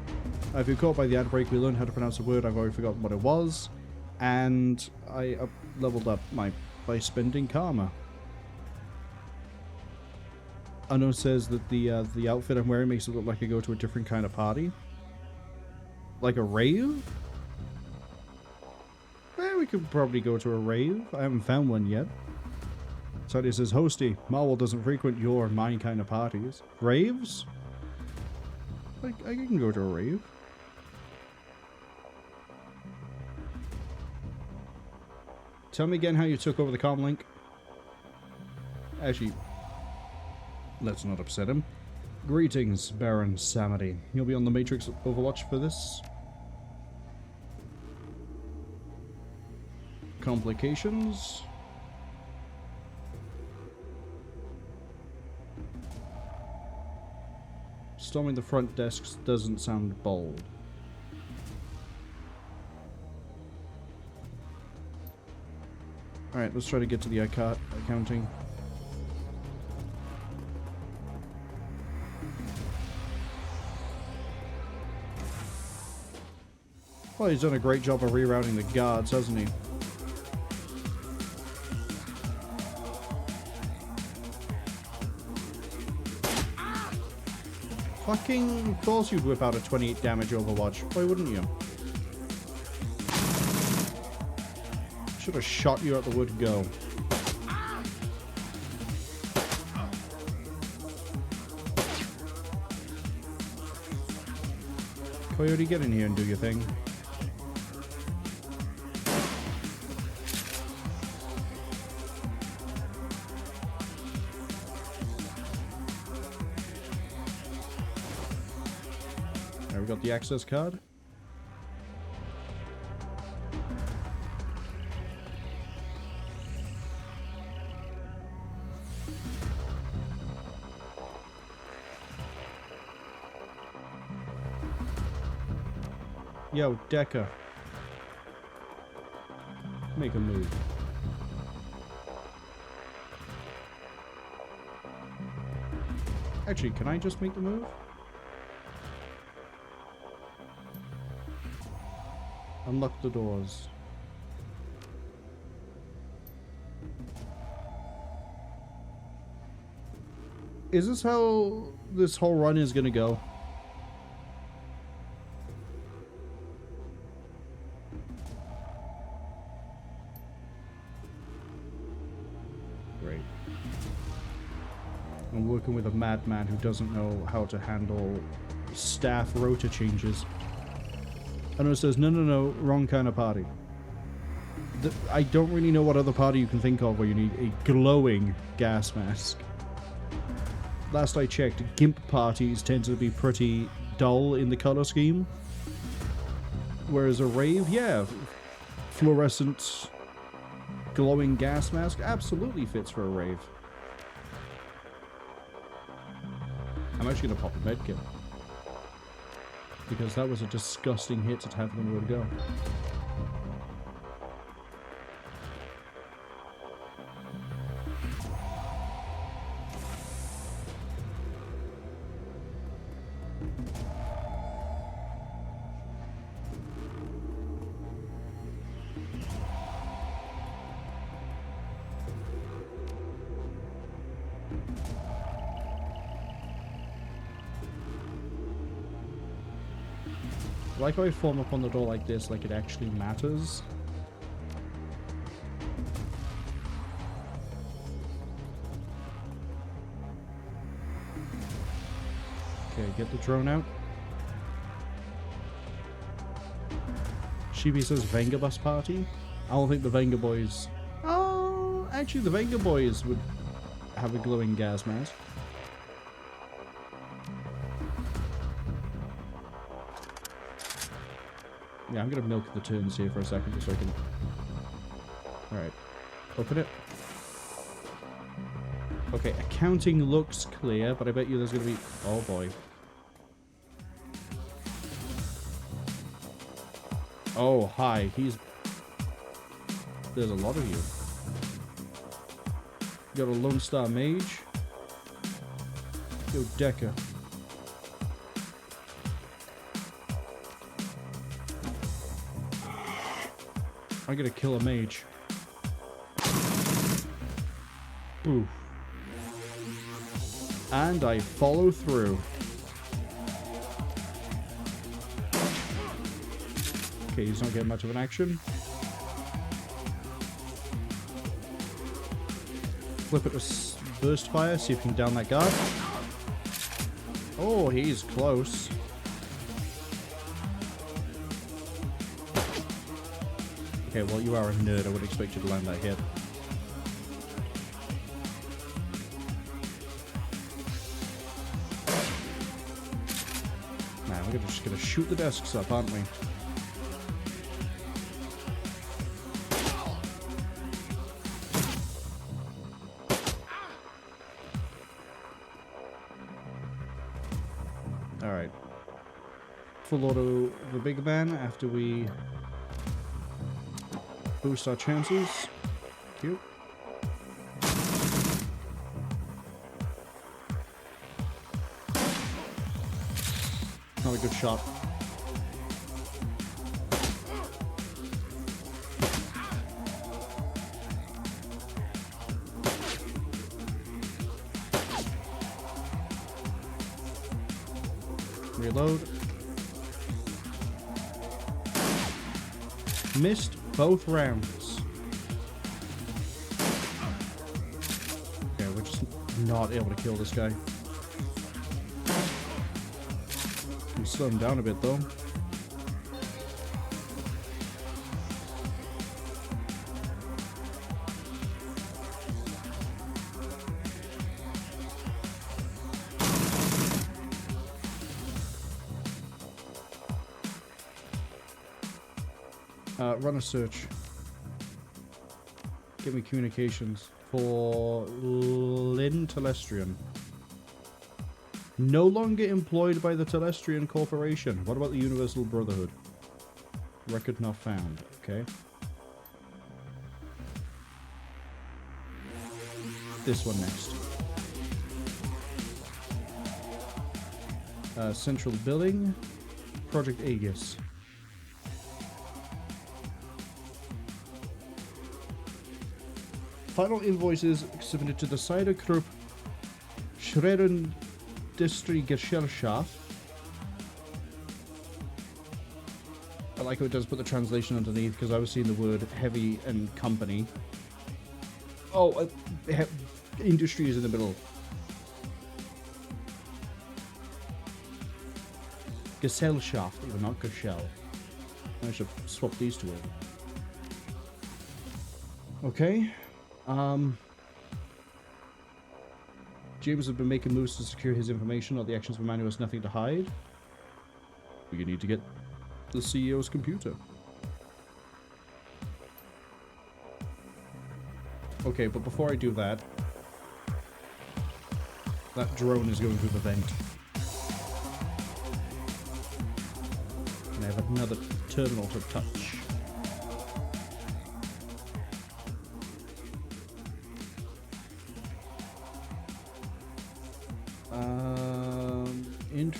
If you're caught by the outbreak, we learned how to pronounce a word. I've already forgotten what it was. And I leveled up by spending karma. Uno says that the outfit I'm wearing makes it look like I go to a different kind of party. Like a rave? Well, we could probably go to a rave. I haven't found one yet. Sadie says, Hosty, Marwol doesn't frequent your and mine kind of parties. Raves? Like, I can go to a rave. Tell me again how you took over the comm link. Actually, let's not upset him. Greetings, Baron Samity. You'll be on the Matrix Overwatch for this. Complications. Storming the front desks doesn't sound bold. Alright, let's try to get to the accounting. Well, he's done a great job of rerouting the guards, hasn't he? Fucking, of course you'd whip out a 28 damage Overwatch. Why wouldn't you? Should have shot you at the wood go. Coyote, get in here and do your thing. There, we got the access card. Yo, Deca. Make a move. Actually, can I just make the move? Unlock the doors. Is this how this whole run is gonna go? Great. I'm working with a madman who doesn't know how to handle staff rota changes. And it says, no, wrong kind of party. I don't really know what other party you can think of where you need a glowing gas mask. Last I checked, GIMP parties tend to be pretty dull in the color scheme. Whereas a rave, yeah, fluorescent glowing gas mask absolutely fits for a rave. I'm actually going to pop a medkit. Because that was a disgusting hit to have nowhere to go. I like how I form up on the door like this, like it actually matters. Okay, get the drone out. Shibi says Venga bus party. I don't think the Venga boys... Oh, actually the Venga boys would have a glowing gas mask. Yeah, I'm gonna milk the turns here for a second just so I can... Alright. Open it. Okay, accounting looks clear, but I bet you there's gonna be... Oh boy. Oh, hi. He's... There's a lot of you. You got a Lone Star Mage. Yo, Decker. I'm gonna kill a mage. Ooh. And I follow through. Okay, he's not getting much of an action. Flip it to burst fire, see if you can down that guard. Oh, he's close. Okay, well, you are a nerd. I would expect you to land that hit. Man, we're just gonna shoot the desks up, aren't we? Alright. Full auto the big man after we boost our chances. Cute. Not a good shot. Reload. Missed both rounds. Okay, we're just not able to kill this guy. We slow him down a bit though. Run a search. Give me communications for Lynn Telestrian. No longer employed by the Telestrian Corporation. What about the Universal Brotherhood? Record not found. Okay. This one next. Central Billing. Project Aegis. Final invoices submitted to the Cybergruppe Shadowrun Gesellschaft. I like how it does put the translation underneath because I was seeing the word heavy and company. Oh, industry is in the middle. Gesellschaft, even not Gesell. I should swap these two over. Okay. James has been making moves to secure his information. All the actions of a man who has nothing to hide. We need to get the CEO's computer. Okay, but before I do that, that drone is going through the vent. And I have another terminal to touch.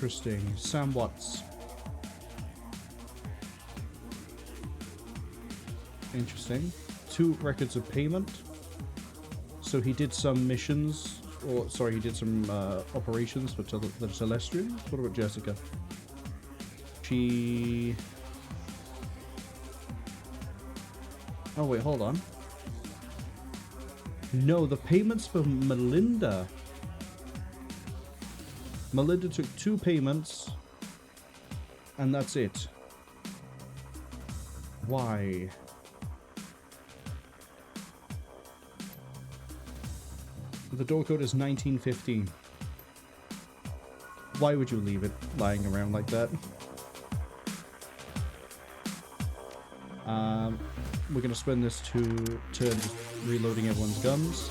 Interesting. Sam Watts. Interesting. 2 records of payment. So he did some missions, or sorry, he did some operations for the Telestrian. What about Jessica? She... Oh wait, hold on. No, the payments for Melinda. Melinda took 2 payments, and that's it. Why? The door code is 1915. Why would you leave it lying around like that? We're gonna spend this turn just reloading everyone's guns.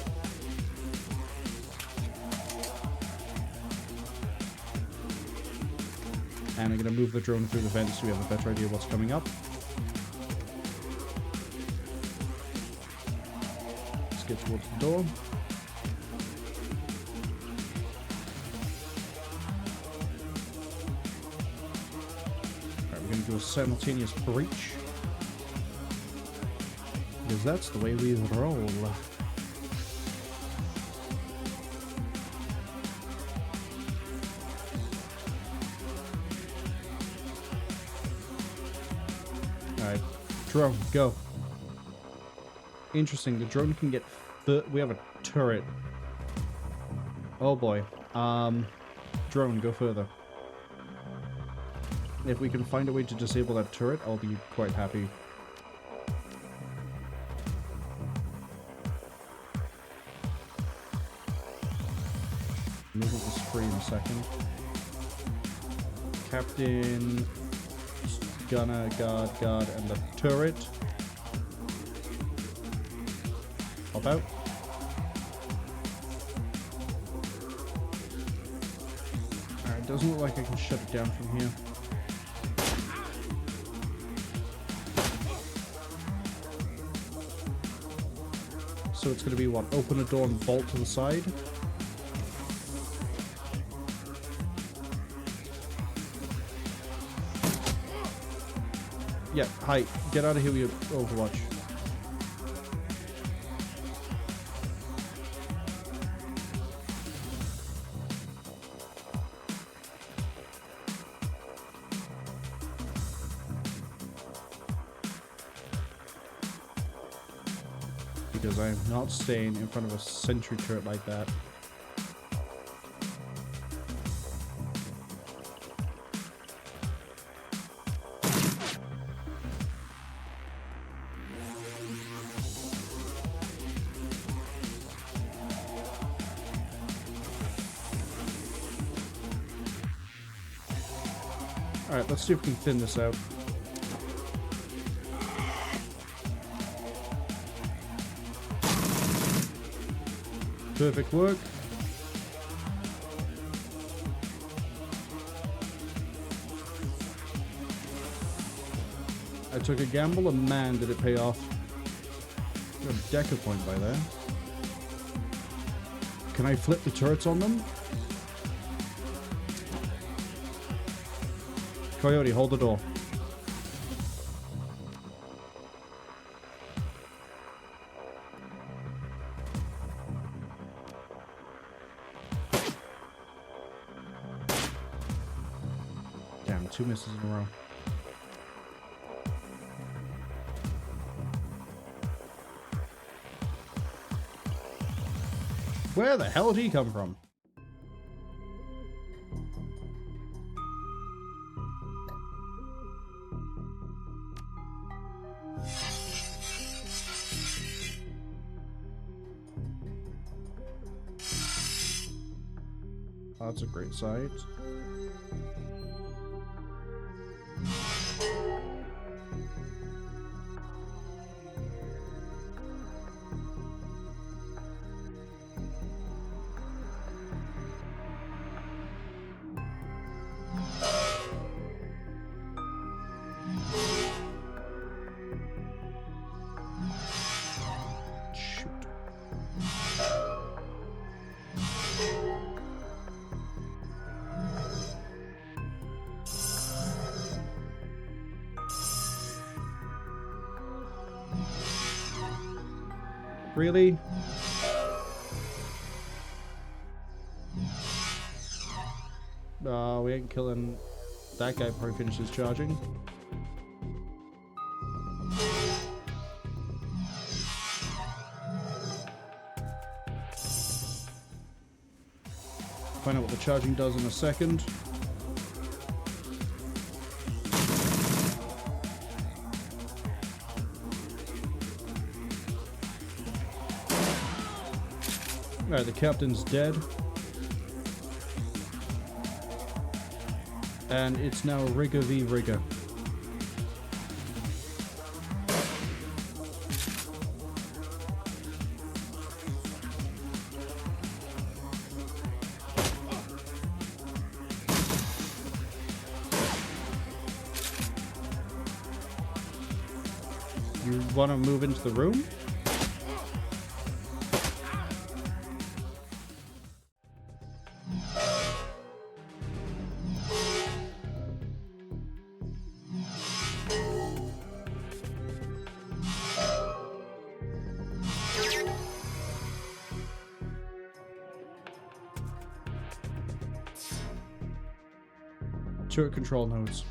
And I'm gonna move the drone through the vents so we have a better idea of what's coming up. Let's get towards the door. Alright, we're gonna do a simultaneous breach. Because that's the way we roll. Alright, drone, go. Interesting, the drone can get... we have a turret. Oh boy. Drone, go further. If we can find a way to disable that turret, I'll be quite happy. Movement is free in a second. Captain, gunner, guard, and the turret. Hop out. Alright, doesn't look like I can shut it down from here. So it's going to be what? Open a door and bolt to the side? Yeah, hi. Get out of here with your Overwatch. Because I am not staying in front of a sentry turret like that. Alright, let's see if we can thin this out. Perfect work. I took a gamble and man did it pay off. Got a decker point by there. Can I flip the turrets on them? Coyote, hold the door. Damn, 2 misses in a row. Where the hell did he come from? Oh, that's a great sight. Really? We ain't killing that guy before he finishes charging. Find out what the charging does in a second. Alright, the captain's dead. And it's now Rigger v. Rigger. You want to move into the room? Turret control nodes.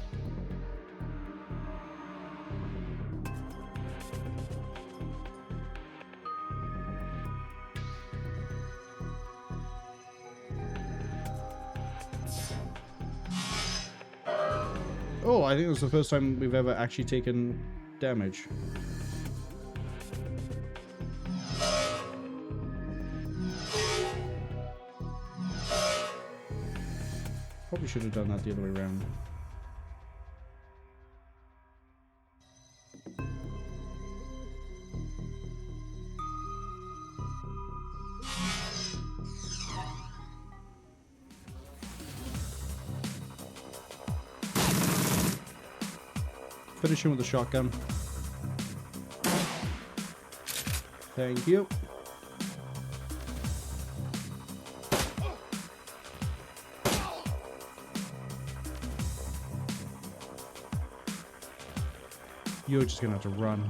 Oh, I think it was the first time we've ever actually taken damage. Probably should have done that the other way around. Finish him with a shotgun. Thank you. You're just gonna have to run.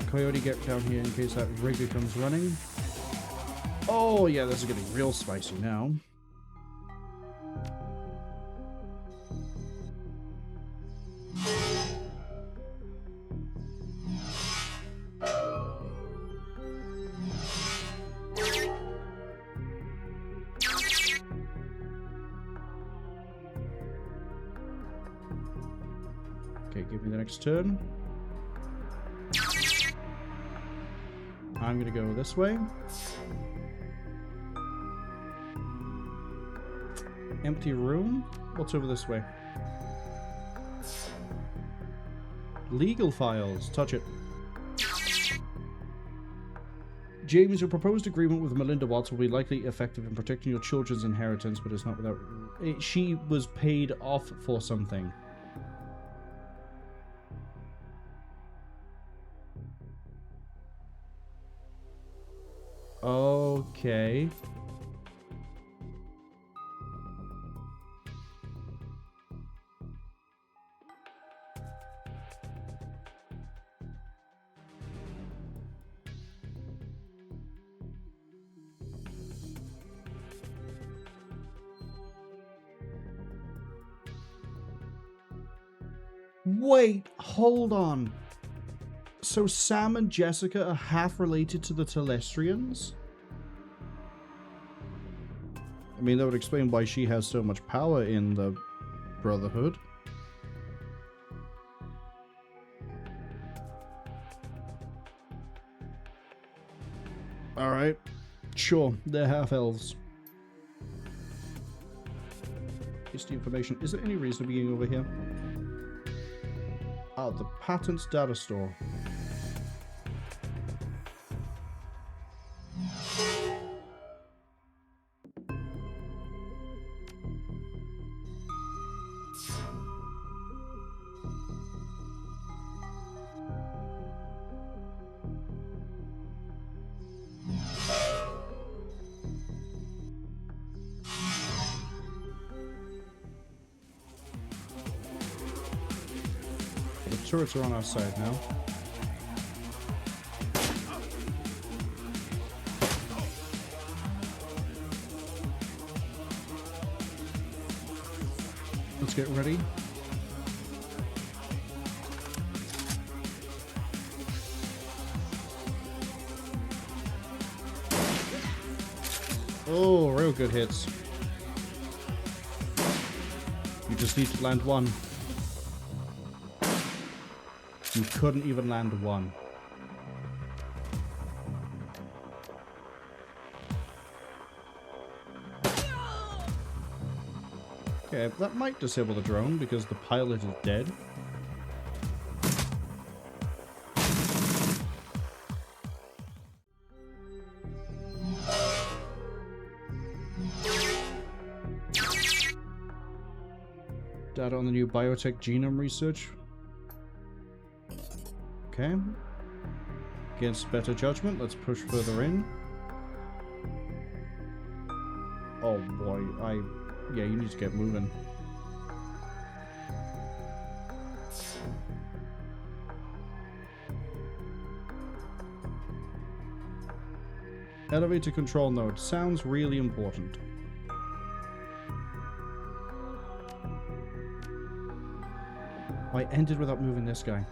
Coyote, get down here in case that rigger comes running. Oh yeah, this is getting real spicy now. Okay, give me the next turn. I'm gonna go this way. Empty room? What's over this way? Legal files. Touch it. James, your proposed agreement with Melinda Watts will be likely effective in protecting your children's inheritance, but it's not without... She was paid off for something. Okay. Wait, hold on. So Sam and Jessica are half related to the Telestrians? I mean, that would explain why she has so much power in the Brotherhood. Alright. Sure, they're half-elves. Here's the information. Is there any reason being over here? Oh, the patents data store. turrets are on our side now. Let's get ready. Oh, real good hits. You just need to land one. You couldn't even land one. Okay, that might disable the drone because the pilot is dead. Data on the new biotech genome research. Okay. Against better judgment, let's push further in. Oh boy, yeah, you need to get moving. Elevator control node sounds really important. I ended without moving this guy.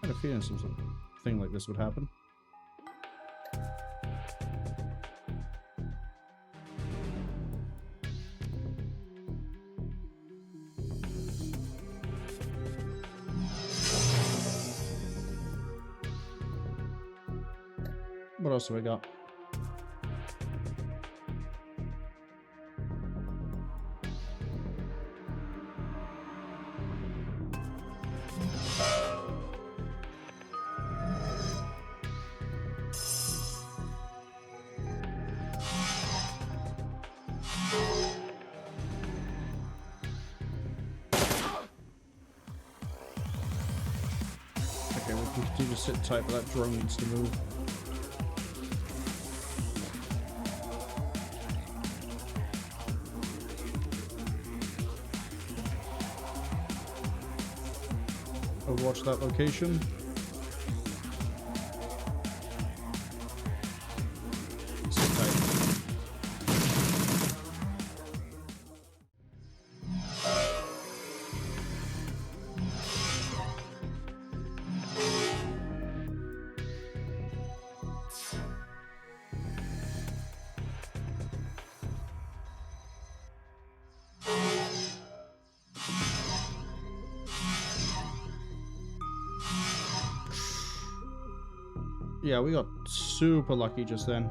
I had a feeling something like this would happen. What else have we got? Okay, we can continue to sit tight, but that drone needs to move. Overwatch that location. Sit tight. Yeah, we got super lucky just then.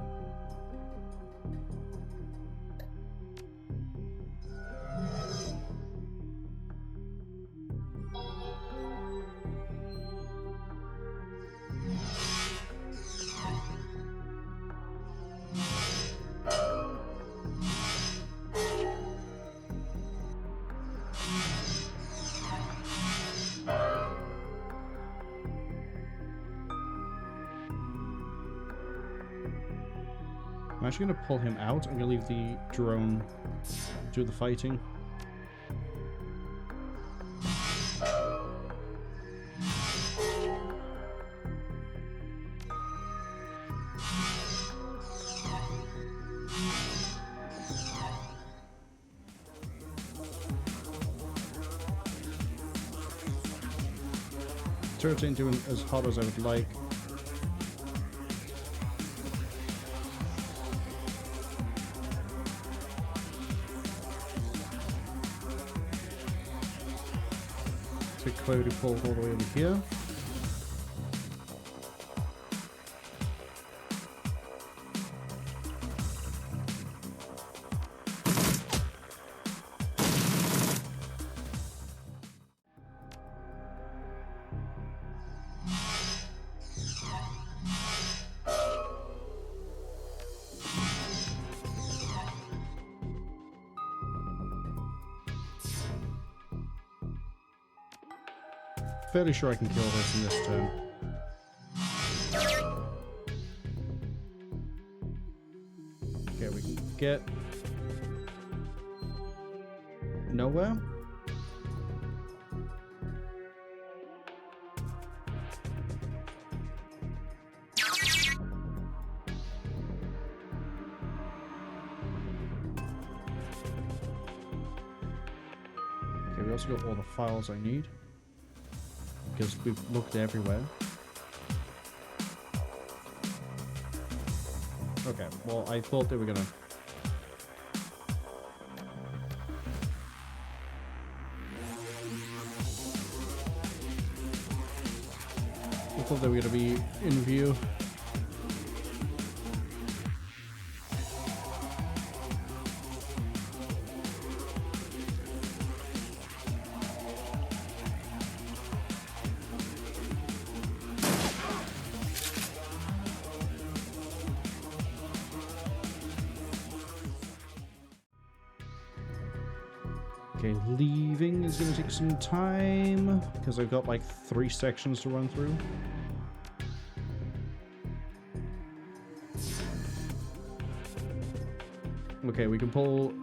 I'm actually going to pull him out. I'm going to leave the drone do the fighting. Turret ain't doing as hot as I would like. Cloudy pulled all the way over here. Fairly sure I can kill this in this turn. get nowhere. Okay, we also got all the files I need because we've looked everywhere. Okay, well, I thought they were gonna... I thought they were gonna be in view. Okay, leaving is going to take some time, because I've got like 3 sections to run through. Okay, we can pull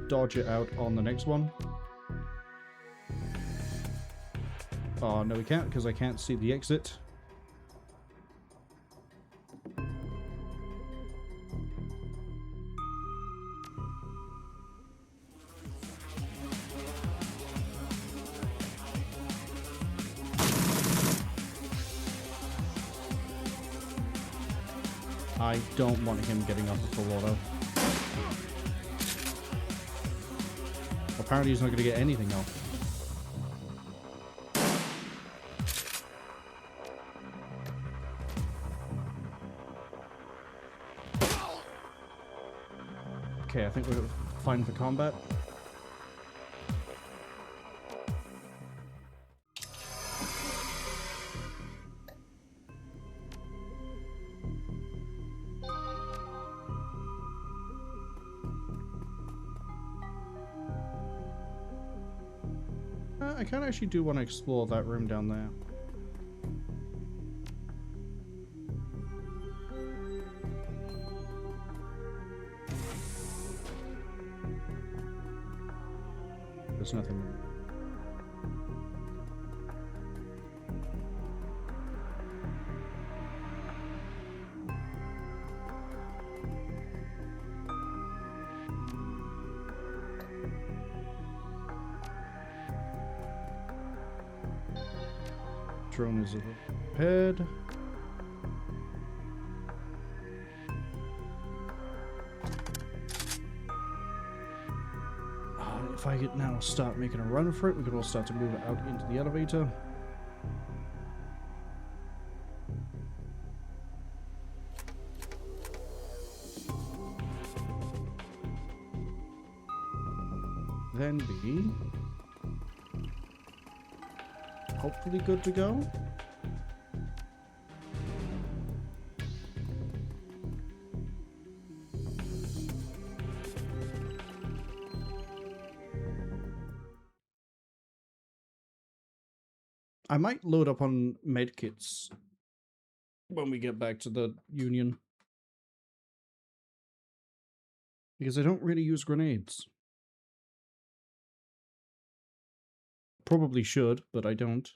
Dodger out on the next one. Oh, no we can't, because I can't see the exit. I don't want him getting off the full auto. Apparently he's not going to get anything off. Okay, I think we're fine for combat. I kind of actually do want to explore that room down there. There's nothing. Drone is repaired. If I could now start making a run for it, we could all start to move it out into the elevator. Then be hopefully good to go. I might load up on medkits when we get back to the Union. Because I don't really use grenades. Probably should, but I don't.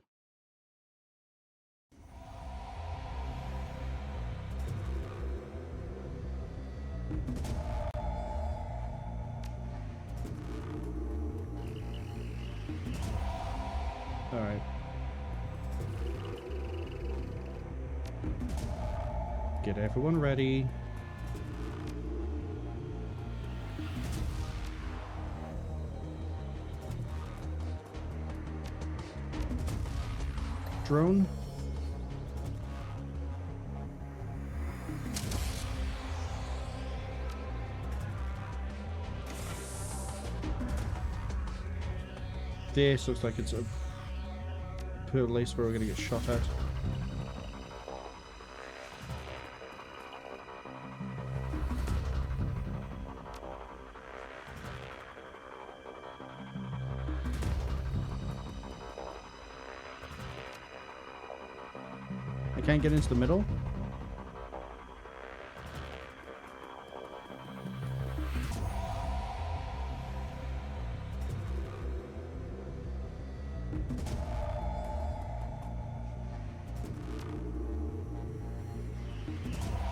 Alright. Get everyone ready. Drone. This looks like it's a place where we're gonna get shot at. I can't get into the middle.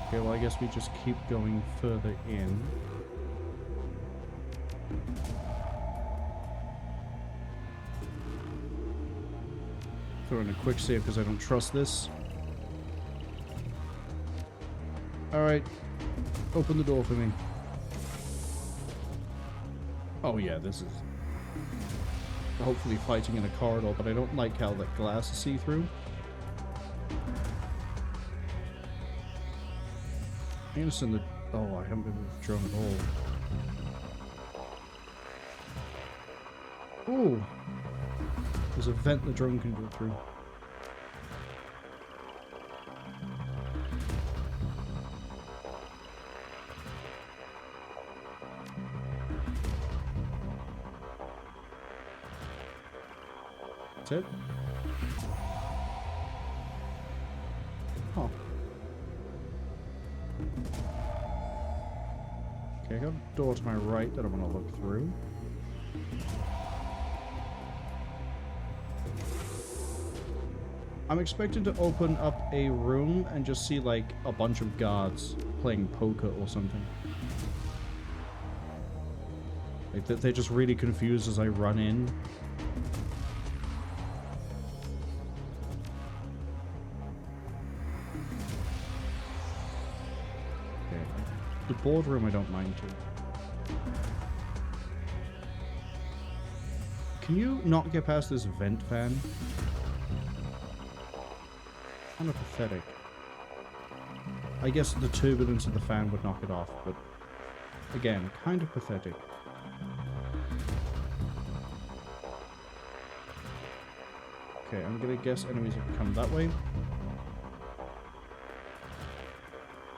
Okay, well I guess we just keep going further in. Throw in a quick save because I don't trust this. Alright. Open the door for me. Oh yeah, this is hopefully fighting in a corridor, but I don't like how that glass is see-through. I understand that... Oh, I haven't been with the drone at all. Ooh! There's a vent the drone can go through. That's it? Oh. Okay, I got a door to my right that I want to look through. I'm expected to open up a room and just see like a bunch of guards playing poker or something. Like that they're just really confused as I run in. Okay. The boardroom I don't mind too. Can you not get past this vent fan? Kind of pathetic. I guess the turbulence of the fan would knock it off, but again, kind of pathetic. Okay, I'm gonna guess enemies have come that way.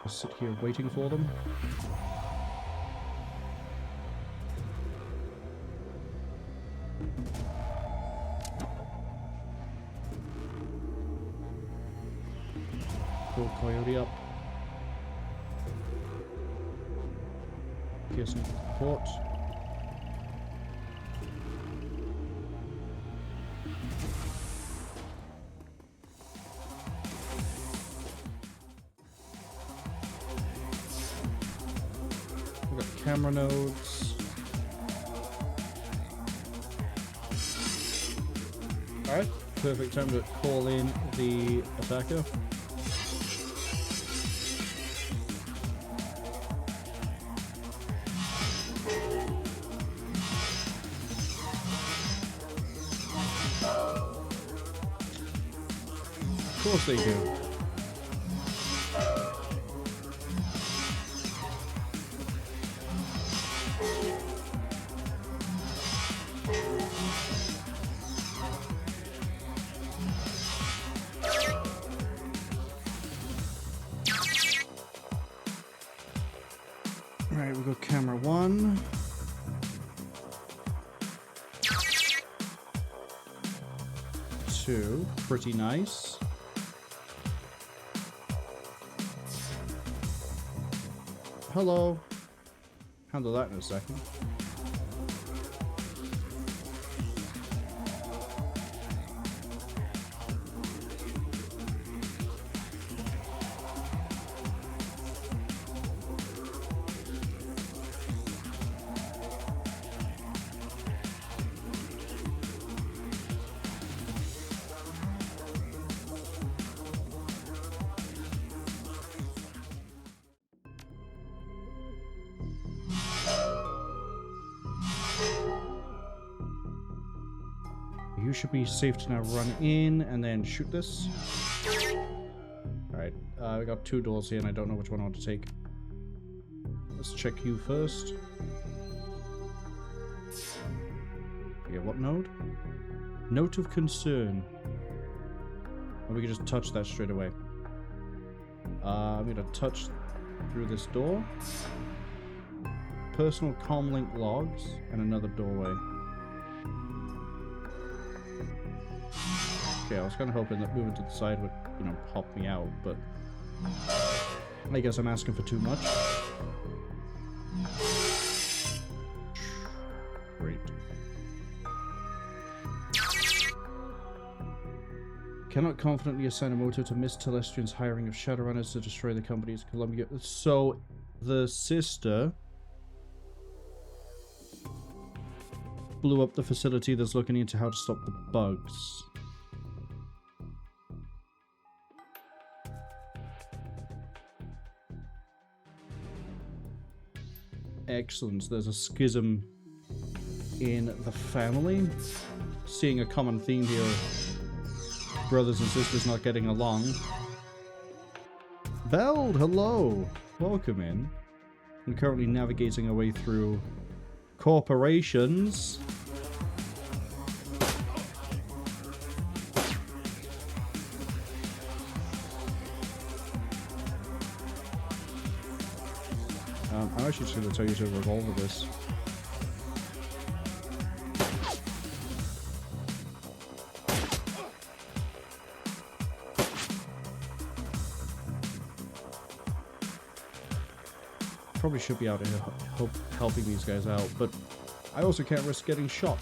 I'll sit here waiting for them. Pull Coyote up. Piercing support. We've got camera nodes. Alright, perfect time to call in the attacker. Of course they do. Right, we've got camera 1. Two, pretty nice. Hello. Handle that in a second. You should be safe to now run in and then shoot this. Alright, we got 2 doors here and I don't know which one I want to take. Let's check you first. Okay, what node? Note of concern. Or we can just touch that straight away. I'm gonna touch through this door. Personal comlink logs and another doorway. Okay, I was kind of hoping that moving to the side would, you know, pop me out, but I guess I'm asking for too much. Great. Cannot confidently assign a motive to Miss Telestrian's hiring of Shadowrunners to destroy the company's Columbia. So, the sister blew up the facility that's looking into how to stop the bugs. Excellent. There's a schism in the family. Seeing a common theme here. Brothers and sisters not getting along. Beld, hello! Welcome in. We're currently navigating our way through corporations. I'm actually just going to tell you to revolve this. Probably should be out here helping these guys out, but I also can't risk getting shot.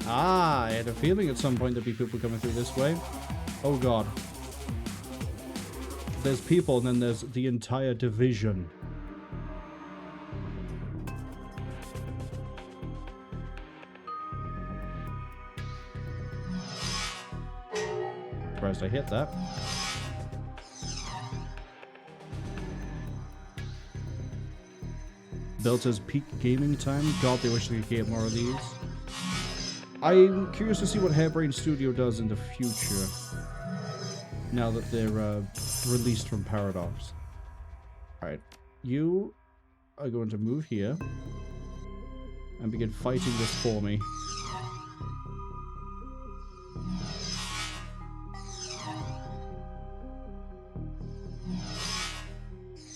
Ah, I had a feeling at some point there'd be people coming through this way. Oh god. There's people, and then there's the entire division. Surprised I hit that. Built as peak gaming time. God, they wish they could get more of these. I'm curious to see what Hairbrain Studio does in the future. Now that they're released from Paradox. Alright, you are going to move here and begin fighting this for me.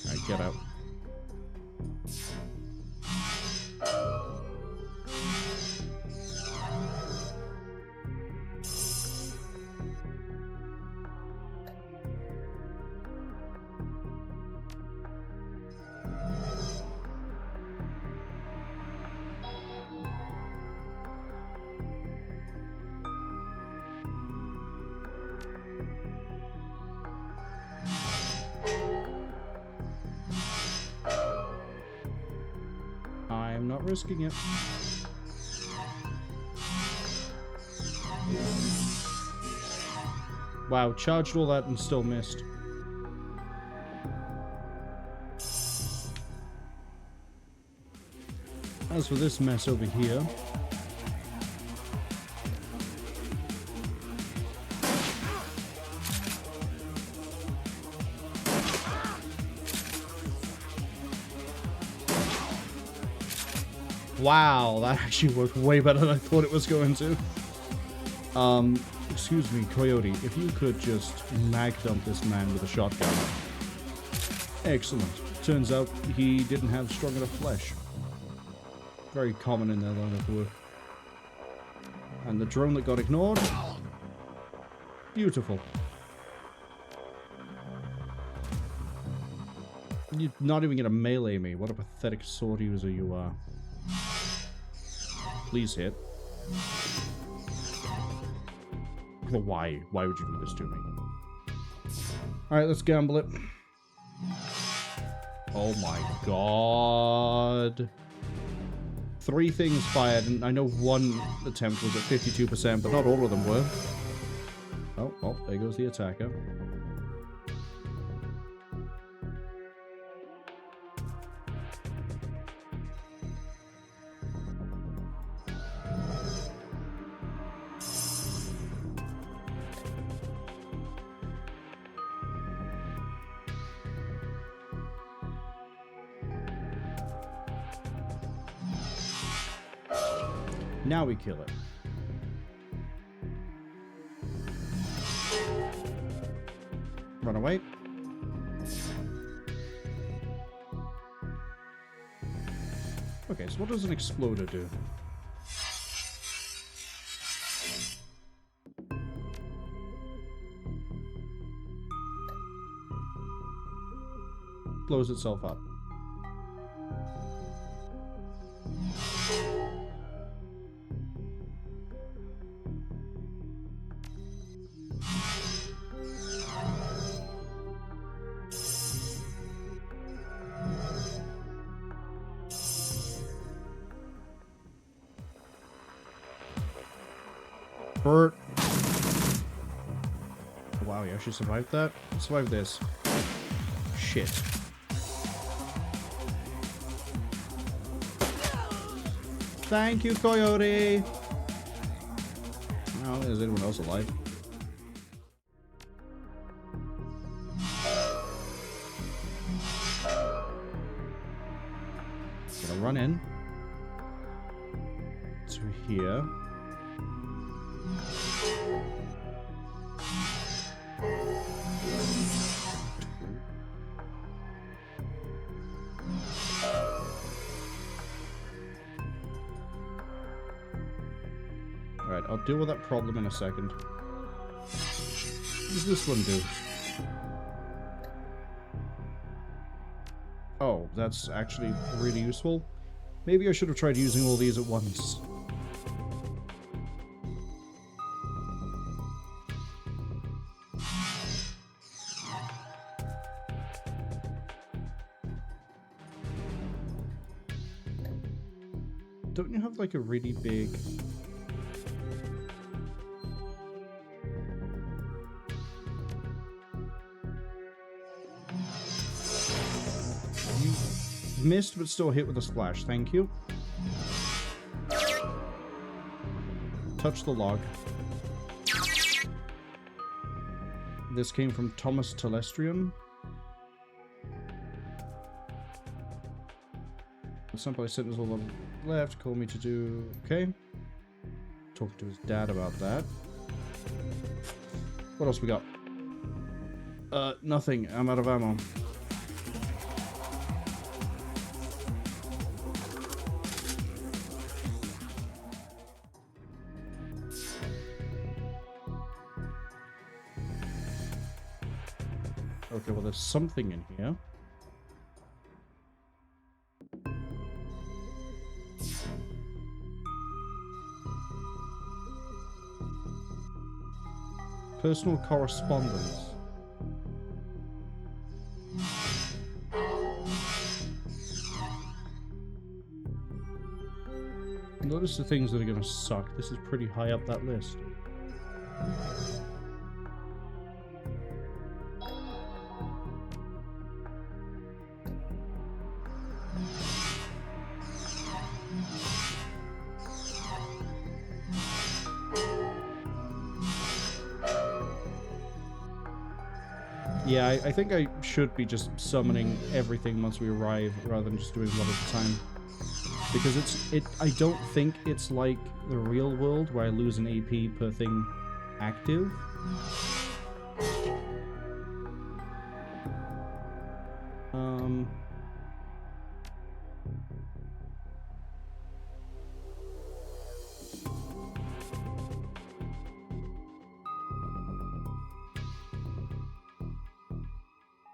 Alright, get out. I'm not risking it. Wow, charged all that and still missed. As for this mess over here, wow, that actually worked way better than I thought it was going to. Excuse me, Coyote, if you could just mag dump this man with a shotgun. Excellent. Turns out he didn't have strong enough flesh. Very common in their line of work. And the drone that got ignored. Beautiful. You're not even gonna melee me. What a pathetic sword user you are. Please hit. Why? Why would you do this to me? Alright, let's gamble it. Oh my god. 3 things fired, and I know one attempt was at 52%, but not all of them were. Oh, well, there goes the attacker. Now we kill it. Run away. Okay, so what does an exploder do? blows itself up. Bert. Wow, you actually survived that? Survived this. Shit. Thank you, Coyote! Oh, is anyone else alive? Gonna run in to here. Alright, I'll deal with that problem in a second. What does this one do? Oh, that's actually really useful. Maybe I should have tried using all these at once. Don't you have like a really big... You missed but still hit with a splash, thank you. Touch the log. This came from Thomas Telestrian. Someplace sentence all on the left, call me to do... Okay. Talking to his dad about that. What else we got? Nothing. I'm out of ammo. Okay, well there's something in here. Personal correspondence. Notice the things that are going to suck. This is pretty high up that list. Yeah, I think I should be just summoning everything once we arrive, rather than just doing one at a time. Because I don't think it's like the real world, where I lose an AP per thing active.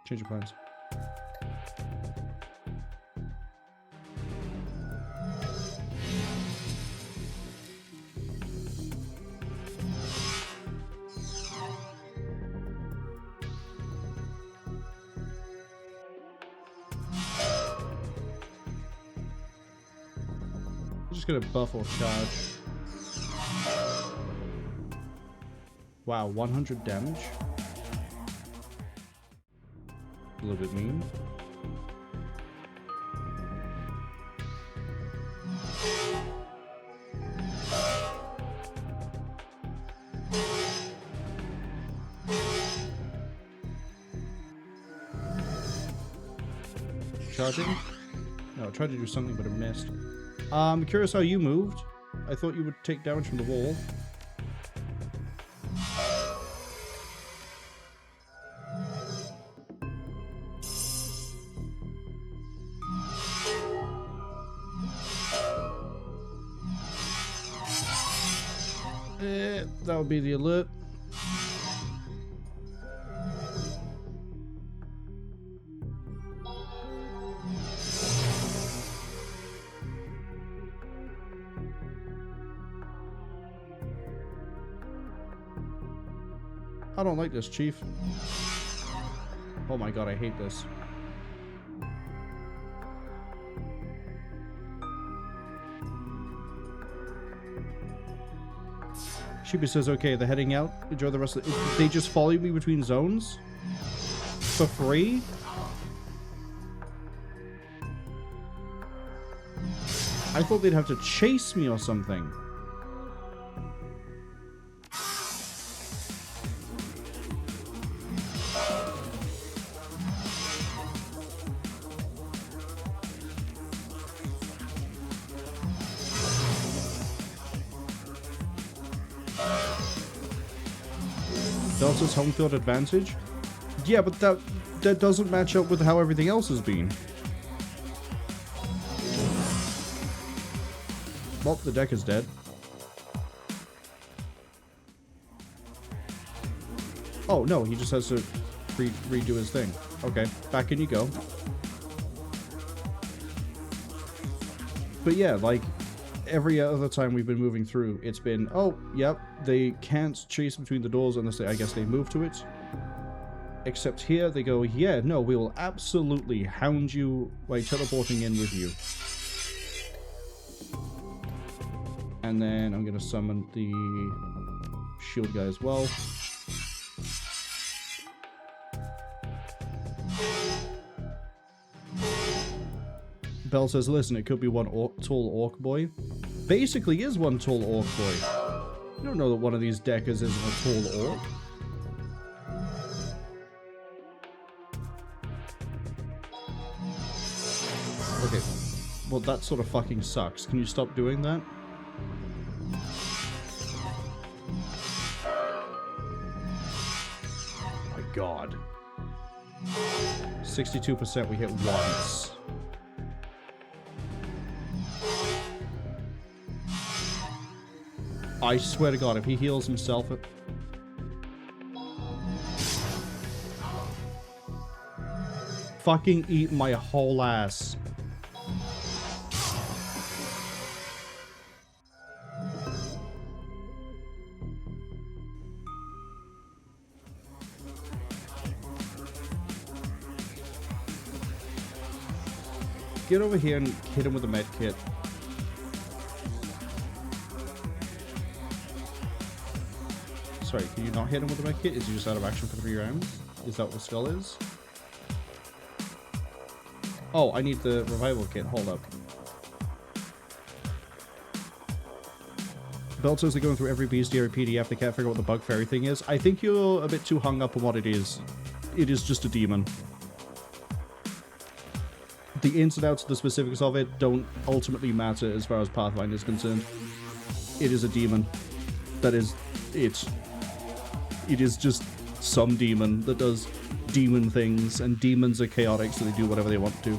Change your plans. I'm just gonna buff or charge. Wow, 100 damage. A little bit mean. Charging? No, I tried to do something but it missed. I'm curious how you moved. I thought you would take damage from the wall. That would be the alert. I don't like this, Chief. Oh my god, I hate this. Sheepy says, okay, they're heading out. Enjoy the rest of the... They just follow me between zones? For free? I thought they'd have to chase me or something. Delta's home field advantage? Yeah, but that doesn't match up with how everything else has been. Well, the deck is dead. Oh, no, he just has to redo his thing. Okay, back in you go. But yeah, like, every other time we've been moving through, it's been, oh, yep, they can't chase between the doors unless they, I guess they move to it. Except here, they go, yeah, no, we will absolutely hound you by teleporting in with you. And then I'm going to summon the shield guy as well. Bell says, listen, it could be one tall orc boy. Basically is one tall orc boy. You don't know that one of these deckers isn't a tall orc. Okay. Well, that sort of fucking sucks. Can you stop doing that? My god. 62% we hit once. I swear to god, if he heals himself... Fucking eat my whole ass. Get over here and hit him with a med kit. Sorry, can you not hit him with a med kit? Is he just out of action for 3 rounds? Is that what the skull is? Oh, I need the revival kit. Hold up. Belters are going through every bestiary PDF. They can't figure out what the bug fairy thing is. I think you're a bit too hung up on what it is. It is just a demon. The ins and outs of the specifics of it don't ultimately matter as far as Pathfinder is concerned. It is a demon. That is it. It is just some demon that does demon things, and demons are chaotic, so they do whatever they want to.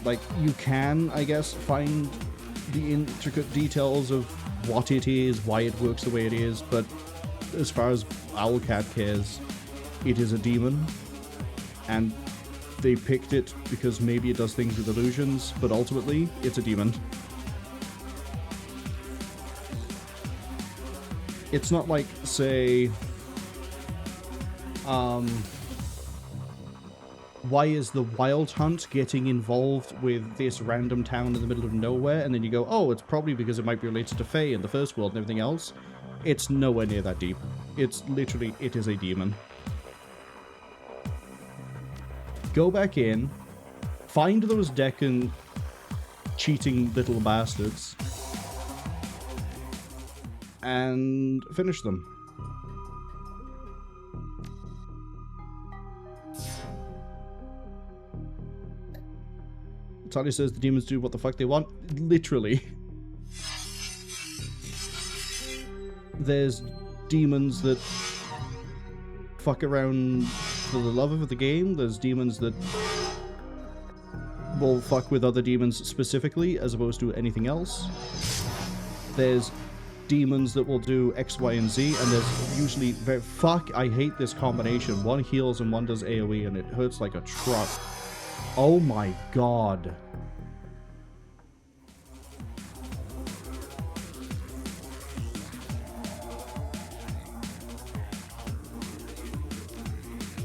Like, you can, I guess, find the intricate details of what it is, why it works the way it is, but as far as Owlcat cares, it is a demon, and they picked it because maybe it does things with illusions, but ultimately, it's a demon. It's not like, say, why is the Wild Hunt getting involved with this random town in the middle of nowhere? And then you go, oh, it's probably because it might be related to Fae and the First World and everything else. It's nowhere near that deep. It's literally, it is a demon. Go back in, find those Deccan cheating little bastards, and finish them. Tali says the demons do what the fuck they want. Literally. There's demons that fuck around for the love of the game. There's demons that will fuck with other demons specifically as opposed to anything else. There's demons that will do X, Y, and Z, and there's usually fuck, I hate this combination. One heals and one does AoE, and it hurts like a truck. Oh my god.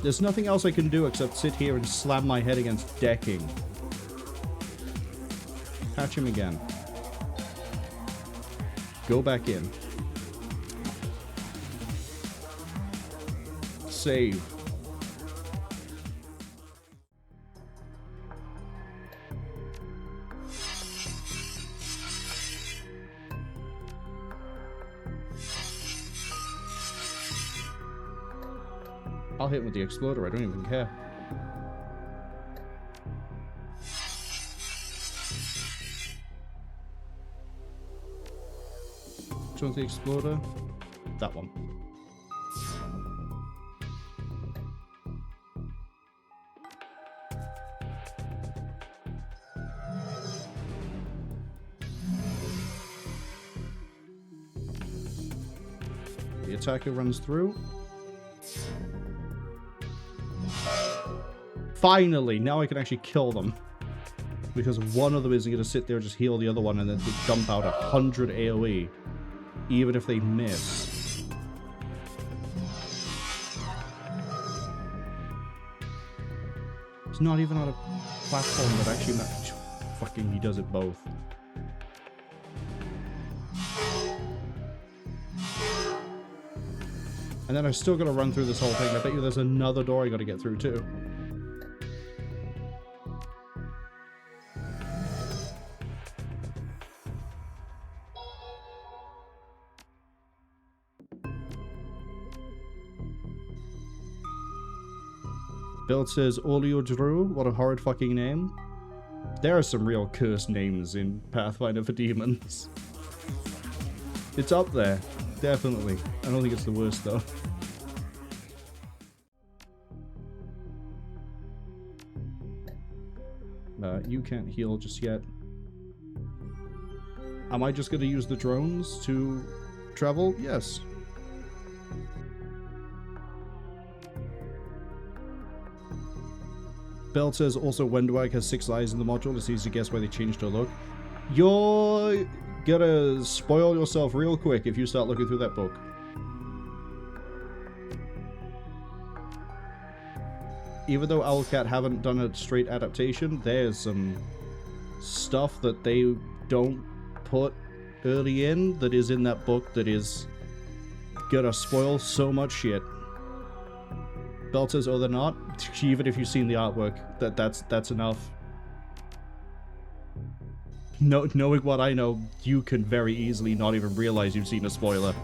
There's nothing else I can do except sit here and slam my head against decking. Patch him again. Go back in. Save. I'll hit him with the exploder, I don't even care. Which one's the exploder? That one. The attacker runs through. Finally, now I can actually kill them. Because one of them isn't going to sit there and just heal the other one and then dump out 100 AoE. Even if they miss. It's not even on a platform that actually fucking he does it both. And then I still gotta run through this whole thing. I bet you there's another door I gotta get through too. Bill says Olio Drew, what a horrid fucking name. There are some real cursed names in Pathfinder for demons. It's up there, definitely. I don't think it's the worst though. You can't heal just yet. Am I just going to use the drones to travel? Yes. Bell says also Wendwag has 6 eyes in the module. It's easy to guess why they changed her look. You're gonna spoil yourself real quick if you start looking through that book. Even though Owlcat haven't done a straight adaptation, there's some stuff that they don't put early in that is in that book that is gonna spoil so much shit. Bell says, oh, they're not. Even if you've seen the artwork, that's enough. Knowing what I know, you can very easily not even realize you've seen a spoiler.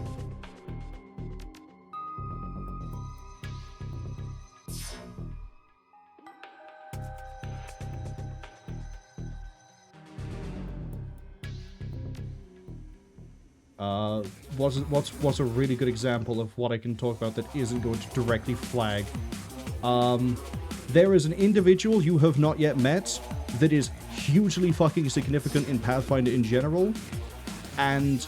What's a really good example of what I can talk about that isn't going to directly flag? There is an individual you have not yet met that is hugely fucking significant in Pathfinder in general, and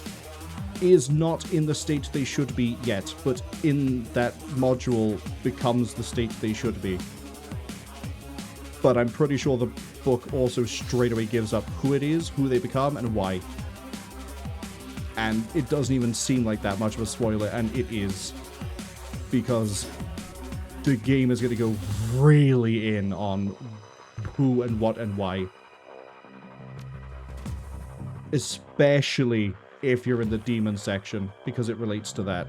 is not in the state they should be yet, but in that module becomes the state they should be. But I'm pretty sure the book also straight away gives up who it is, who they become, and why. And it doesn't even seem like that much of a spoiler, and it is. Because the game is going to go really in on who and what and why. Especially if you're in the demon section, because it relates to that.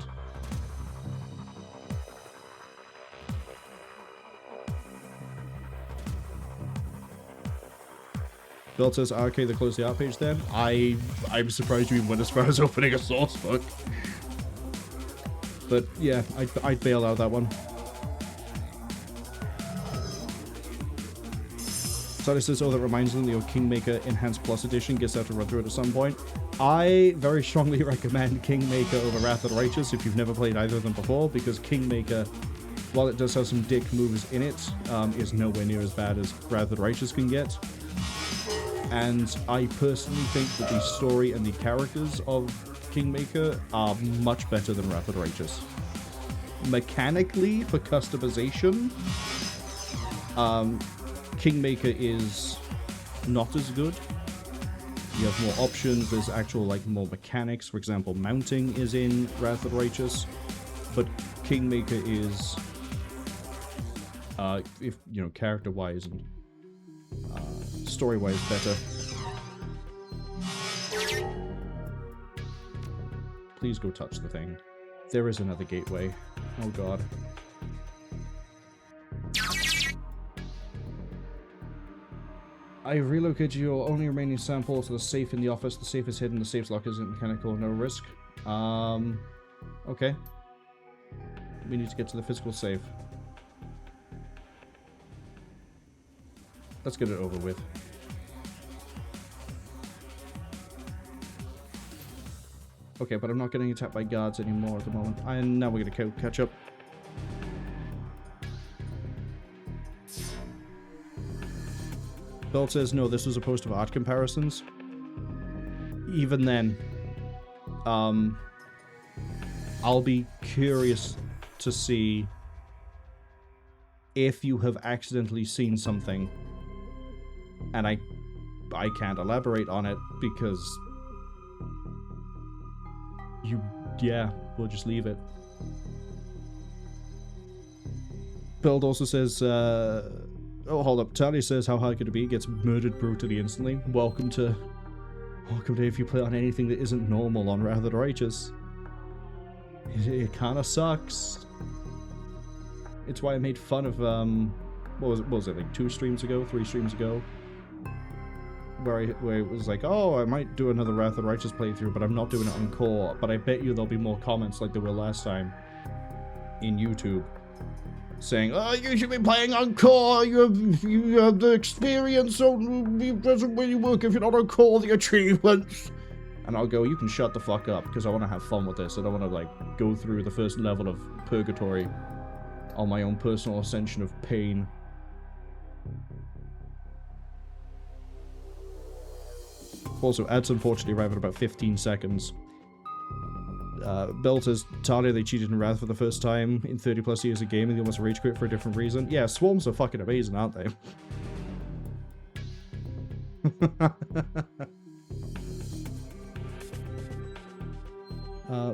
Bill says, okay, they closed the art page then. I'm surprised you even went as far as opening a source book. But yeah, I'd bail out that one. So this says, oh, that reminds them, the Kingmaker Enhanced Plus Edition gets out to run through it at some point. I very strongly recommend Kingmaker over Wrath of the Righteous if you've never played either of them before, because Kingmaker, while it does have some dick moves in it, is nowhere near as bad as Wrath of the Righteous can get. And I personally think that the story and the characters of Kingmaker are much better than Wrath of the Righteous. Mechanically, for customization, Kingmaker is not as good. You have more options, there's actual, like, more mechanics. For example, mounting is in Wrath of the Righteous, but Kingmaker is if, you know, character-wise and story-wise better. Please go touch the thing. There is another gateway. Oh god. I relocated your only remaining sample to the safe in the office. The safe is hidden. The safe's lock isn't mechanical. No risk. Okay. We need to get to the physical safe. Let's get it over with. Okay, but I'm not getting attacked by guards anymore at the moment. And now we're gonna catch up. Bill says, no, this was a post of art comparisons. Even then, I'll be curious to see if you have accidentally seen something, and I can't elaborate on it because we'll just leave it. Build also says, oh, hold up. Tally says, how hard could it be? Gets murdered brutally instantly. Welcome to if you play on anything that isn't normal on Rather the Righteous. It kind of sucks. It's why I made fun of, what was it, like 3 streams ago? Where it was like, oh, I might do another Wrath of the Righteous playthrough, but I'm not doing it on core. But I bet you there'll be more comments like there were last time in YouTube saying, oh, you should be playing on core, you have the experience, so it doesn't really work if you're not on core, the achievements. And I'll go, you can shut the fuck up, because I want to have fun with this. I don't want to, like, go through the first level of purgatory on my own personal ascension of pain. Also, ads unfortunately arrive in about 15 seconds. Bell says, Talia, they cheated in Wrath for the first time in 30 plus years of gaming. They almost rage quit for a different reason. Yeah, swarms are fucking amazing, aren't they?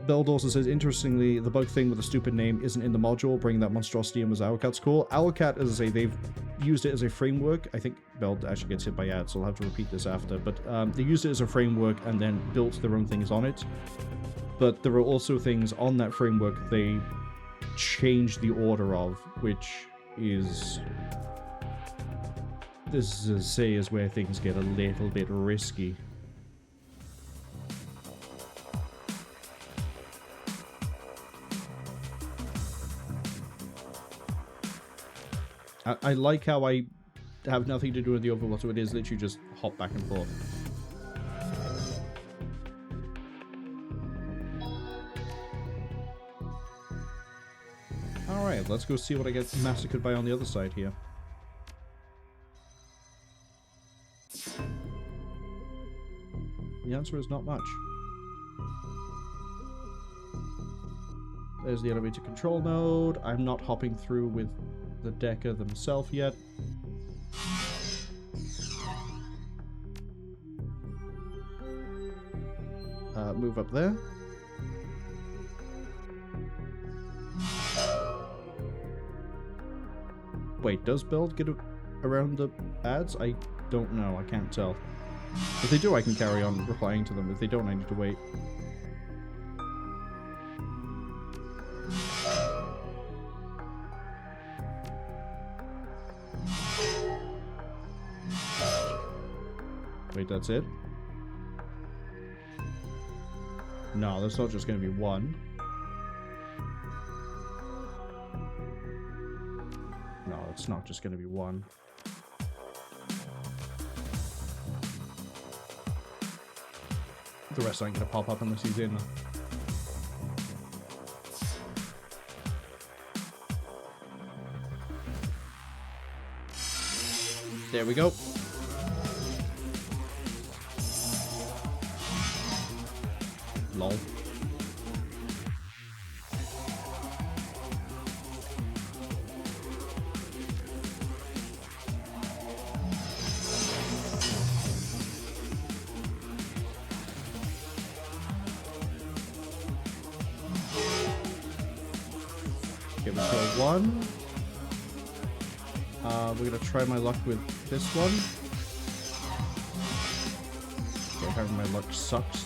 Bell also says, interestingly, the bug thing with the stupid name isn't in the module. Bringing that monstrosity in was Owlcat's cool. Owlcat, as I say, they've used it as a framework. I think Bell actually gets hit by ads, so I'll have to repeat this after. But they used it as a framework and then built their own things on it. But there are also things on that framework they changed the order of, which is... this, is where things get a little bit risky. I like how I have nothing to do with the overworld, so it is literally just hop back and forth. Alright, let's go see what I get massacred by on the other side here. The answer is not much. There's the elevator control node. I'm not hopping through with the Decker themselves yet. Move up there. Wait, does build get around the ads? I don't know. I can't tell. If they do, I can carry on replying to them. If they don't, I need to wait. Wait, that's it? No, that's not just going to be one. No, it's not just going to be one. The rest aren't going to pop up unless he's in. There we go. Lol. Give it to one. We're gonna try my luck with this one. Okay, apparently my luck sucks.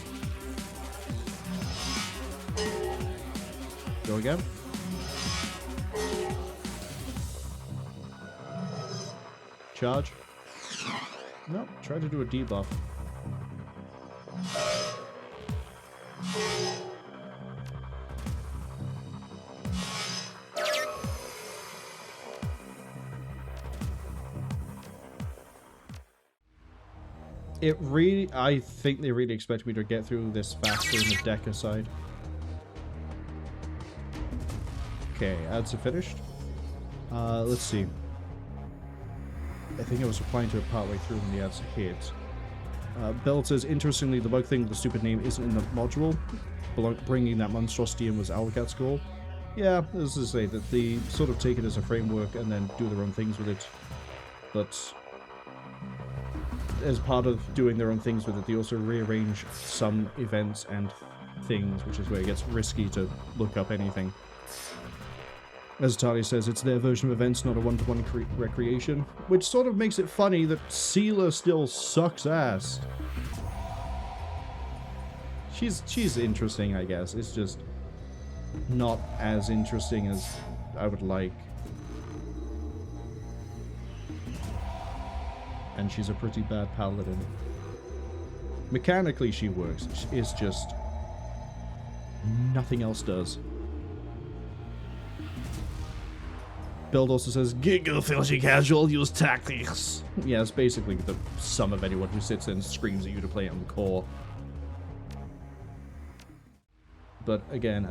Go again. Charge. Nope, try to do a debuff. I think they really expect me to get through this faster in the Decker side. Okay, ads are finished. Let's see. I think I was replying to it partway through when the ads hit. Bell says, interestingly, the bug thing with the stupid name isn't in the module. Bringing that monstrosity in was Owlcat's goal. Yeah, as I say, that they sort of take it as a framework and then do their own things with it. But as part of doing their own things with it, they also rearrange some events and things, which is where it gets risky to look up anything. As Talia says, it's their version of events, not a one-to-one recreation, which sort of makes it funny that Seela still sucks ass. She's interesting, I guess. It's just not as interesting as I would like. And she's a pretty bad paladin. Mechanically she works. It's just nothing else does. Build also says, Giggle filthy casual, use tactics. Yeah, it's basically the sum of anyone who sits and screams at you to play it on the core. But again,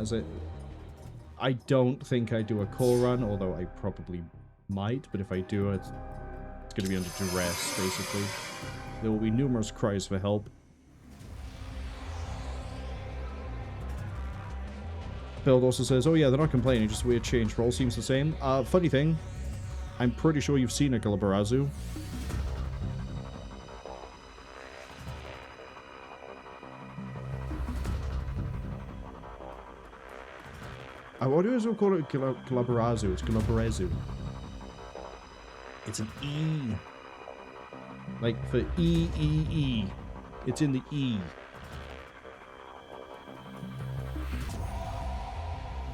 I don't think I do a core run, although I probably might, but if I do it, it's going to be under duress, basically. There will be numerous cries for help. Build also says, oh yeah, they're not complaining, just weird change. Roll seems the same. Funny thing, I'm pretty sure you've seen a Galabarazu. What do you call it? Galabarazu. It's Galabarazu. It's an E. Like for E. It's in the E.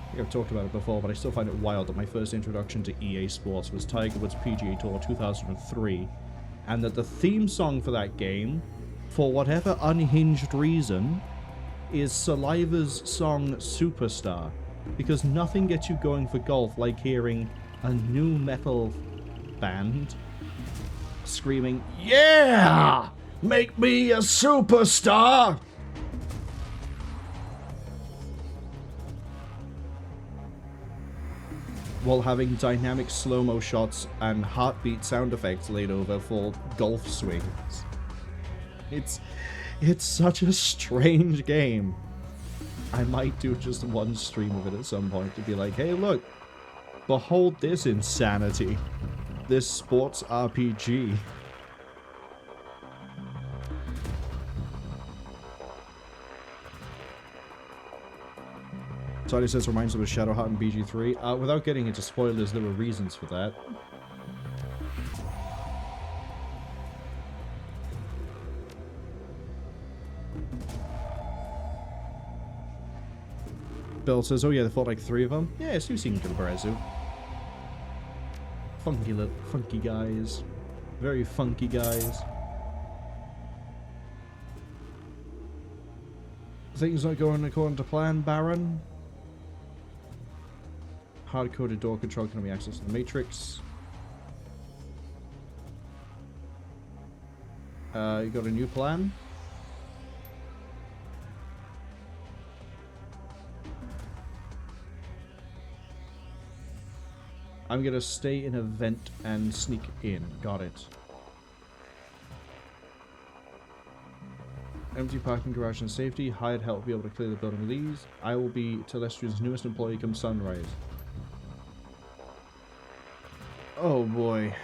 I think I've talked about it before, but I still find it wild that my first introduction to EA Sports was Tiger Woods PGA Tour 2003, and that the theme song for that game, for whatever unhinged reason, is Saliva's song Superstar. Because nothing gets you going for golf like hearing a new metal band screaming, yeah! Make me a superstar! While having dynamic slow-mo shots and heartbeat sound effects laid over for golf swings. It's such a strange game. I might do just one stream of it at some point to be like, hey look, behold this insanity. This sports RPG. Tony says reminds him of Shadowheart and BG3. Without getting into spoilers, there were reasons for that. Bill says, oh yeah, they fought like 3 of them. Yeah, you've seen Galbarazu. Funky guys. Very funky guys. Things not going according to plan, Baron. Hard-coded door control can be accessed to the Matrix. You got a new plan? I'm gonna stay in a vent and sneak in. Got it. Empty parking garage and safety. Hired help be able to clear the building with ease. I will be Telestrian's newest employee come sunrise. Oh boy.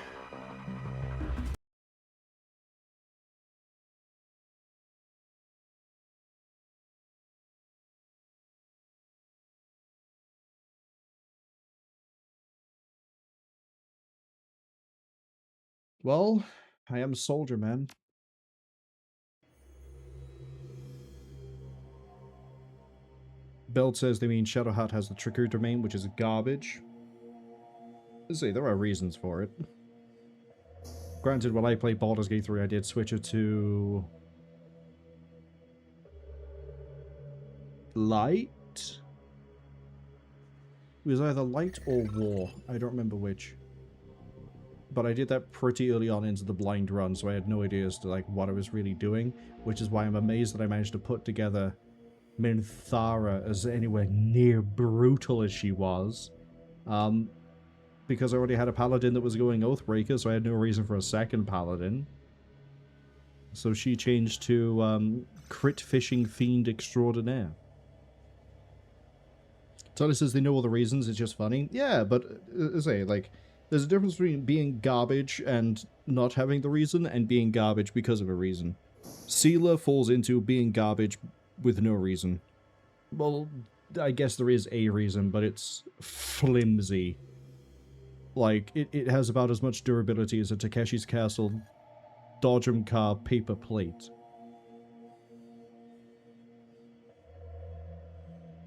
Well, I am a soldier, man. Belt says they mean Shadowheart has the trickery domain, which is garbage. Let's see, there are reasons for it. Granted, when I played Baldur's Gate 3, I did switch it to... Light? It was either Light or War. I don't remember which. But I did that pretty early on into the blind run, so I had no idea as to like what I was really doing, which is why I'm amazed that I managed to put together Minthara as anywhere near brutal as she was. Because I already had a paladin that was going Oathbreaker, so I had no reason for a second paladin. So she changed to Crit Fishing Fiend Extraordinaire. Tony says they know all the reasons, it's just funny. Yeah, but say, like, there's a difference between being garbage and not having the reason, and being garbage because of a reason. Sealer falls into being garbage with no reason. Well, I guess there is a reason, but it's flimsy. Like, it has about as much durability as a Takeshi's Castle Dodgem Car paper plate.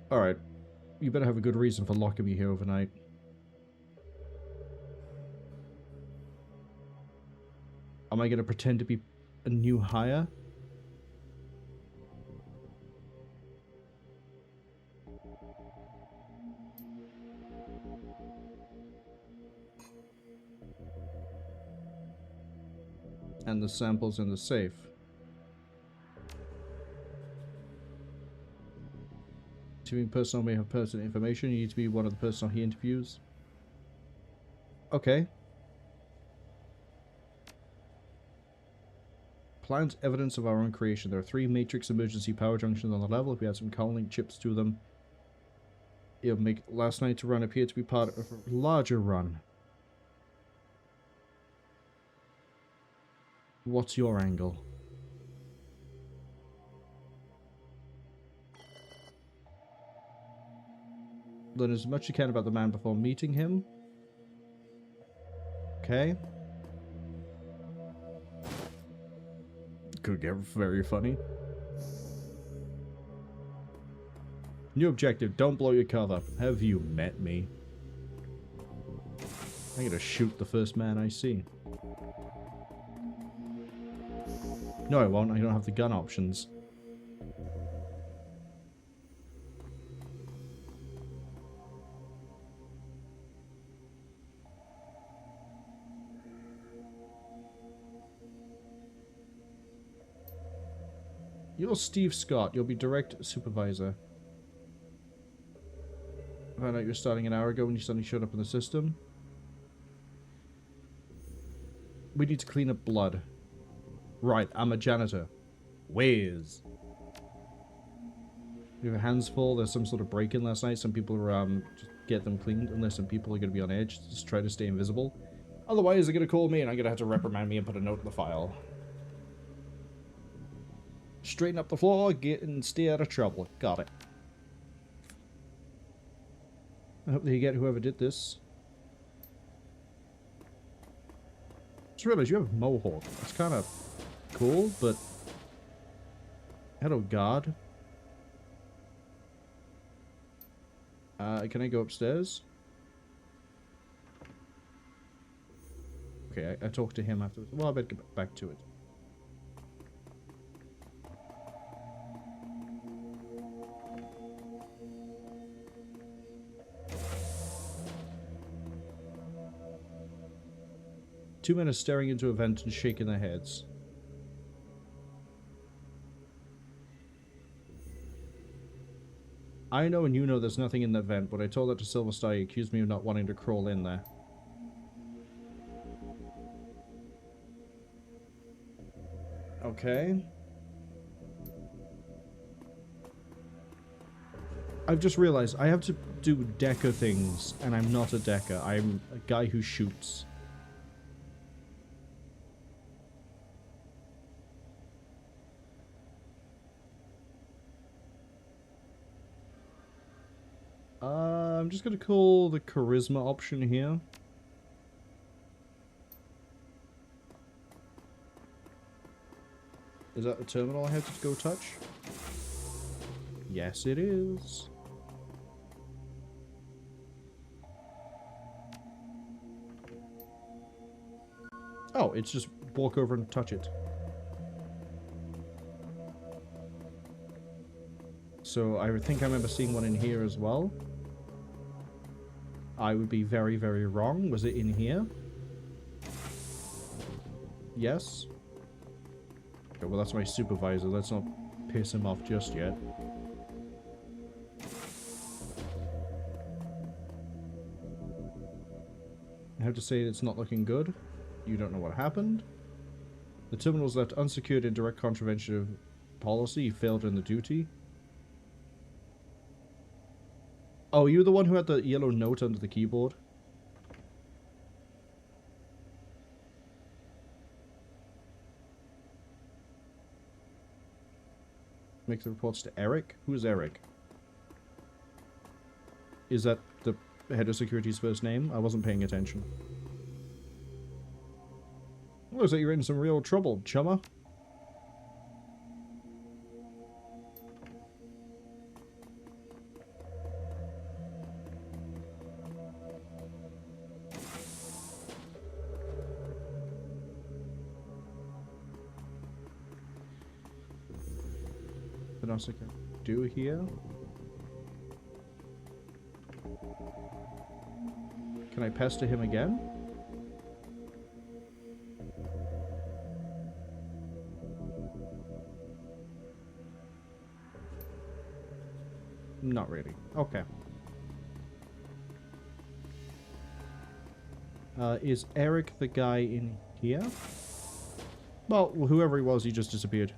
Alright. You better have a good reason for locking me here overnight. Am I going to pretend to be a new hire? And the samples in the safe. Interviewing personnel may have personal information. You need to be one of the personnel he interviews. Okay. Plant evidence of our own creation. There are 3 matrix emergency power junctions on the level. If we add some Cwningen chips to them, it'll make last night's run appear to be part of a larger run. What's your angle? Learn as much as you can about the man before meeting him. Okay. Could get very funny. New objective, don't blow your cover. Have you met me? I'm gonna shoot the first man I see. No, I won't. I don't have the gun options. You're Steve Scott. You'll be direct supervisor. I found out you were starting an hour ago when you suddenly showed up in the system. We need to clean up blood. Right, I'm a janitor. Where's? We have our hands full. There's some sort of break-in last night. Some people are, just get them cleaned, unless some people are going to be on edge. Just try to stay invisible. Otherwise, they're going to call me, and I'm going to have to reprimand me and put a note in the file. Straighten up the floor, get and stay out of trouble. Got it. I hope that you get whoever did this. Just realized you have a mohawk. It's kind of cool, but... Hello, God. Can I go upstairs? Okay, I talked to him afterwards. Well, I better get back to it. Two men are staring into a vent and shaking their heads. I know and you know there's nothing in that vent, but I told that to Silver Star. He accused me of not wanting to crawl in there. Okay. I've just realized I have to do decker things, and I'm not a decker. I'm a guy who shoots. I'm just gonna call the charisma option here. Is that the terminal I have to go touch? Yes, it is. Oh, it's just walk over and touch it. So I think I remember seeing one in here as well. I would be very, very wrong. Was it in here? Yes. Okay, well, that's my supervisor. Let's not piss him off just yet. I have to say it's not looking good. You don't know what happened. The terminal's left unsecured in direct contravention of policy. You failed in the duty. Oh, you were the one who had the yellow note under the keyboard? Make the reports to Eric? Who's Eric? Is that the head of security's first name? I wasn't paying attention. Looks like you're in some real trouble, chummer. What else I can do here? Can I pester him again? Not really. Okay. Is Eric the guy in here? Well, whoever he was, he just disappeared.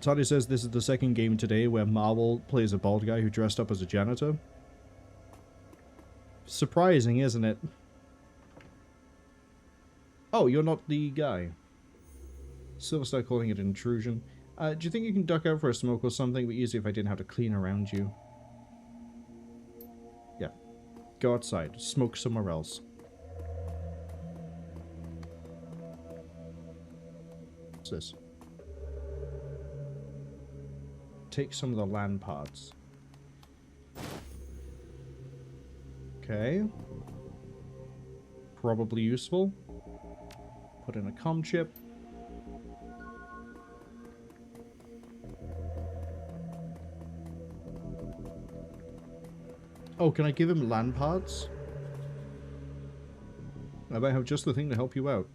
Toddy says this is the second game today where Marwol plays a bald guy who dressed up as a janitor. Surprising, isn't it? Oh, you're not the guy. Silverstar calling it an intrusion. Do you think you can duck out for a smoke or something? It would be easier if I didn't have to clean around you. Yeah. Go outside. Smoke somewhere else. What's this? Take some of the LAN pods. Okay. Probably useful. Put in a comm chip. Oh, can I give him LAN pods? I might have just the thing to help you out.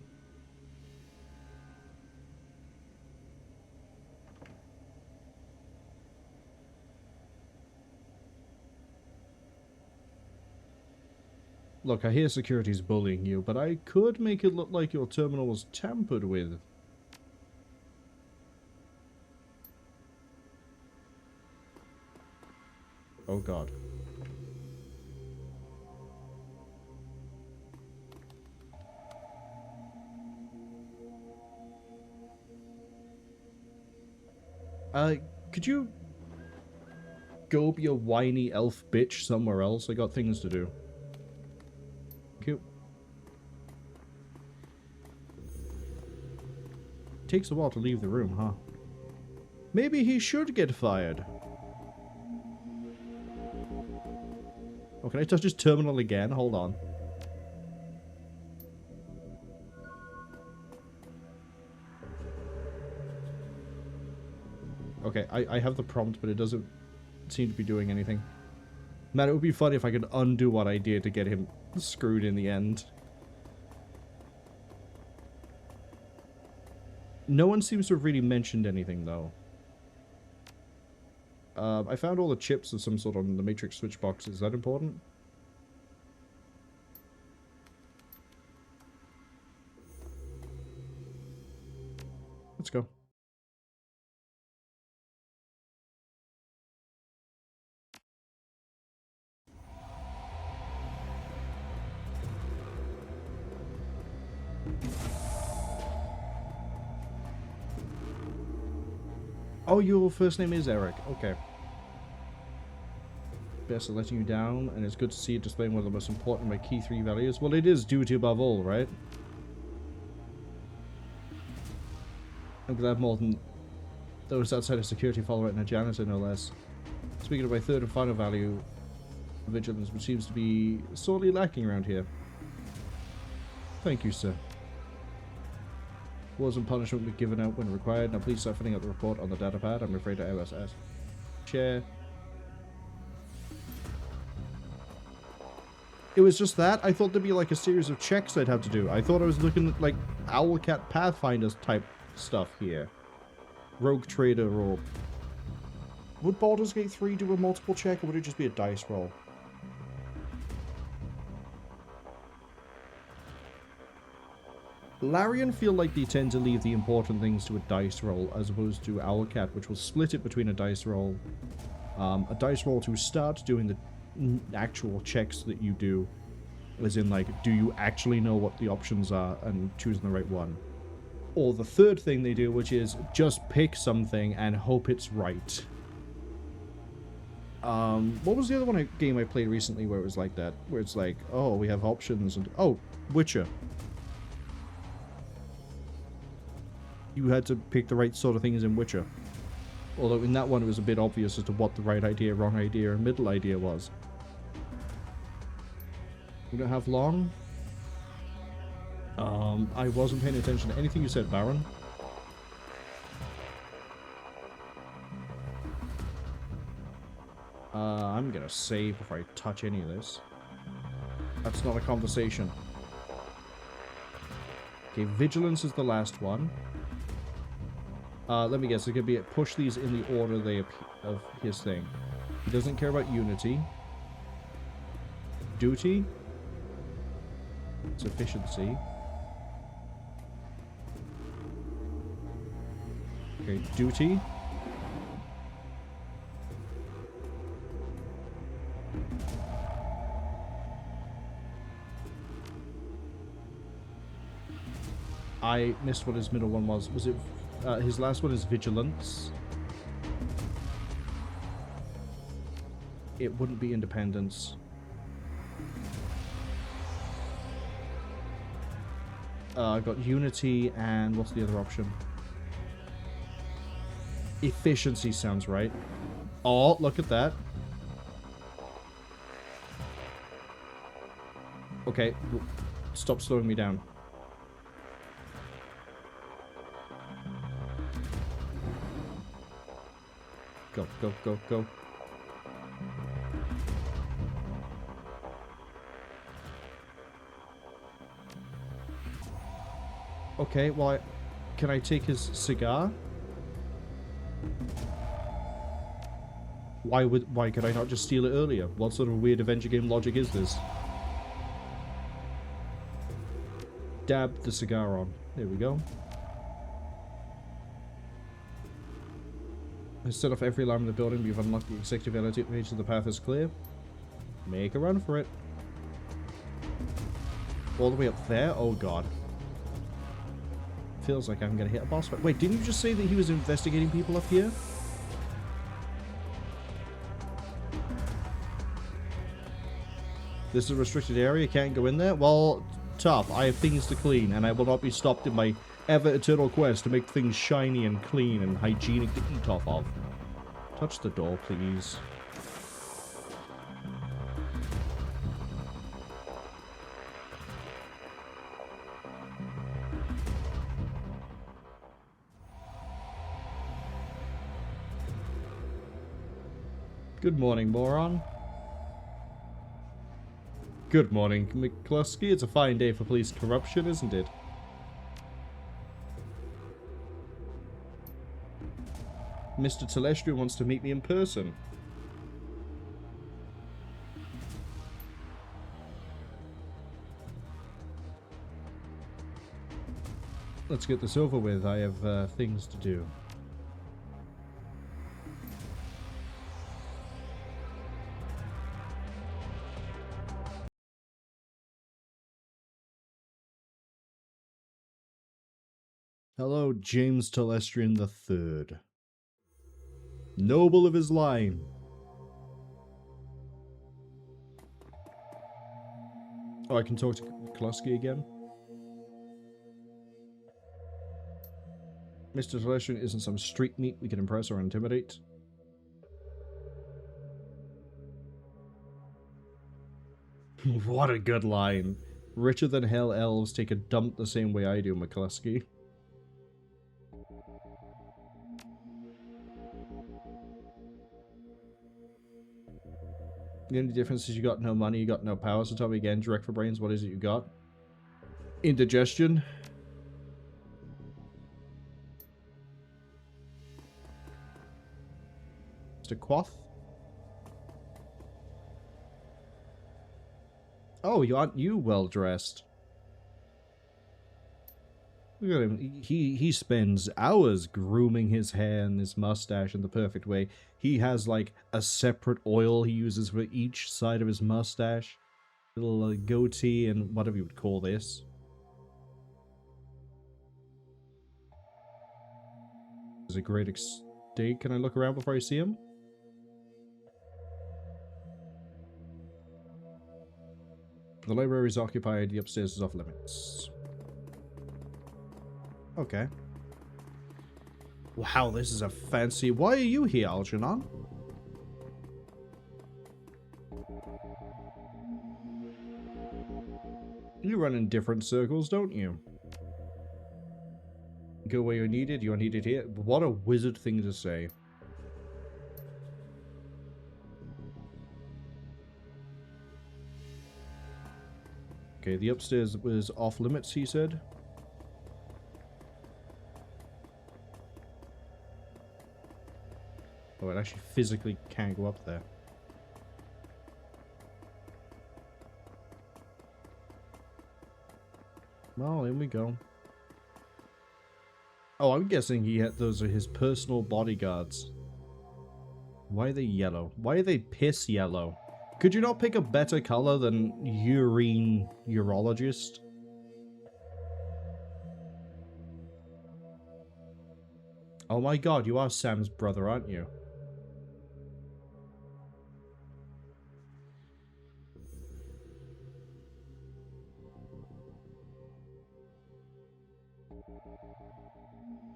Look, I hear security's bullying you, but I could make it look like your terminal was tampered with. Oh god. Could you go be a whiny elf bitch somewhere else? I got things to do. Thank you. Takes a while to leave the room, huh? Maybe he should get fired. Oh, can I touch his terminal again? Hold on. Okay, I have the prompt, but it doesn't seem to be doing anything. Man, it would be funny if I could undo what I did to get him screwed in the end. No one seems to have really mentioned anything, though. I found all the chips of some sort on the matrix switch box. Is that important? Let's go. Oh, your first name is Eric. Okay. Best of letting you down, and it's good to see it displaying one of the most important of my key 3 values. Well, it is duty above all, right? I'm glad more than those outside of security follower and a janitor, no less. Speaking of my third and final value, vigilance, which seems to be sorely lacking around here. Thank you, sir. Wars and punishment will be given out when required. Now please start filling out the report on the data pad. I'm afraid I was asked. Share. It was just that? I thought there'd be like a series of checks I'd have to do. I thought I was looking at like Owlcat Pathfinders type stuff here. Rogue Trader or... Would Baldur's Gate 3 do a multiple check or would it just be a dice roll? Larian feel like they tend to leave the important things to a dice roll as opposed to Owlcat, which will split it between a dice roll to start doing the actual checks that you do, as in like, do you actually know what the options are and choosing the right one? Or the third thing they do, which is just pick something and hope it's right. What was the other game I played recently where it was like that? Where it's like, oh, we have options and... Oh, Witcher. You had to pick the right sort of things in Witcher. Although in that one it was a bit obvious as to what the right idea, wrong idea, and middle idea was. We don't have long. I wasn't paying attention to anything you said, Baron. I'm gonna save before I touch any of this. That's not a conversation. Okay, vigilance is the last one. Let me guess, it could be push these in the order they of his thing. He doesn't care about unity. Duty. Sufficiency. Okay, duty. I missed what his middle one was. Was it... his last one is vigilance. It wouldn't be independence. I've got unity and what's the other option? Efficiency sounds right. Oh, look at that. Okay, stop slowing me down. Go, go, go, go. Okay, well, can I take his cigar? Why could I not just steal it earlier? What sort of weird adventure game logic is this? Dab the cigar on. There we go. Set off every alarm in the building. We've unlocked the executive elevator page, so the path is clear. Make a run for it. All the way up there? Oh god. Feels like I'm gonna hit a boss fight. Wait, didn't you just say that he was investigating people up here? This is a restricted area, can't go in there? Well, tough. I have things to clean, and I will not be stopped in my ever-eternal quest to make things shiny and clean and hygienic to eat off of. Touch the door, please. Good morning, moron. Good morning, McCluskey. It's a fine day for police corruption, isn't it? Mr. Telestrian wants to meet me in person. Let's get this over with. I have things to do. Hello, James Telestrian III. Noble of his line. Oh, I can talk to Klosky again? Mr. Telestrian isn't some street meat we can impress or intimidate. What a good line. Richer than hell elves take a dump the same way I do, McCluskey. The only difference is you got no money, you got no power, so tell me again, direct for brains, what is it you got? Indigestion. Mr. Quoth? Oh, aren't you well dressed? Look at him. He spends hours grooming his hair and his mustache in the perfect way. He has like a separate oil he uses for each side of his mustache. Little goatee and whatever you would call this. This is a great estate. Can I look around before I see him? The library is occupied. The upstairs is off limits. Okay. Wow, this is a fancy... Why are you here, Algernon? You run in different circles, don't you? Go where you're needed here. What a wizard thing to say. Okay, the upstairs was off limits, he said. Oh, it actually physically can't go up there. Well, in we go. Oh, I'm guessing those are his personal bodyguards. Why are they yellow? Why are they piss yellow? Could you not pick a better color than urine urologist? Oh my god, you are Sam's brother, aren't you?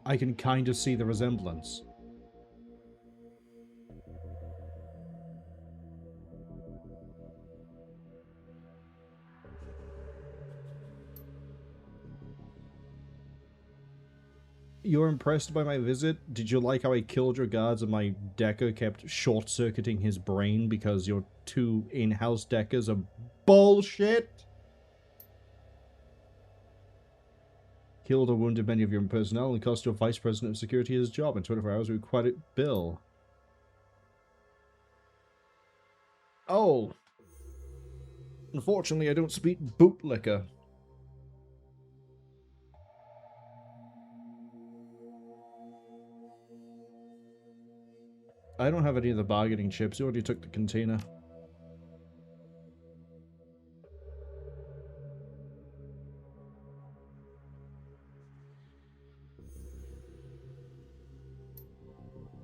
I can kind of see the resemblance. You're impressed by my visit? Did you like how I killed your guards and my decker kept short-circuiting his brain because your two in-house deckers are bullshit? Killed or wounded many of your own personnel and cost your vice president of security his job. In 24 hours, we quit Bill. Oh. Unfortunately, I don't speak bootlicker. I don't have any of the bargaining chips. You already took the container.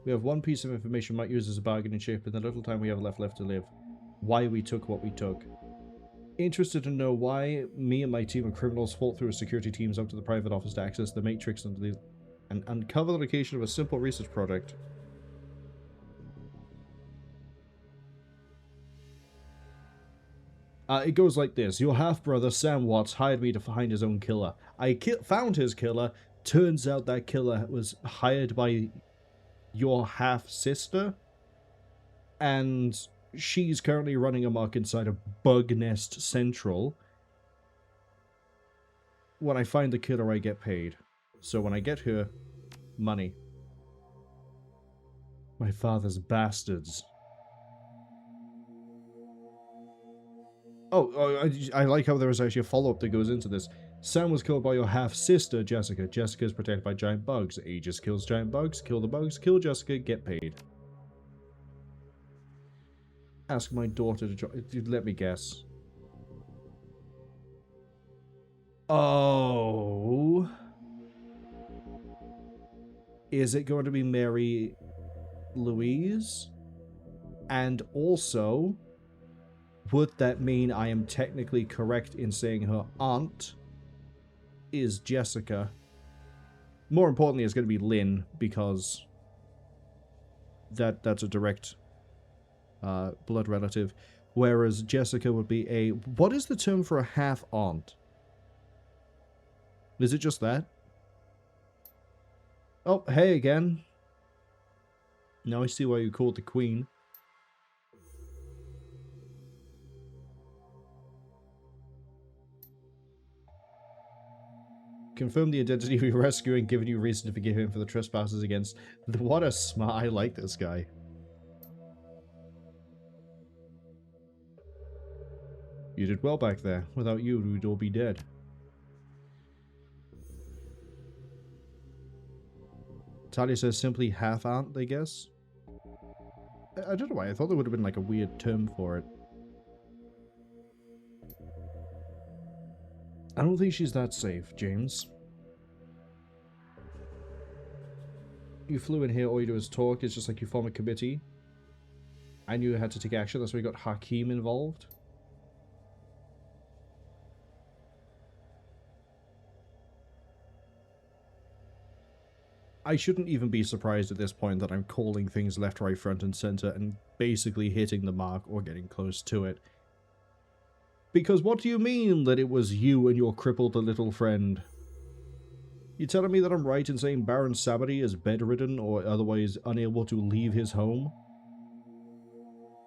We have one piece of information we might use as a bargaining chip in the little time we have left to live. Why we took what we took. Interested to know why me and my team of criminals fought through security teams up to the private office to access the Matrix and uncover the location of a simple research project. It goes like this. Your half-brother, Sam Watts, hired me to find his own killer. I found his killer. Turns out that killer was hired by your half-sister. And she's currently running amok inside of Bug Nest Central. When I find the killer, I get paid. So when I get her, money. My father's bastards. Oh, I like how there is actually a follow-up that goes into this. Sam was killed by your half-sister, Jessica. Jessica is protected by giant bugs. Aegis kills giant bugs. Kill the bugs. Kill Jessica. Get paid. Ask my daughter to let me guess. Oh. Is it going to be Marie-Louise? And also, would that mean I am technically correct in saying her aunt is Jessica? More importantly, it's going to be Lynn, because that's a direct blood relative. Whereas Jessica would be a... What is the term for a half-aunt? Is it just that? Oh, hey again. Now I see why you called the Queen. Confirm the identity of your rescuer and given you reason to forgive him for the trespasses against... What a smart... I like this guy. You did well back there. Without you, we'd all be dead. Talia says simply half-aunt, I guess? I don't know why. I thought there would have been like a weird term for it. I don't think she's that safe, James. You flew in here, all you do is talk. It's just like you form a committee. I knew you had to take action, that's why we got Hakim involved. I shouldn't even be surprised at this point that I'm calling things left, right, front, and center and basically hitting the mark or getting close to it. Because what do you mean that it was you and your crippled little friend? You telling me that I'm right in saying Baron Sabbaty is bedridden or otherwise unable to leave his home?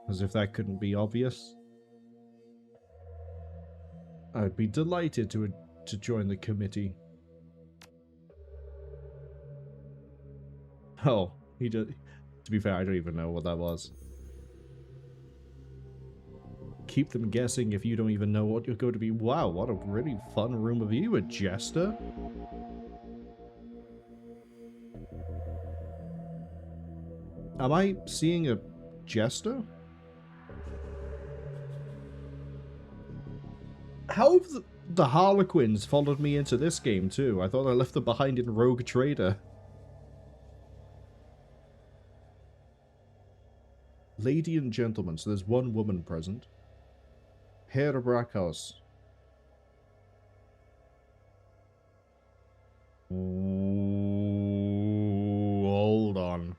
As if that couldn't be obvious. I'd be delighted to join the committee. Oh, he did. To be fair, I don't even know what that was. Keep them guessing if you don't even know what you're going to be. Wow, what a really fun room of you, a jester. Am I seeing a jester? How have the Harlequins followed me into this game too? I thought I left them behind in Rogue Trader. Lady and gentleman, so there's one woman present. Herr Brackhaus. Ooh, hold on.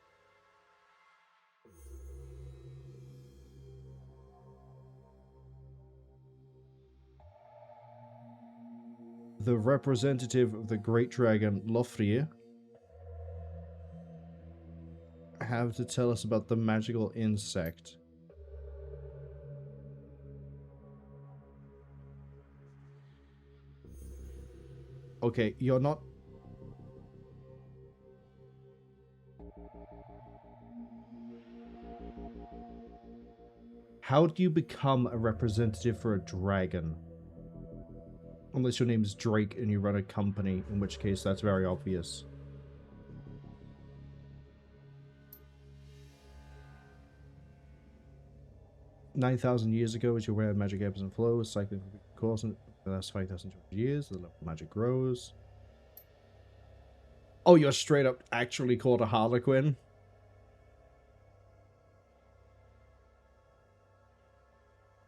The representative of the Great Dragon, Lofrier, have to tell us about the magical insect. Okay, you're not... How do you become a representative for a dragon? Unless your name is Drake and you run a company, in which case that's very obvious. "9,000 years ago, as you're aware, magic ebbs and flows, cycling course in the last 5,200 years, the level of magic grows." Oh, you're straight up actually called a Harlequin?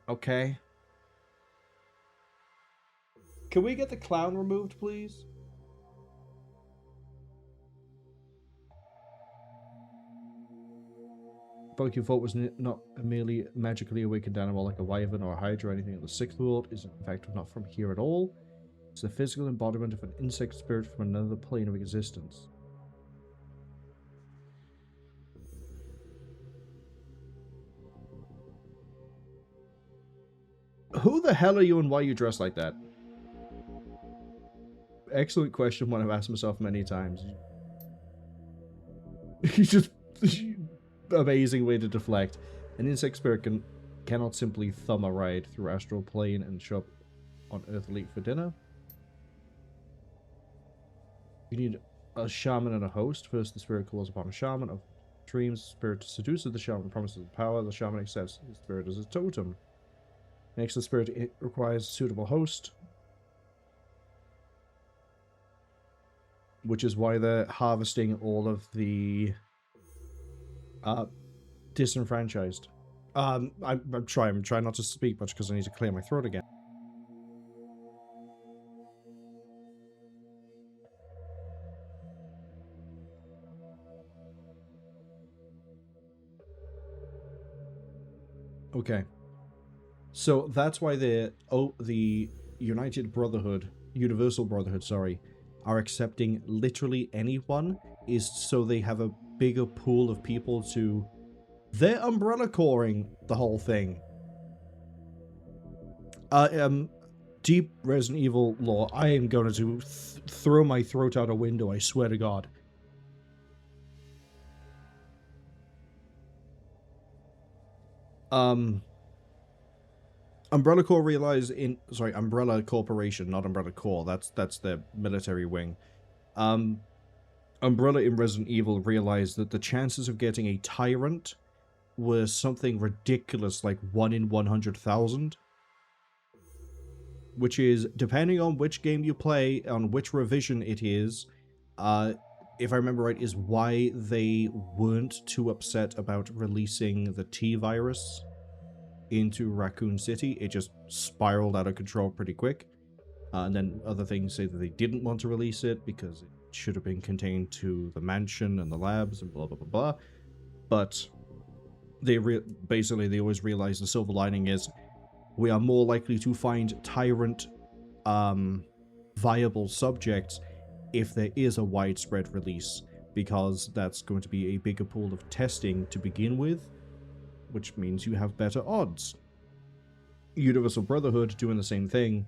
Okay. Can we get the clown removed, please? Both you thought was not a merely magically awakened animal like a wyvern or a hydra or anything in the sixth world is in fact not from here at all. It's the physical embodiment of an insect spirit from another plane of existence. Who the hell are you and why you dress like that? Excellent question, one I've asked myself many times. You just... Amazing way to deflect. An insect spirit cannot simply thumb a ride through astral plane and show up on Earth late for dinner. You need a shaman and a host. First, the spirit calls upon a shaman of dreams. The spirit seduces the shaman, promises power. The shaman accepts the spirit as a totem. Next, the spirit requires a suitable host, which is why they're harvesting all of the disenfranchised. I'm trying not to speak much because I need to clear my throat again. Okay. So that's why the Universal Brotherhood, sorry, are accepting literally anyone, is so they have a bigger pool of people to... They're umbrella coring the whole thing. Deep Resident Evil lore, I am going to throw my throat out a window, I swear to God. Umbrella Corps realized in... Sorry, Umbrella Corporation, not Umbrella Corps. That's their military wing. Umbrella in Resident Evil realized that the chances of getting a Tyrant were something ridiculous, like 1 in 100,000. Which is, depending on which game you play, on which revision it is, if I remember right, is why they weren't too upset about releasing the T-Virus into Raccoon City. It just spiraled out of control pretty quick. And then other things say that they didn't want to release it because it should have been contained to the mansion and the labs and blah blah blah blah. But they basically they always realize the silver lining is we are more likely to find Tyrant viable subjects if there is a widespread release, because that's going to be a bigger pool of testing to begin with, which means you have better odds. Universal Brotherhood doing the same thing.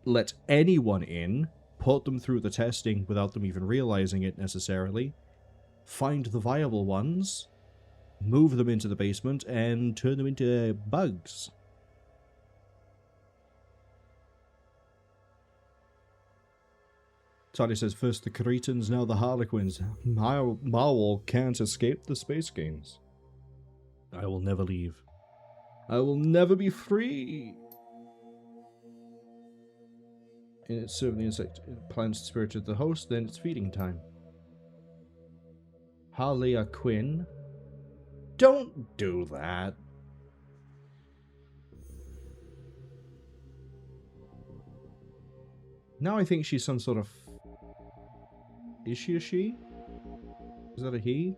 Let anyone in, put them through the testing without them even realizing it necessarily, find the viable ones, move them into the basement, and turn them into bugs. Toddy says, first the Cretans, now the Harlequins. Marwol can't escape the space games. I will never leave. I will never be free. And it's serving the insect plants the spirit of the host, then it's feeding time. Harleya Quinn. Don't do that. Now I think she's some sort of... Is she a she? Is that a he?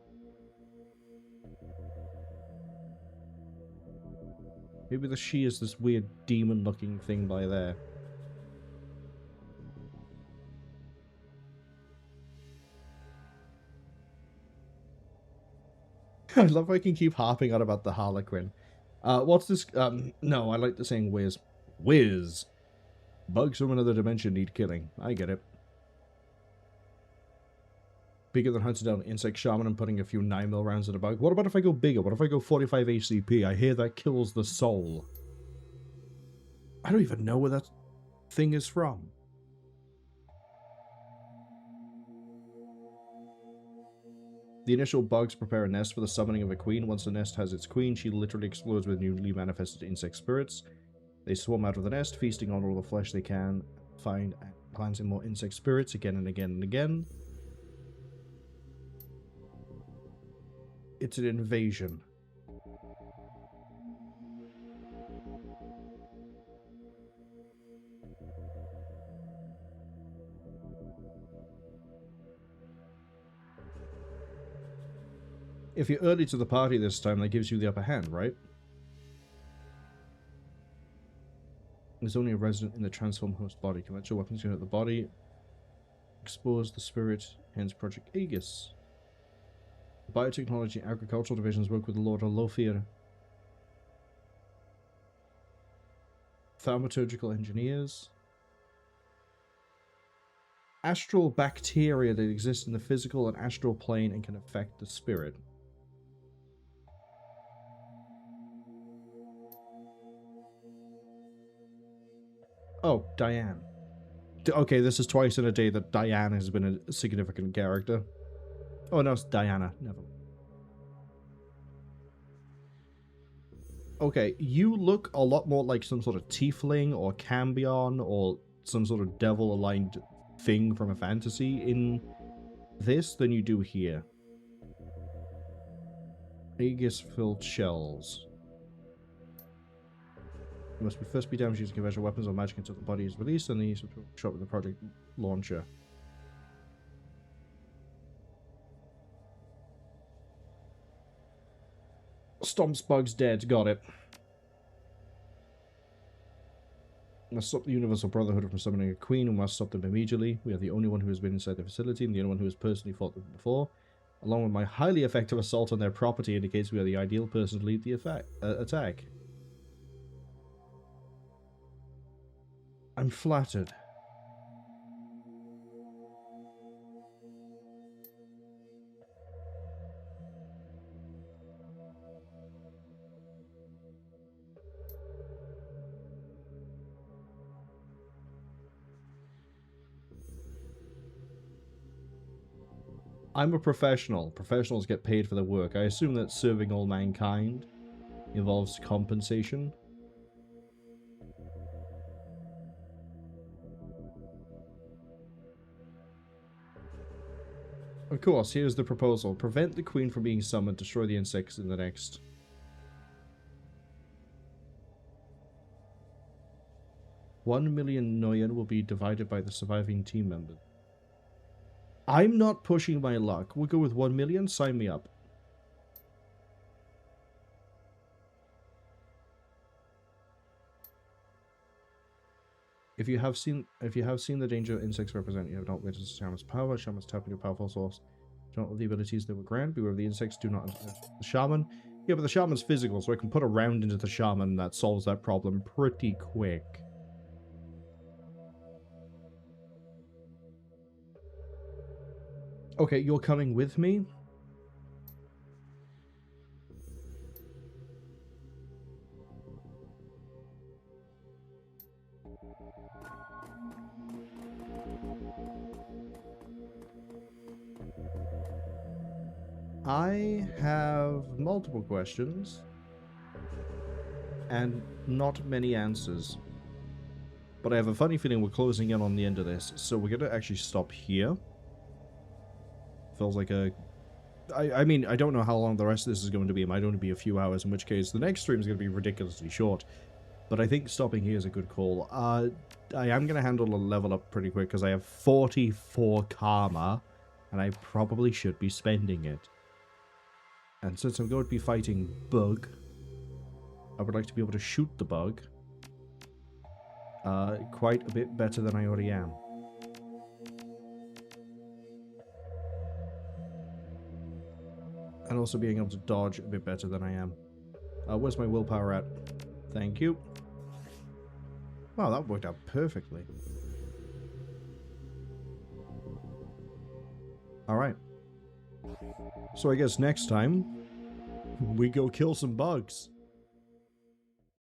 Maybe the she is this weird demon-looking thing by there. I love how I can keep harping on about the Harlequin. What's this? No, I like the saying whiz. Whiz! Bugs from another dimension need killing. I get it. Bigger than hunting down insect shaman and putting a few 9mm rounds in a bug. What about if I go bigger? What if I go 45 ACP? I hear that kills the soul. I don't even know where that thing is from. The initial bugs prepare a nest for the summoning of a queen. Once the nest has its queen, she literally explodes with newly manifested insect spirits. They swarm out of the nest, feasting on all the flesh they can find and planting more insect spirits again and again and again. It's an invasion. If you're early to the party this time, that gives you the upper hand, right? There's only a resident in the transform host body. Conventional weapons unit the body. Expose the spirit, hence Project Aegis. Biotechnology and agricultural divisions work with the Lord of Lothier. Thaumaturgical engineers. Astral bacteria that exist in the physical and astral plane and can affect the spirit. Oh, Diane. Okay, this is twice in a day that Diane has been a significant character. Oh, no, it's Diana. Never. Okay, you look a lot more like some sort of tiefling or cambion or some sort of devil-aligned thing from a fantasy in this than you do here. Aegis-filled shells. You must first be damaged using conventional weapons or magic until the body is released, and then you shot with the project launcher. Stomps bugs dead. Got it. Must stop the Universal Brotherhood from summoning a queen, and must stop them immediately. We are the only one who has been inside the facility, and the only one who has personally fought them before. Along with my highly effective assault on their property indicates we are the ideal person to lead the attack. I'm flattered. I'm a professional. Professionals get paid for their work. I assume that serving all mankind involves compensation. Of course, here's the proposal. Prevent the queen from being summoned, destroy the insects in the next. $1 million Noyen will be divided by the surviving team members. I'm not pushing my luck. We'll go with 1 million. Sign me up. If you have seen the danger insects represent, you have not witnessed the shaman's power. Shaman's tapping a powerful source. Do not have the abilities that were granted. Beware of the insects. Do not the shaman. Yeah, but the shaman's physical, so I can put a round into the shaman. That solves that problem pretty quick. Okay, you're coming with me? I have multiple questions and not many answers. But I have a funny feeling we're closing in on the end of this, so we're going to actually stop here. Feels like a... I mean, I don't know how long the rest of this is going to be. It might only be a few hours, in which case the next stream is going to be ridiculously short. But I think stopping here is a good call. I am going to handle a level up pretty quick, because I have 44 karma, and I probably should be spending it. And since I'm going to be fighting Bug, I would like to be able to shoot the Bug quite a bit better than I already am. And also being able to dodge a bit better than I am. Where's my willpower at? Thank you. Wow, that worked out perfectly. Alright. So I guess next time, we go kill some bugs.